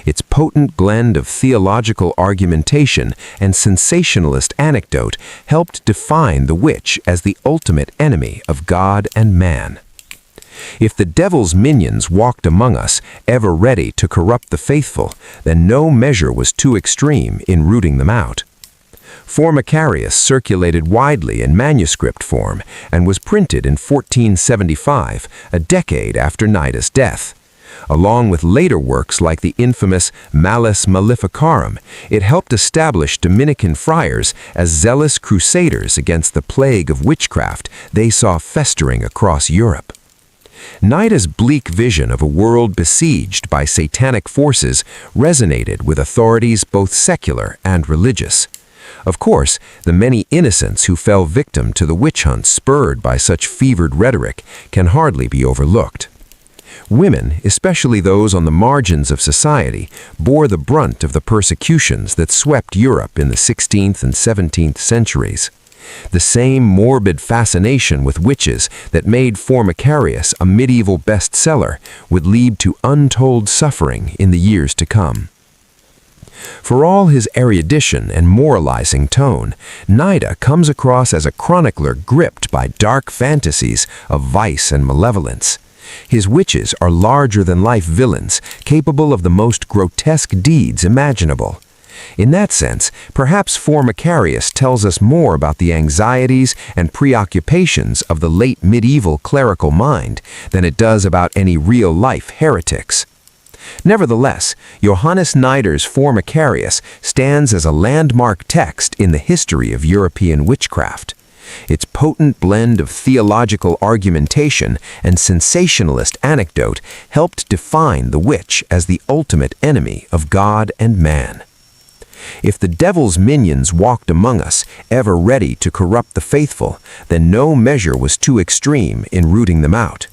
Its potent blend of theological argumentation and sensationalist anecdote helped define the witch as the ultimate enemy of God and man. If the devil's minions walked among us, ever ready to corrupt the faithful, then no measure was too extreme in rooting them out. Formicarius circulated widely in manuscript form and was printed in 1475, a decade after Nida's death. Along with later works like the infamous Malleus Maleficarum, it helped establish Dominican friars as zealous crusaders against the plague of witchcraft they saw festering across Europe. Nida's bleak vision of a world besieged by satanic forces resonated with authorities both secular and religious. Of course, the many innocents who fell victim to the witch hunts spurred by such fevered rhetoric can hardly be overlooked. Women, especially those on the margins of society, bore the brunt of the persecutions that swept Europe in the 16th and 17th centuries. The same morbid fascination with witches that made Formicarius a medieval bestseller would lead to untold suffering in the years to come. For all his erudition and moralizing tone, Nida comes across as a chronicler gripped by dark fantasies of vice and malevolence. His witches are larger-than-life villains, capable of the most grotesque deeds imaginable. In that sense, perhaps Formicarius tells us more about the anxieties and preoccupations of the late medieval clerical mind than it does about any real-life heretics. Nevertheless, Johannes Nider's Formicarius stands as a landmark text in the history of European witchcraft. Its potent blend of theological argumentation and sensationalist anecdote helped define the witch as the ultimate enemy of God and man. If the devil's minions walked among us, ever ready to corrupt the faithful, then no measure was too extreme in rooting them out.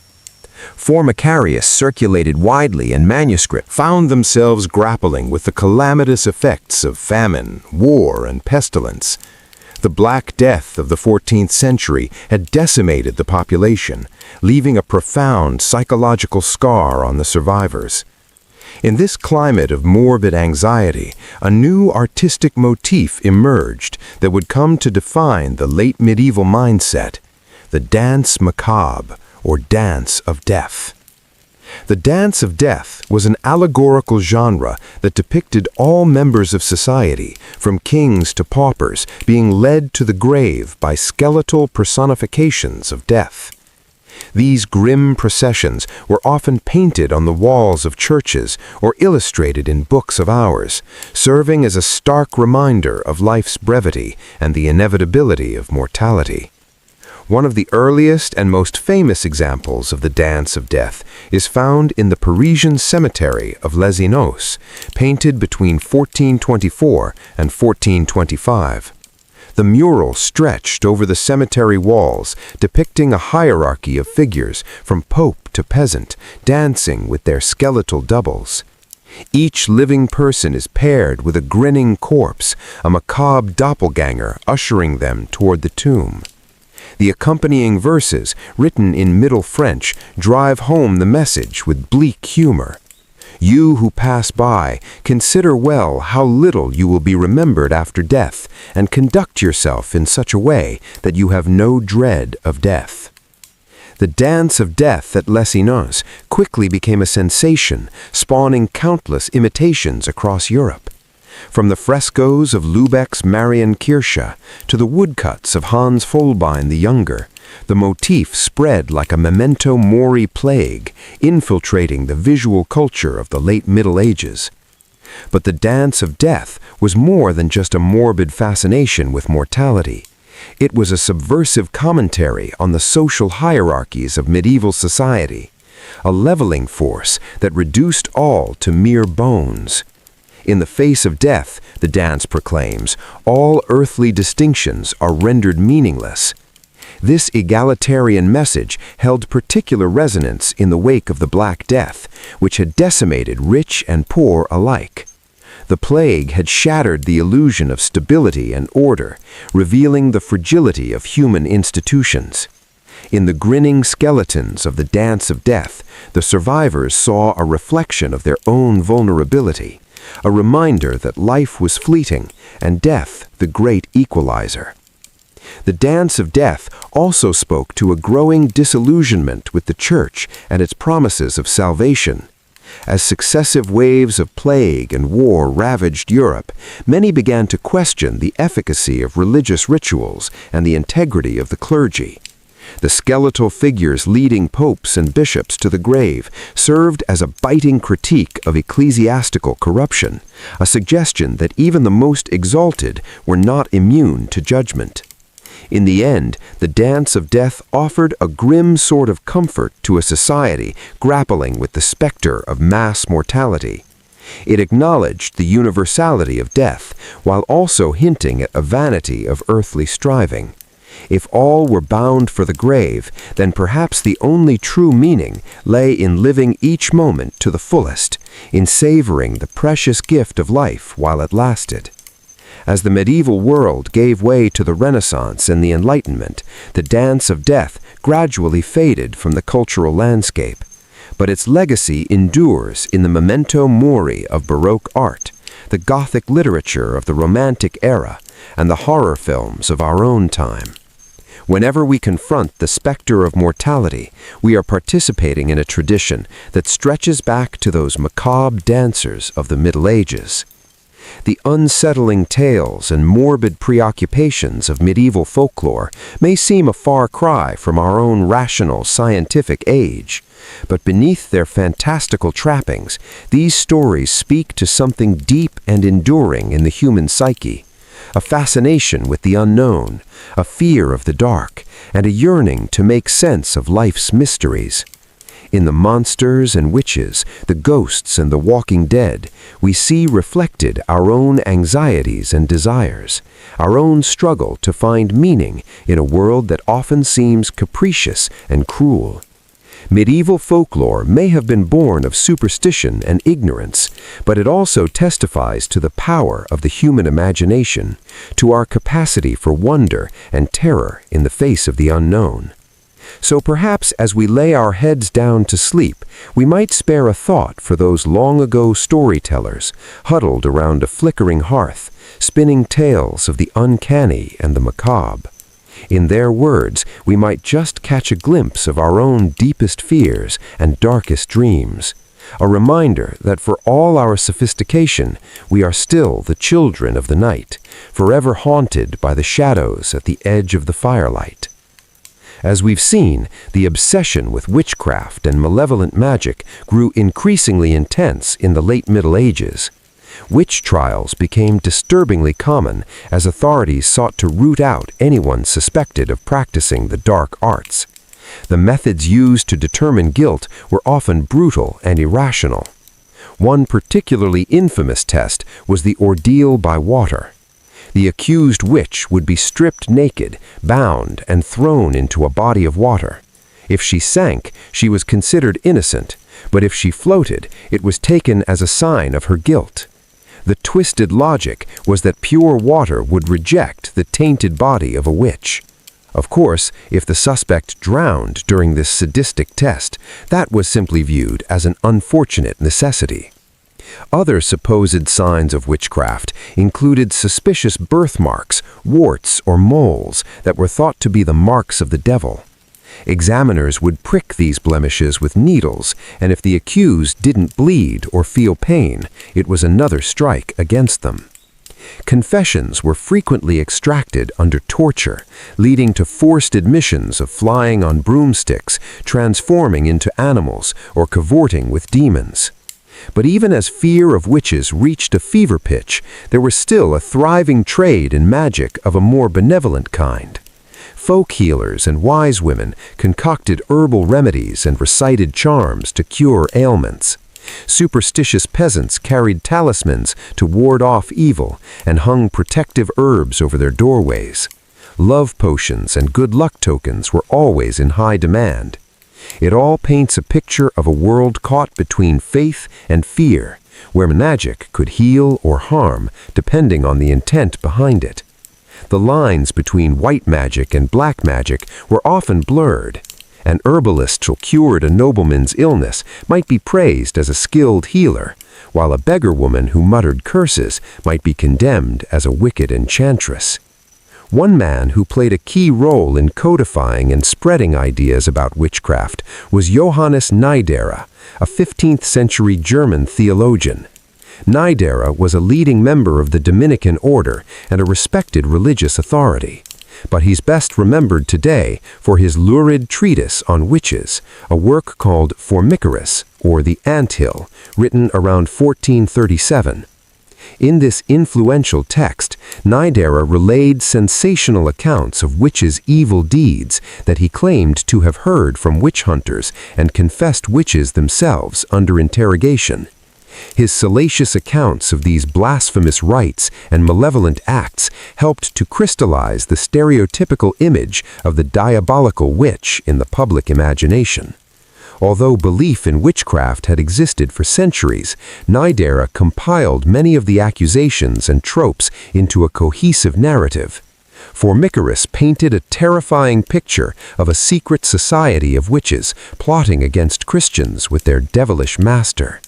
Formicarius circulated widely in manuscript, Found themselves grappling with the calamitous effects of famine, war, and pestilence. The Black Death of the 14th century had decimated the population, leaving a profound psychological scar on the survivors. In this climate of morbid anxiety, a new artistic motif emerged that would come to define the late medieval mindset: the dance macabre, or dance of death. The dance of death was an allegorical genre that depicted all members of society, from kings to paupers, being led to the grave by skeletal personifications of death. These grim processions were often painted on the walls of churches or illustrated in books of hours, serving as a stark reminder of life's brevity and the inevitability of mortality. One of the earliest and most famous examples of the Dance of Death is found in the Parisian cemetery of Les Inos, painted between 1424 and 1425. The mural stretched over the cemetery walls, depicting a hierarchy of figures from pope to peasant, dancing with their skeletal doubles. Each living person is paired with a grinning corpse, a macabre doppelganger ushering them toward the tomb. The accompanying verses, written in Middle French, drive home the message with bleak humor. You who pass by, consider well how little you will be remembered after death, and conduct yourself in such a way that you have no dread of death. The Dance of Death at Les Inos quickly became a sensation, spawning countless imitations across Europe. From the frescoes of Lübeck's Marienkirche to the woodcuts of Hans Holbein the Younger, the motif spread like a memento mori plague, infiltrating the visual culture of the late Middle Ages. But the Dance of Death was more than just a morbid fascination with mortality. It was a subversive commentary on the social hierarchies of medieval society, a leveling force that reduced all to mere bones. In the face of death, the dance proclaims, all earthly distinctions are rendered meaningless. This egalitarian message held particular resonance in the wake of the Black Death, which had decimated rich and poor alike. The plague had shattered the illusion of stability and order, revealing the fragility of human institutions. In the grinning skeletons of the Dance of Death, the survivors saw a reflection of their own vulnerability, a reminder that life was fleeting and death the great equalizer. The Dance of Death also spoke to a growing disillusionment with the Church and its promises of salvation. As successive waves of plague and war ravaged Europe, many began to question the efficacy of religious rituals and the integrity of the clergy. The skeletal figures leading popes and bishops to the grave served as a biting critique of ecclesiastical corruption, a suggestion that even the most exalted were not immune to judgment. In the end, the Dance of Death offered a grim sort of comfort to a society grappling with the specter of mass mortality. It acknowledged the universality of death while also hinting at a vanity of earthly striving. If all were bound for the grave, then perhaps the only true meaning lay in living each moment to the fullest, in savoring the precious gift of life while it lasted. As the medieval world gave way to the Renaissance and the Enlightenment, the dance of death gradually faded from the cultural landscape. But its legacy endures in the memento mori of Baroque art, the Gothic literature of the Romantic era, and the horror films of our own time. Whenever we confront the specter of mortality, we are participating in a tradition that stretches back to those macabre dancers of the Middle Ages. The unsettling tales and morbid preoccupations of medieval folklore may seem a far cry from our own rational scientific age, but beneath their fantastical trappings, these stories speak to something deep and enduring in the human psyche, a fascination with the unknown, a fear of the dark, and a yearning to make sense of life's mysteries. In the monsters and witches, the ghosts and the walking dead, we see reflected our own anxieties and desires, our own struggle to find meaning in a world that often seems capricious and cruel. Medieval folklore may have been born of superstition and ignorance, but it also testifies to the power of the human imagination, to our capacity for wonder and terror in the face of the unknown. So perhaps as we lay our heads down to sleep, we might spare a thought for those long-ago storytellers huddled around a flickering hearth, spinning tales of the uncanny and the macabre. In their words, we might just catch a glimpse of our own deepest fears and darkest dreams, a reminder that for all our sophistication, we are still the children of the night, forever haunted by the shadows at the edge of the firelight. As we've seen, the obsession with witchcraft and malevolent magic grew increasingly intense in the late Middle Ages. Witch trials became disturbingly common as authorities sought to root out anyone suspected of practicing the dark arts. The methods used to determine guilt were often brutal and irrational. One particularly infamous test was the ordeal by water. The accused witch would be stripped naked, bound, and thrown into a body of water. If she sank, she was considered innocent, but if she floated, it was taken as a sign of her guilt. The twisted logic was that pure water would reject the tainted body of a witch. Of course, if the suspect drowned during this sadistic test, that was simply viewed as an unfortunate necessity. Other supposed signs of witchcraft included suspicious birthmarks, warts, or moles that were thought to be the marks of the devil. Examiners would prick these blemishes with needles, and if the accused didn't bleed or feel pain, it was another strike against them. Confessions were frequently extracted under torture, leading to forced admissions of flying on broomsticks, transforming into animals, or cavorting with demons. But even as fear of witches reached a fever pitch, there was still a thriving trade in magic of a more benevolent kind. Folk healers and wise women concocted herbal remedies and recited charms to cure ailments. Superstitious peasants carried talismans to ward off evil and hung protective herbs over their doorways. Love potions and good luck tokens were always in high demand. It all paints a picture of a world caught between faith and fear, where magic could heal or harm depending on the intent behind it. The lines between white magic and black magic were often blurred. An herbalist who cured a nobleman's illness might be praised as a skilled healer, while a beggar woman who muttered curses might be condemned as a wicked enchantress. One man who played a key role in codifying and spreading ideas about witchcraft was Johannes Niedera, a 15th-century German theologian. Niedera was a leading member of the Dominican order and a respected religious authority, but he's best remembered today for his lurid treatise on witches, a work called Formicarus, or the Anthill, written around 1437. In this influential text, Niedera relayed sensational accounts of witches' evil deeds that he claimed to have heard from witch hunters and confessed witches themselves under interrogation. His salacious accounts of these blasphemous rites and malevolent acts helped to crystallize the stereotypical image of the diabolical witch in the public imagination. Although belief in witchcraft had existed for centuries, Nidera compiled many of the accusations and tropes into a cohesive narrative. Formicarus painted a terrifying picture of a secret society of witches plotting against Christians with their devilish master.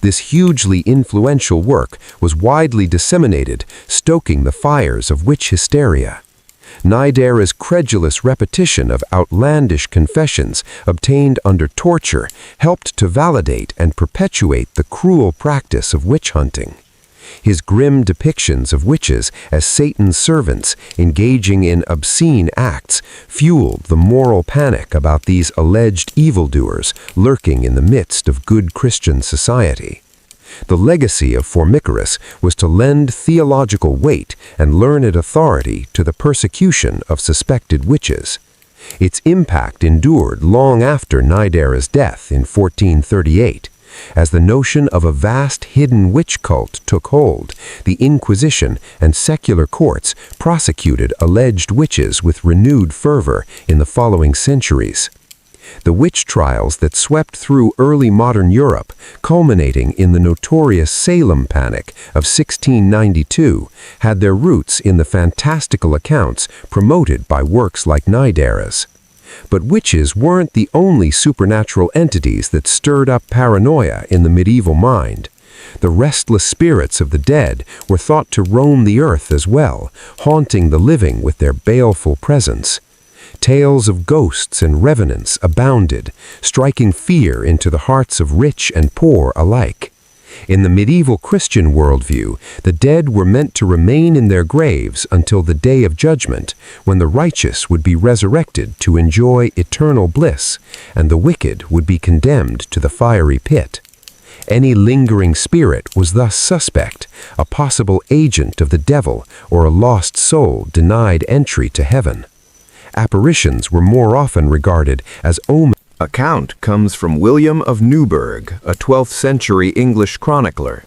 This hugely influential work was widely disseminated, stoking the fires of witch hysteria. Nidera's credulous repetition of outlandish confessions obtained under torture helped to validate and perpetuate the cruel practice of witch hunting. His grim depictions of witches as Satan's servants engaging in obscene acts fueled the moral panic about these alleged evildoers lurking in the midst of good Christian society. The legacy of Formicarus was to lend theological weight and learned authority to the persecution of suspected witches. Its impact endured long after Nidera's death in 1438. As the notion of a vast hidden witch cult took hold, the Inquisition and secular courts prosecuted alleged witches with renewed fervor in the following centuries. The witch trials that swept through early modern Europe, culminating in the notorious Salem Panic of 1692, had their roots in the fantastical accounts promoted by works like Nidera's. But witches weren't the only supernatural entities that stirred up paranoia in the medieval mind. The restless spirits of the dead were thought to roam the earth as well, haunting the living with their baleful presence. Tales of ghosts and revenants abounded, striking fear into the hearts of rich and poor alike. In the medieval Christian worldview, the dead were meant to remain in their graves until the day of judgment, when the righteous would be resurrected to enjoy eternal bliss, and the wicked would be condemned to the fiery pit. Any lingering spirit was thus suspect, a possible agent of the devil or a lost soul denied entry to heaven. Apparitions were more often regarded as omens. Account comes from William of Newburgh, a 12th century English chronicler.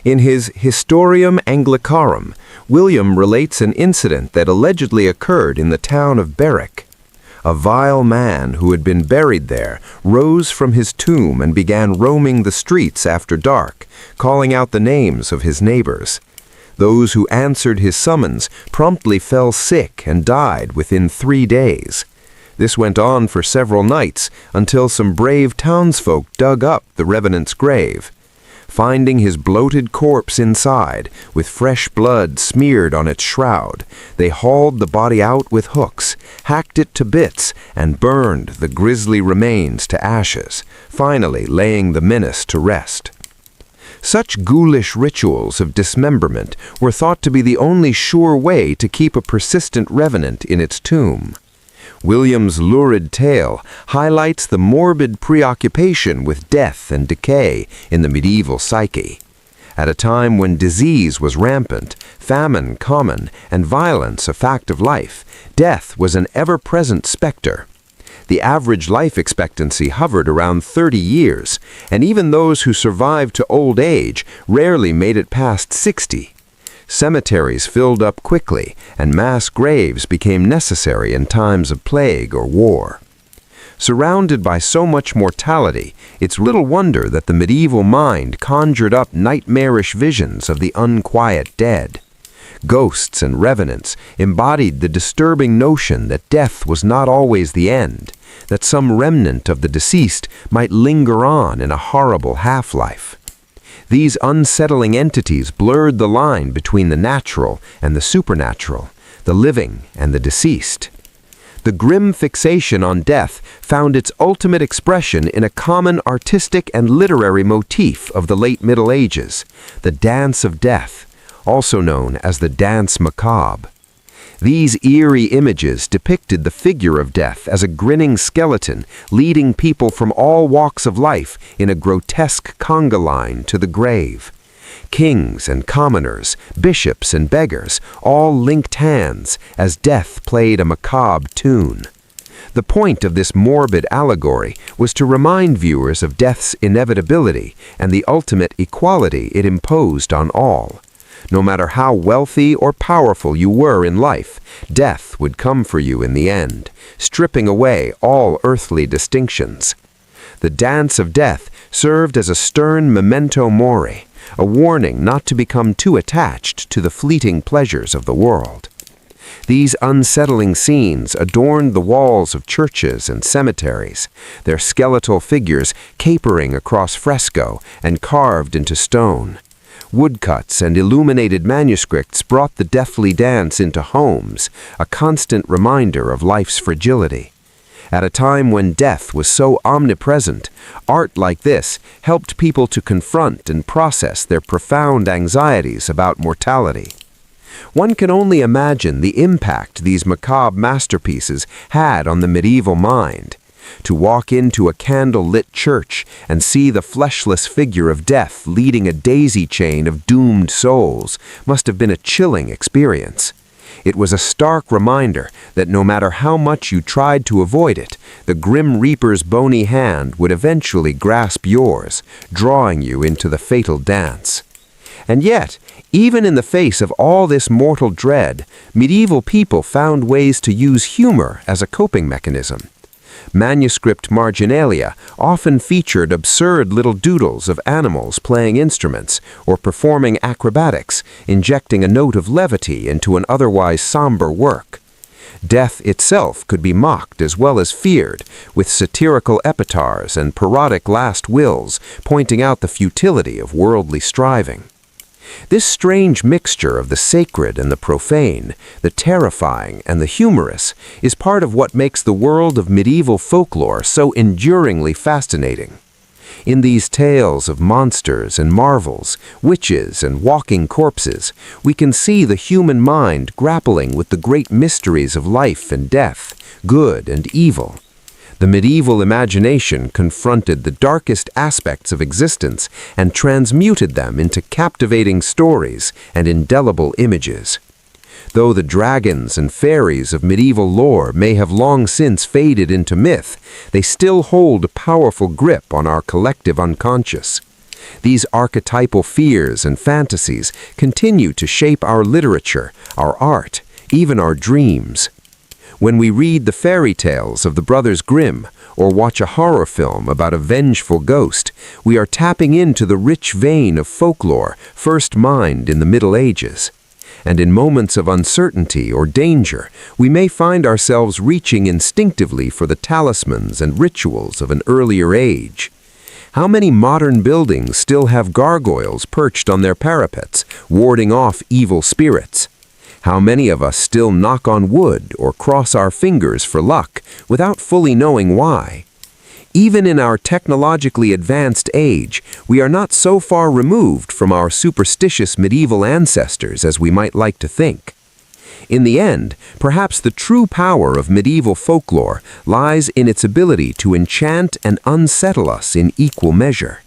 In his Historiam Anglicarum, William relates an incident that allegedly occurred in the town of Berwick. A vile man who had been buried there rose from his tomb and began roaming the streets after dark, calling out the names of his neighbors. Those who answered his summons promptly fell sick and died within 3 days. This went on for several nights until some brave townsfolk dug up the revenant's grave. Finding his bloated corpse inside, with fresh blood smeared on its shroud, they hauled the body out with hooks, hacked it to bits, and burned the grisly remains to ashes, finally laying the menace to rest. Such ghoulish rituals of dismemberment were thought to be the only sure way to keep a persistent revenant in its tomb. William's lurid tale highlights the morbid preoccupation with death and decay in the medieval psyche. At a time when disease was rampant, famine common, and violence a fact of life, death was an ever-present specter. The average life expectancy hovered around 30 years, and even those who survived to old age rarely made it past 60. Cemeteries filled up quickly, and mass graves became necessary in times of plague or war. Surrounded by so much mortality, it's little wonder that the medieval mind conjured up nightmarish visions of the unquiet dead. Ghosts and revenants embodied the disturbing notion that death was not always the end, that some remnant of the deceased might linger on in a horrible half-life. These unsettling entities blurred the line between the natural and the supernatural, the living and the deceased. The grim fixation on death found its ultimate expression in a common artistic and literary motif of the late Middle Ages, the dance of death, also known as the dance macabre. These eerie images depicted the figure of death as a grinning skeleton leading people from all walks of life in a grotesque conga line to the grave. Kings and commoners, bishops and beggars all linked hands as death played a macabre tune. The point of this morbid allegory was to remind viewers of death's inevitability and the ultimate equality it imposed on all. No matter how wealthy or powerful you were in life, death would come for you in the end, stripping away all earthly distinctions. The dance of death served as a stern memento mori, a warning not to become too attached to the fleeting pleasures of the world. These unsettling scenes adorned the walls of churches and cemeteries, their skeletal figures capering across fresco and carved into stone. Woodcuts and illuminated manuscripts brought the deathly dance into homes, a constant reminder of life's fragility. At a time when death was so omnipresent, art like this helped people to confront and process their profound anxieties about mortality. One can only imagine the impact these macabre masterpieces had on the medieval mind. To walk into a candle-lit church and see the fleshless figure of death leading a daisy chain of doomed souls must have been a chilling experience. It was a stark reminder that no matter how much you tried to avoid it, the Grim Reaper's bony hand would eventually grasp yours, drawing you into the fatal dance. And yet, even in the face of all this mortal dread, medieval people found ways to use humor as a coping mechanism. Manuscript marginalia often featured absurd little doodles of animals playing instruments or performing acrobatics, injecting a note of levity into an otherwise somber work. Death itself could be mocked as well as feared, with satirical epitaphs and parodic last wills pointing out the futility of worldly striving. This strange mixture of the sacred and the profane, the terrifying and the humorous, is part of what makes the world of medieval folklore so enduringly fascinating. In these tales of monsters and marvels, witches and walking corpses, we can see the human mind grappling with the great mysteries of life and death, good and evil. The medieval imagination confronted the darkest aspects of existence and transmuted them into captivating stories and indelible images. Though the dragons and fairies of medieval lore may have long since faded into myth, they still hold a powerful grip on our collective unconscious. These archetypal fears and fantasies continue to shape our literature, our art, even our dreams. When we read the fairy tales of the Brothers Grimm or watch a horror film about a vengeful ghost, we are tapping into the rich vein of folklore first mined in the Middle Ages. And in moments of uncertainty or danger, we may find ourselves reaching instinctively for the talismans and rituals of an earlier age. How many modern buildings still have gargoyles perched on their parapets, warding off evil spirits? How many of us still knock on wood or cross our fingers for luck without fully knowing why? Even in our technologically advanced age, we are not so far removed from our superstitious medieval ancestors as we might like to think. In the end, perhaps the true power of medieval folklore lies in its ability to enchant and unsettle us in equal measure.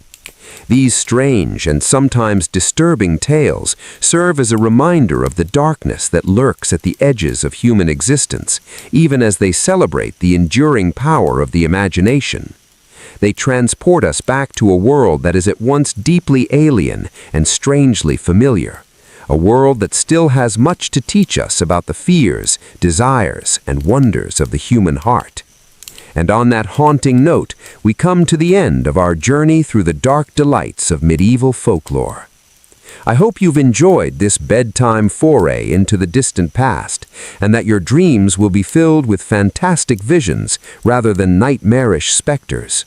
These strange and sometimes disturbing tales serve as a reminder of the darkness that lurks at the edges of human existence, even as they celebrate the enduring power of the imagination. They transport us back to a world that is at once deeply alien and strangely familiar, a world that still has much to teach us about the fears, desires, and wonders of the human heart. And on that haunting note, we come to the end of our journey through the dark delights of medieval folklore. I hope you've enjoyed this bedtime foray into the distant past, and that your dreams will be filled with fantastic visions rather than nightmarish specters.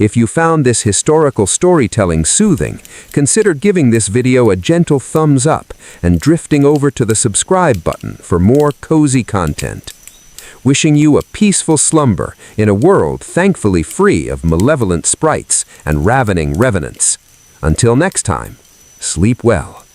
If you found this historical storytelling soothing, consider giving this video a gentle thumbs up and drifting over to the subscribe button for more cozy content. Wishing you a peaceful slumber in a world thankfully free of malevolent sprites and ravening revenants. Until next time, sleep well.